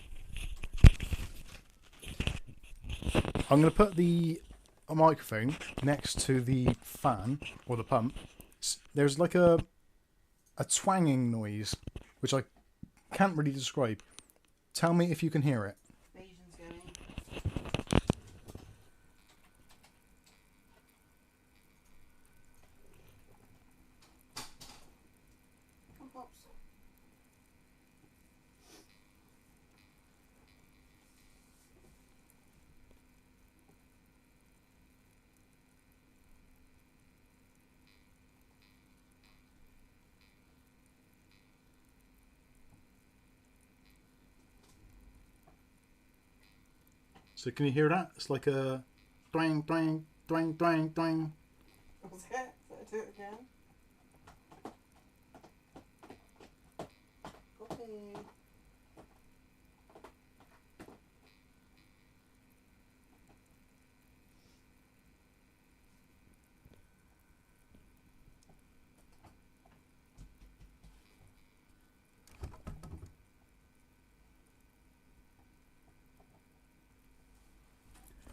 Speaker 2: I'm going to put the microphone next to the fan, or the pump. There's like a twanging noise, which I can't really describe. Tell me if you can hear it.
Speaker 1: Asian's going. Come pops.
Speaker 2: So can you hear that? It's like a twang, twang, twang, twang, twang.
Speaker 1: Was it? Do it again. Copy.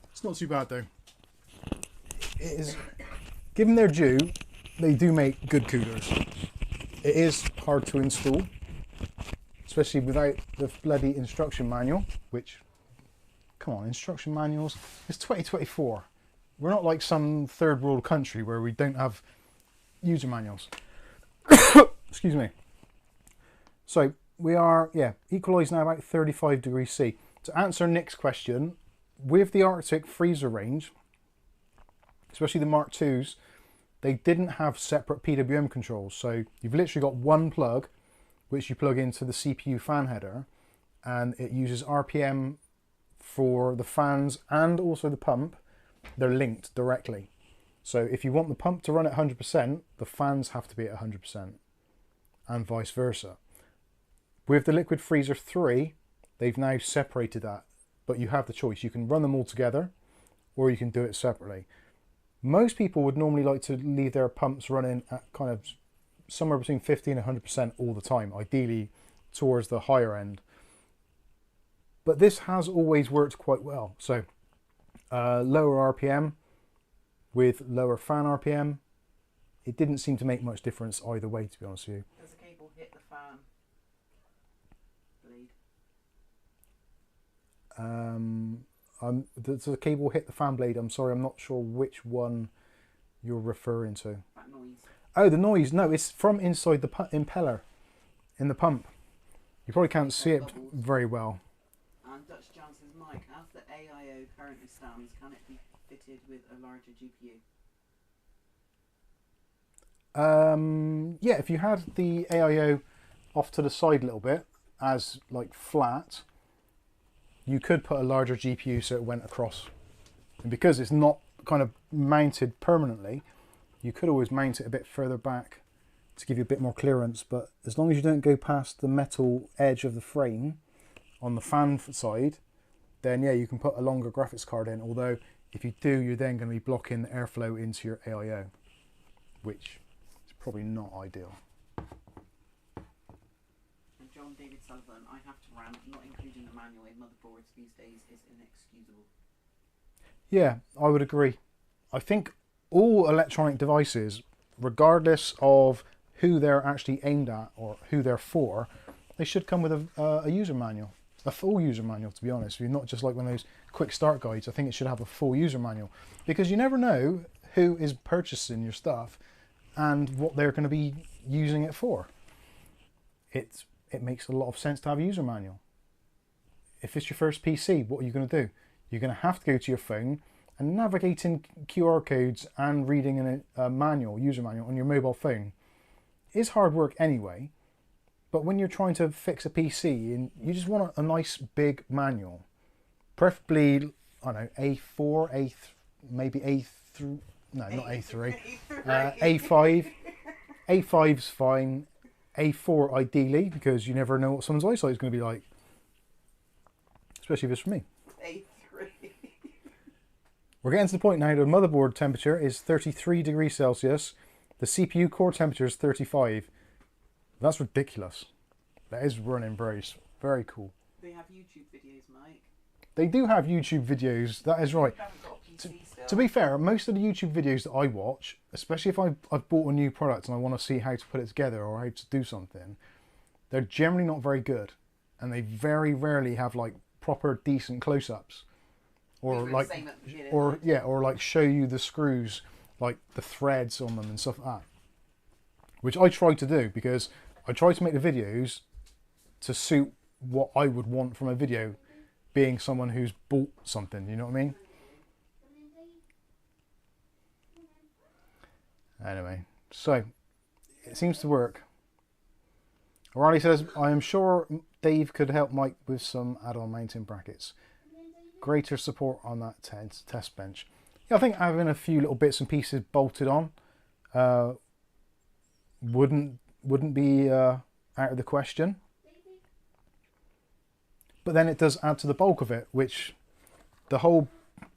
Speaker 2: It's not too bad though. It is, given their due, they do make good coolers. It is hard to install, especially without the bloody instruction manual, which, come on, instruction manuals, it's 2024. We're not like some third world country where we don't have user manuals. Excuse me. So we are, equalised now about 35 degrees C. To answer Nick's question, with the Arctic freezer range, especially the Mark IIs, they didn't have separate PWM controls. So you've literally got one plug, which you plug into the CPU fan header, and it uses RPM for the fans and also the pump. They're linked directly. So if you want the pump to run at 100%, the fans have to be at 100%, and vice versa. With the Liquid Freezer 3, they've now separated that. But you have the choice. You can run them all together, or you can do it separately. Most people would normally like to leave their pumps running at kind of somewhere between 50 and 100% all the time, ideally towards the higher end. But this has always worked quite well. So lower RPM with lower fan RPM, it didn't seem to make much difference either way, to be honest with you.
Speaker 1: Does the cable hit the fan blade?
Speaker 2: Does the cable hit the fan blade? I'm sorry, I'm not sure which one you're referring to.
Speaker 1: That noise.
Speaker 2: Oh, the noise. No, it's from inside the impeller in the pump. You probably can't see it very well.
Speaker 1: And Dutch Johnson's mic, as the AIO currently stands, can it be fitted with a larger GPU?
Speaker 2: Yeah, if you had the AIO off to the side a little bit, as like flat, you could put a larger GPU so it went across. And because it's not kind of mounted permanently, you could always mount it a bit further back to give you a bit more clearance. But as long as you don't go past the metal edge of the frame on the fan side, then yeah, you can put a longer graphics card in. Although if you do, you're then going to be blocking the airflow into your AIO, which is probably not ideal.
Speaker 1: John David Sullivan, I have to rant, not including the manual in motherboards these days is inexcusable.
Speaker 2: Yeah, I would agree. I think all electronic devices, regardless of who they're actually aimed at or who they're for, they should come with a user manual, a full user manual, to be honest. You're not just like one of those quick start guides. I think it should have a full user manual, because you never know who is purchasing your stuff and what they're going to be using it for. It makes a lot of sense to have a user manual. If it's your first PC, what are you going to do? You're going to have to go to your phone and navigating QR codes and reading a manual, user manual on your mobile phone is hard work anyway. But when you're trying to fix a PC and you just want a nice big manual, preferably, I don't know, A4, maybe A3, no, not A3, A5. A5's fine. A4 ideally, because you never know what someone's eyesight is going to be like. Especially if it's for me.
Speaker 1: A3.
Speaker 2: We're getting to the point now. The motherboard temperature is 33 degrees Celsius. The CPU core temperature is 35. That's ridiculous. That is running brace. Very cool.
Speaker 1: They have YouTube videos, Mike.
Speaker 2: They do have YouTube videos. That is right.
Speaker 1: You haven't got a PC still.
Speaker 2: To be fair, most of the YouTube videos that I watch, especially if I've bought a new product and I want to see how to put it together or how to do something, they're generally not very good. And they very rarely have like proper decent close-ups. Or like, or like show you the screws, like the threads on them and stuff like that. Which I try to do, because I try to make the videos to suit what I would want from a video, being someone who's bought something, you know what I mean? Anyway, so it seems to work. Aurali says, I am sure Dave could help Mike with some add-on mounting brackets. Greater support on that test bench. Yeah, I think having a few little bits and pieces bolted on wouldn't be out of the question. But then it does add to the bulk of it, which the whole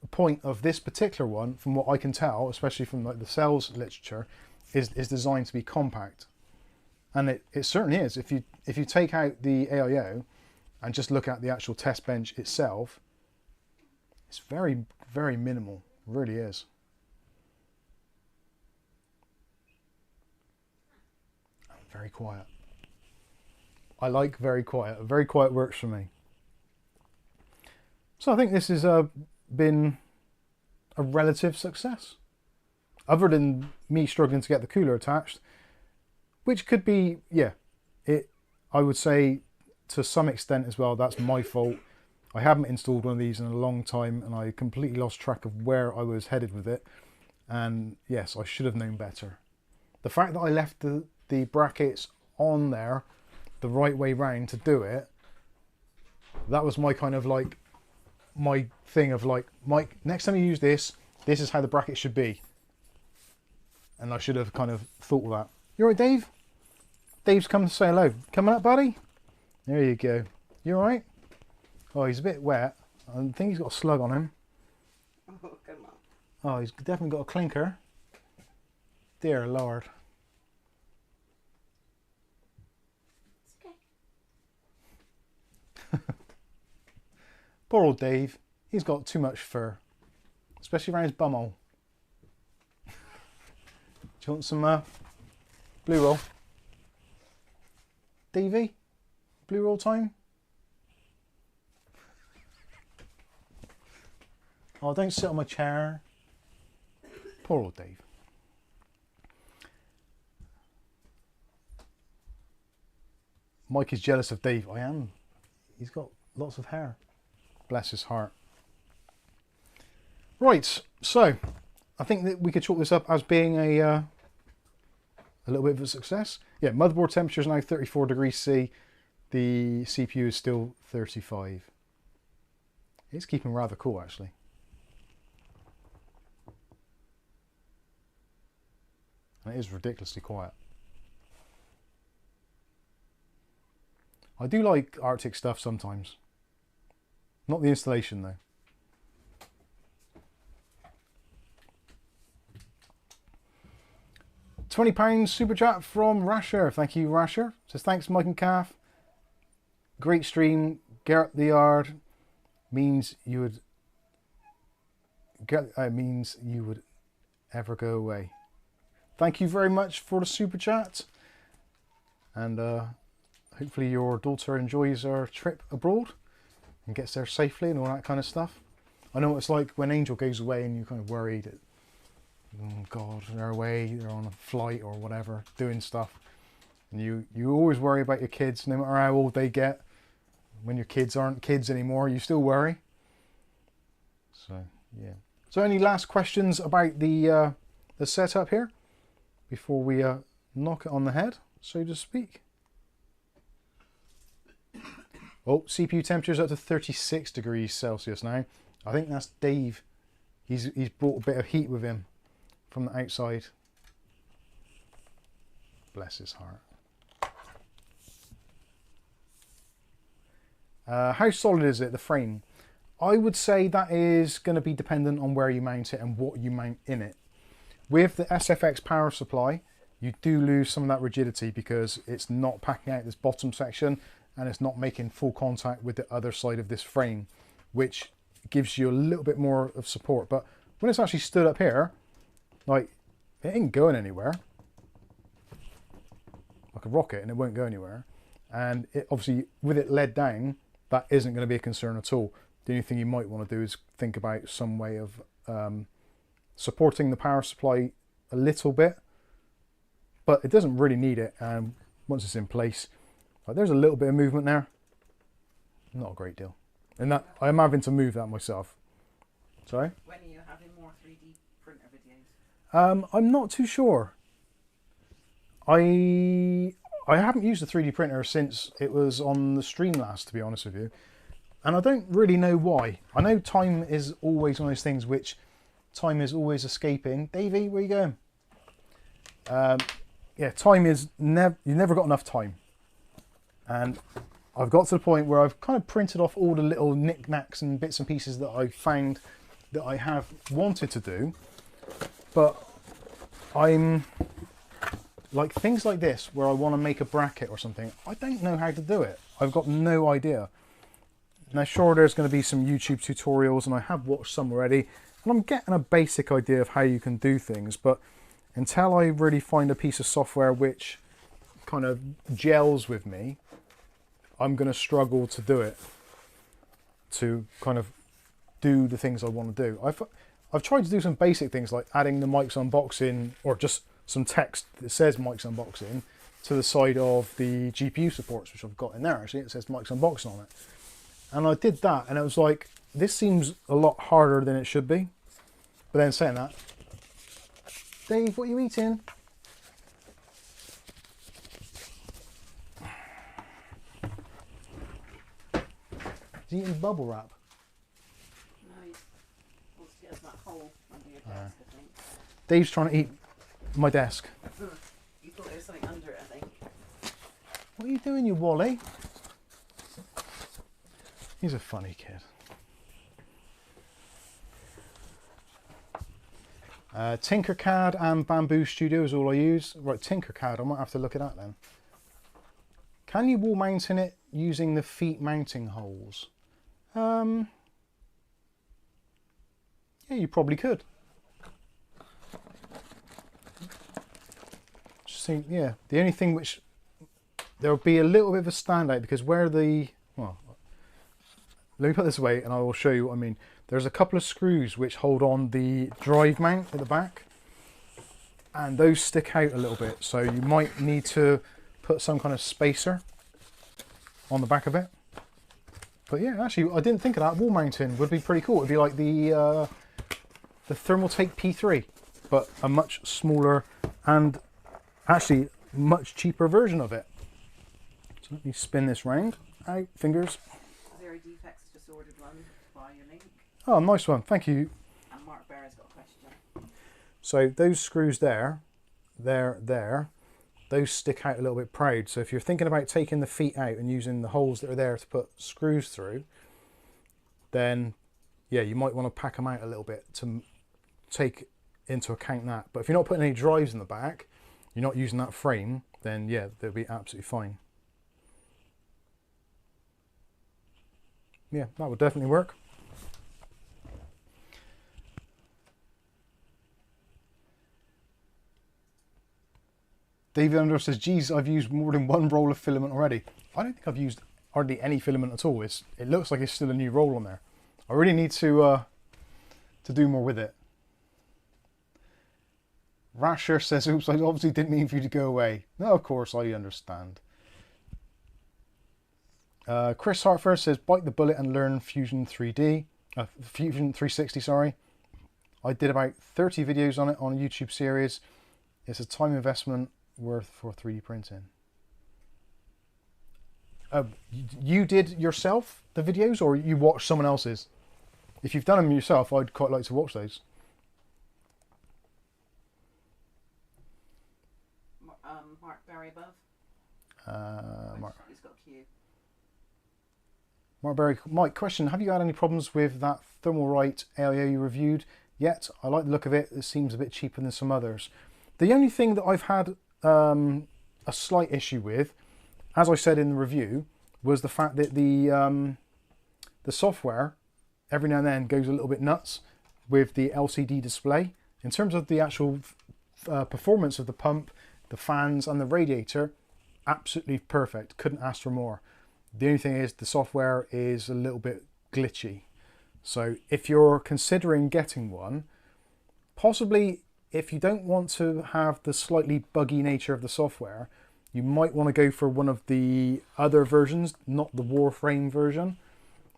Speaker 2: point of this particular one, from what I can tell, especially from like the sales literature, is designed to be compact. And it certainly is. If you take out the AIO and just look at the actual test bench itself, it's very, very minimal. It really is. Very quiet. I like very quiet. Very quiet works for me. So I think this has been a relative success. Other than me struggling to get the cooler attached, which could be, yeah, I would say to some extent as well, that's my fault. I haven't installed one of these in a long time and I completely lost track of where I was headed with it. And yes, I should have known better. The fact that I left the brackets on there the right way round to do it, that was my kind of like, my thing of like, Mike, next time you use this, this is how the bracket should be. And I should have kind of thought of that. You alright, Dave? Dave's come to say hello. Coming up, buddy? There you go. You alright? Oh, he's a bit wet. I think he's got a slug on him.
Speaker 1: Oh, come on.
Speaker 2: Oh, he's definitely got a clinker. Dear Lord.
Speaker 3: It's okay.
Speaker 2: Poor old Dave. He's got too much fur. Especially around his bumhole. Do you want some blue roll? Davey? Blue roll time? Oh, don't sit on my chair. Poor old Dave. Mike is jealous of Dave. I am. He's got lots of hair. Bless his heart. Right, so I think that we could chalk this up as being a little bit of a success. Yeah, motherboard temperature is now 34 degrees C. The CPU is still 35. It's keeping rather cool, actually. And it is ridiculously quiet. I do like Arctic stuff sometimes. Not the installation though. £20 super chat from Rasher. Thank you, Rasher. Says thanks, Mike and Calf. Great stream. Get the yard means you would ever go away. Thank you very much for the super chat. and hopefully your daughter enjoys her trip abroad and gets there safely and all that kind of stuff. I know what it's like when Angel goes away and you're kind of worried that, oh God, they're away, they're on a flight or whatever, doing stuff. And you always worry about your kids, no matter how old they get. When your kids aren't kids anymore, you still worry. So, yeah. So any last questions about the setup here before we knock it on the head, so to speak? Oh, CPU temperature is up to 36 degrees Celsius now. I think that's Dave. He's brought a bit of heat with him from the outside. Bless his heart. How solid is it, the frame? I would say that is going to be dependent on where you mount it and what you mount in it. With the SFX power supply, you do lose some of that rigidity because it's not packing out this bottom section and it's not making full contact with the other side of this frame, which gives you a little bit more of support. But when it's actually stood up here, like, it ain't going anywhere. Like a rocket, and it won't go anywhere. And it, obviously, with it lead down, that isn't going to be a concern at all. The only thing you might want to do is think about some way of supporting the power supply a little bit, but it doesn't really need it. And once it's in place, like, there's a little bit of movement there, not a great deal. And that I'm having to move that myself. Sorry?
Speaker 1: When are you having more 3D printer videos?
Speaker 2: I'm not too sure. I haven't used a 3D printer since it was on the stream last, to be honest with you. And I don't really know why. I know time is always one of those things which time is always escaping. Davey, where are you going? Yeah, time is you've never got enough time. And I've got to the point where I've kind of printed off all the little knickknacks and bits and pieces that I found that I have wanted to do. But I'm like things like this where I want to make a bracket or something. I don't know how to do it. I've got no idea. Now, sure, there's going to be some YouTube tutorials, and I have watched some already, and I'm getting a basic idea of how you can do things. But until I really find a piece of software which kind of gels with me, I'm going to struggle to do it, to kind of do the things I want to do. I've tried to do some basic things like adding the Mike's Unboxing, or just some text that says Mike's Unboxing to the side of the GPU supports, which I've got in there. Actually, it says Mike's Unboxing on it. And I did that, and it was like, this seems a lot harder than it should be. But then saying that, Dave, what are you eating? He's eating bubble wrap.
Speaker 1: No, he wants to get us that hole under your desk, I think.
Speaker 2: Dave's trying to eat my desk.
Speaker 1: You thought there was something under it, I think.
Speaker 2: What are you doing, you Wally? He's a funny kid. Tinkercad and Bamboo Studio is all I use. Right, Tinkercad, I might have to look at that then. Can you wall mount in it using the feet mounting holes? Yeah, you probably could. Just think, yeah, the only thing which there'll be a little bit of a standout because where the, well, let me put this away and I will show you what I mean. There's a couple of screws which hold on the drive mount at the back, and those stick out a little bit, so you might need to put some kind of spacer on the back of it. But yeah, actually, I didn't think of that. Wall mounting would be pretty cool. It'd be like the Thermaltake P3, but a much smaller and actually much cheaper version of it. So let me spin this round. Out, fingers.
Speaker 1: Zero Defects just ordered one via your link.
Speaker 2: Oh, nice one. Thank you.
Speaker 1: And Mark Bear's got a question.
Speaker 2: So those screws there, those stick out a little bit proud. So if you're thinking about taking the feet out and using the holes that are there to put screws through, then yeah, you might want to pack them out a little bit to take into account that. But if you're not putting any drives in the back, you're not using that frame, then yeah, they'll be absolutely fine. Yeah, that would definitely work. David Under says, geez, I've used more than one roll of filament already. I don't think I've used hardly any filament at all. It looks like it's still a new roll on there. I really need to do more with it. Rasher says, oops, I obviously didn't mean for you to go away. No, of course, I understand. Chris Hartford says, bite the bullet and learn Fusion 3D. Fusion 360, sorry. I did about 30 videos on it on a YouTube series. It's a time investment worth for 3D printing. You did yourself the videos, or you watched someone else's? If you've done them yourself, I'd quite like to watch those.
Speaker 1: Mark Barry above. He's got a Q.
Speaker 2: Mark Berry, Mike, question, have you had any problems with that Thermaltake AIO you reviewed yet? I like the look of it. It seems a bit cheaper than some others. The only thing that I've had a slight issue with, as I said in the review, was the fact that the software every now and then goes a little bit nuts with the LCD display. In terms of the actual performance of the pump, the fans and the radiator, absolutely perfect. Couldn't ask for more. The only thing is the software is a little bit glitchy. So if you're considering getting one, possibly if you don't want to have the slightly buggy nature of the software, you might want to go for one of the other versions, not the Warframe version.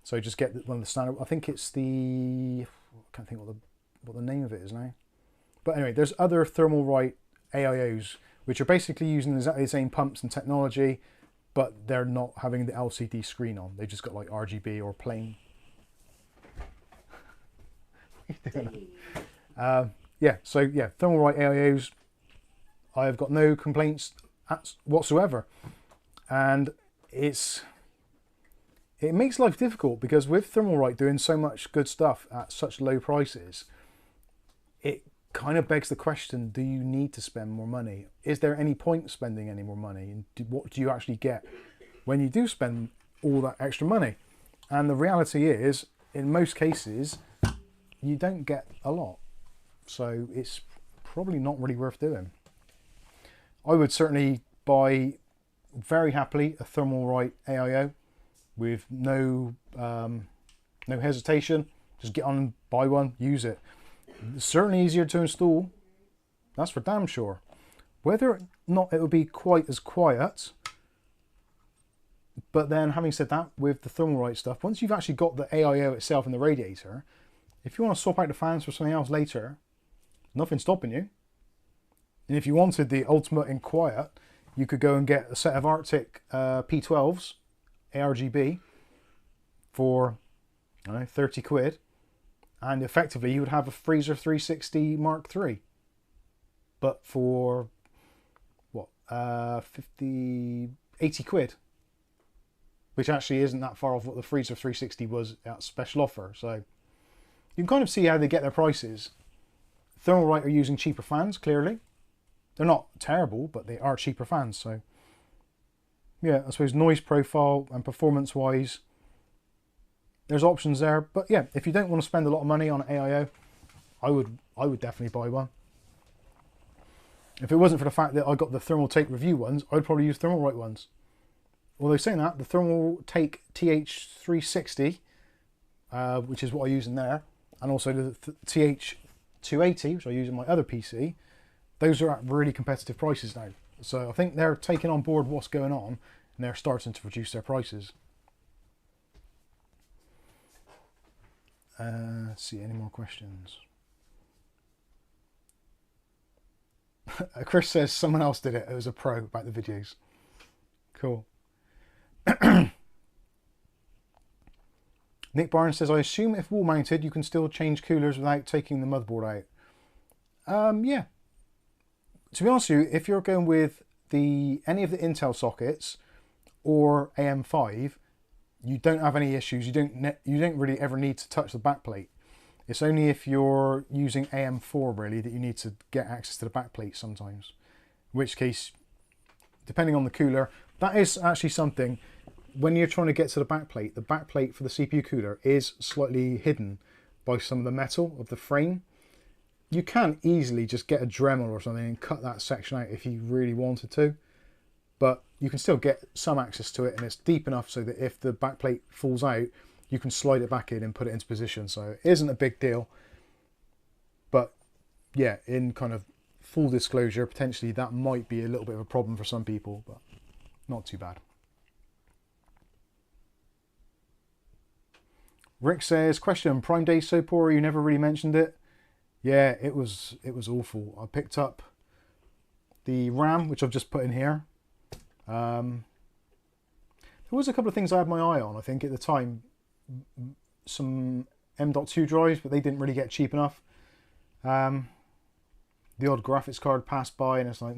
Speaker 2: So just get one of the standard. I think it's the, I can't think what the name of it is now. But anyway, there's other Thermaltake AIOs which are basically using exactly the same pumps and technology, but they're not having the LCD screen on. They've just got like RGB or plain. Yeah, so yeah, Thermaltake AIOs, I've got no complaints whatsoever. And it makes life difficult because with Thermaltake doing so much good stuff at such low prices, it kind of begs the question, do you need to spend more money? Is there any point spending any more money? And what do you actually get when you do spend all that extra money? And the reality is, in most cases, you don't get a lot. So it's probably not really worth doing. I would certainly buy very happily a Thermaltake AIO with no hesitation. Just get on and buy one, use it. It's certainly easier to install, that's for damn sure. Whether or not it would be quite as quiet, but then having said that, with the Thermaltake stuff, once you've actually got the AIO itself and the radiator, if you want to swap out the fans for something else later, nothing's stopping you. And if you wanted the ultimate in quiet, you could go and get a set of Arctic P12s, ARGB, for, I don't know, 30 quid. And effectively you would have a Freezer 360 Mark III. But for, what, 80 quid. Which actually isn't that far off what the Freezer 360 was at special offer. So you can kind of see how they get their prices. Thermaltake are using cheaper fans, clearly. They're not terrible, but they are cheaper fans. So yeah, I suppose noise profile and performance-wise, there's options there. But yeah, if you don't want to spend a lot of money on an AIO, I would definitely buy one. If it wasn't for the fact that I got the Thermaltake review ones, I'd probably use Thermaltake ones. Although saying that, the Thermaltake TH360, which is what I use in there, and also the TH280, which I use in my other PC, those are at really competitive prices now. So I think they're taking on board what's going on, and they're starting to reduce their prices. Let's see, any more questions? Chris says someone else did it. It was a pro about the videos. Cool. Nick Barnes says, I assume if wall mounted, you can still change coolers without taking the motherboard out. Yeah. To be honest with you, if you're going with any of the Intel sockets or AM5, you don't have any issues. You don't really ever need to touch the backplate. It's only if you're using AM4 really that you need to get access to the backplate sometimes. In which case, depending on the cooler, that is actually something, when you're trying to get to the backplate for the CPU cooler is slightly hidden by some of the metal of the frame. you can easily just get a Dremel or something and cut that section out if you really wanted to. But you can still get some access to it, and it's deep enough so that if the backplate falls out, you can slide it back in and put it into position. So it isn't a big deal. But yeah, in kind of full disclosure, potentially that might be a little bit of a problem for some people, but not too bad. Rick says, question, Prime Day so poor, you never really mentioned it. Yeah, it was awful. I picked up the RAM, which I've just put in here. There was a couple of things I had my eye on, I think, at the time. Some M.2 drives, but they didn't really get cheap enough. The odd graphics card passed by, and it's like,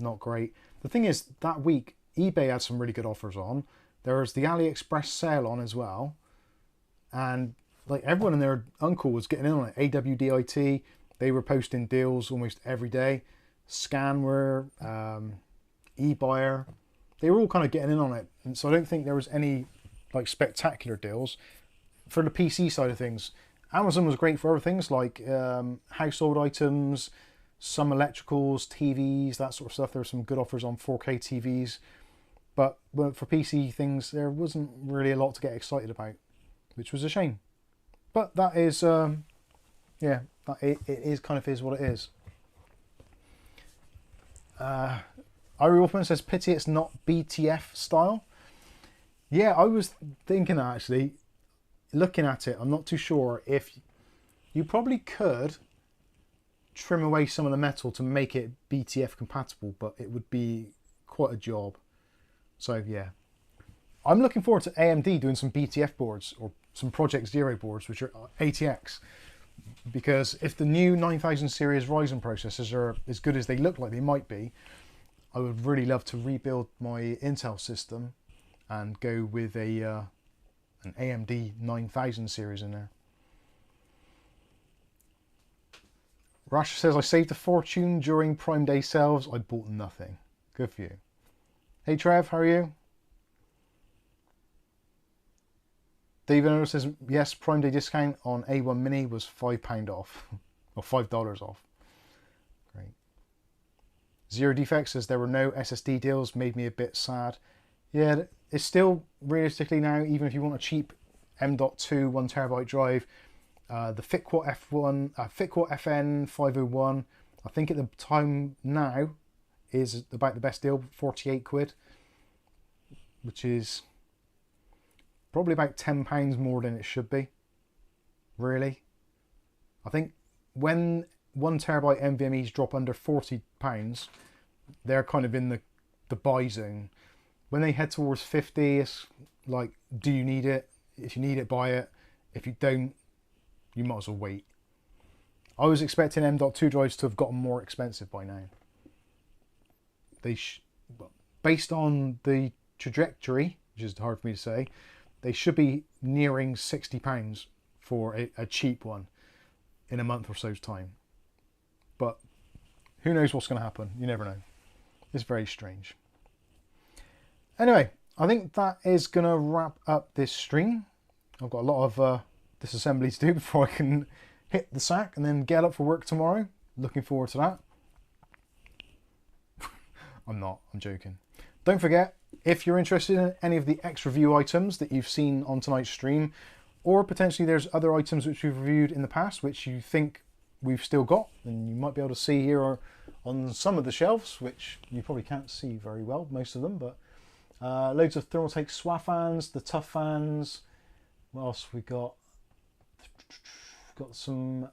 Speaker 2: not great. The thing is, that week, eBay had some really good offers on. There was the AliExpress sale on as well. And like everyone and their uncle was getting in on it. AWDIT, they were posting deals almost every day. Scanware, eBuyer, they were all kind of getting in on it. And so I don't think there was any like spectacular deals. For the PC side of things, Amazon was great for other things like household items, some electricals, TVs, that sort of stuff. There were some good offers on 4K TVs. But for PC things, there wasn't really a lot to get excited about, which was a shame. But that is, yeah, it is kind of is what it is. Irie Wolfman says, pity it's not BTF style. Yeah, I was thinking that actually. Looking at it, I'm not too sure if you probably could trim away some of the metal to make it BTF compatible, but it would be quite a job. So yeah, I'm looking forward to AMD doing some BTF boards or some Project Zero boards, which are ATX, because if the new 9000 series Ryzen processors are as good as they look like they might be, I would really love to rebuild my Intel system and go with a an AMD 9000 series in there. Rash says, I saved a fortune during Prime Day sales. I bought nothing. Good for you. Hey Trev, how are you? David says, yes, Prime Day discount on A1 Mini was £5 off. Or $5 off. Great. Zero Defects says, there were no SSD deals. Made me a bit sad. Yeah, it's still, realistically now, even if you want a cheap M.2 1TB drive, the Fitquat FN 501, I think at the time now, is about the best deal, 48 quid, which is probably about £10 more than it should be, really. I think when 1TB NVMEs drop under £40, they're kind of in the buy zone. When they head towards 50, it's like, do you need it? If you need it, buy it. If you don't, you might as well wait. I was expecting M.2 drives to have gotten more expensive by now. Based on the trajectory, which is hard for me to say, they should be nearing £60 for a cheap one in a month or so's time. But who knows what's going to happen? You never know. It's very strange. Anyway, I think that is going to wrap up this stream. I've got a lot of disassembly to do before I can hit the sack and then get up for work tomorrow. Looking forward to that. I'm joking. Don't forget, if you're interested in any of the X review items that you've seen on tonight's stream, or potentially there's other items which we've reviewed in the past which you think we've still got, and you might be able to see here on some of the shelves, which you probably can't see very well, most of them, but loads of Thermaltake swafans, the Toughfans. What else we got? Got some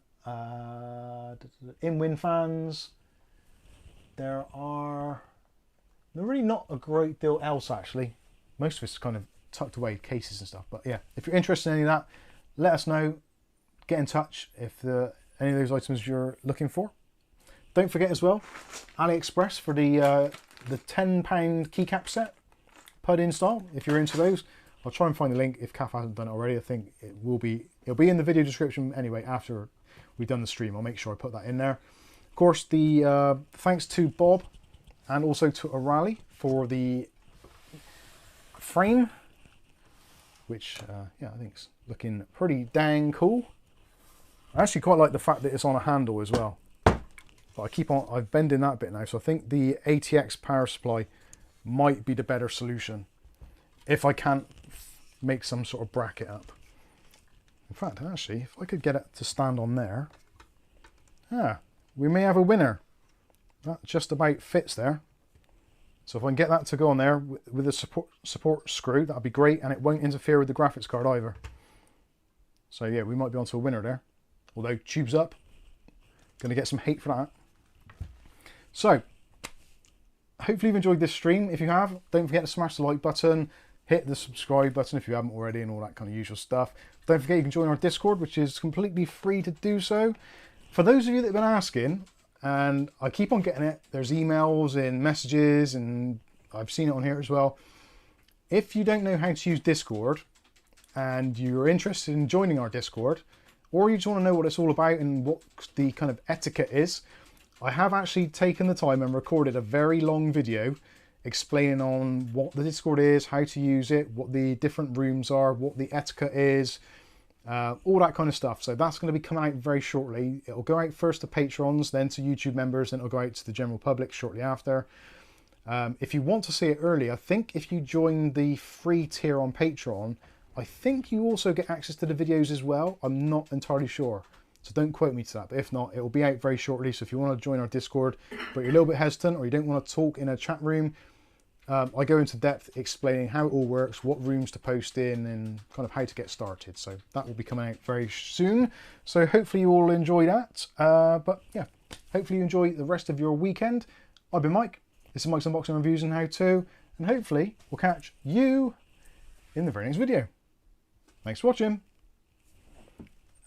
Speaker 2: in-wind fans. There are really not a great deal else actually. Most of it's kind of tucked away, cases and stuff. But yeah, if you're interested in any of that, let us know. Get in touch if any of those items you're looking for. Don't forget as well, AliExpress for the £10 keycap set, PUD install. If you're into those, I'll try and find the link if Kath hasn't done it already. I think it'll be in the video description anyway after we've done the stream. I'll make sure I put that in there. Of course, the thanks to Bob and also to Aurali for the frame, which yeah, I think it's looking pretty dang cool. I actually quite like the fact that it's on a handle as well. But I'm bending that bit now, so I think the ATX power supply might be the better solution if I can't make some sort of bracket up. In fact, actually, if I could get it to stand on there, yeah, we may have a winner. That just about fits there. So if I can get that to go on there with a support screw, that'd be great, and it won't interfere with the graphics card either. So yeah, we might be onto a winner there. Although, tubes up. Gonna get some hate for that. So, hopefully you've enjoyed this stream. If you have, don't forget to smash the like button, hit the subscribe button if you haven't already, and all that kind of usual stuff. Don't forget you can join our Discord, which is completely free to do so. For those of you that have been asking, and I keep on getting it, there's emails and messages, and I've seen it on here as well. If you don't know how to use Discord, and you're interested in joining our Discord, or you just want to know what it's all about and what the kind of etiquette is, I have actually taken the time and recorded a very long video explaining on what the Discord is, how to use it, what the different rooms are, what the etiquette is, all that kind of stuff. So that's going to be coming out very shortly. It'll go out first to patrons, then to YouTube members, then it'll go out to the general public shortly after. If you want to see it early, I think if you join the free tier on Patreon, I think you also get access to the videos as well. I'm not entirely sure, so don't quote me to that. But if not, it will be out very shortly. So if you want to join our Discord, but you're a little bit hesitant or you don't want to talk in a chat room, I go into depth explaining how it all works, what rooms to post in, and kind of how to get started. So that will be coming out very soon. So hopefully you all enjoy that. But yeah, hopefully you enjoy the rest of your weekend. I've been Mike. This is Mike's Unboxing Reviews and How To, and hopefully we'll catch you in the very next video. Thanks for watching,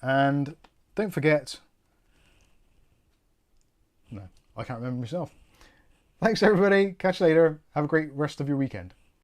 Speaker 2: and don't forget, no, I can't remember myself. Thanks everybody, catch you later, have a great rest of your weekend.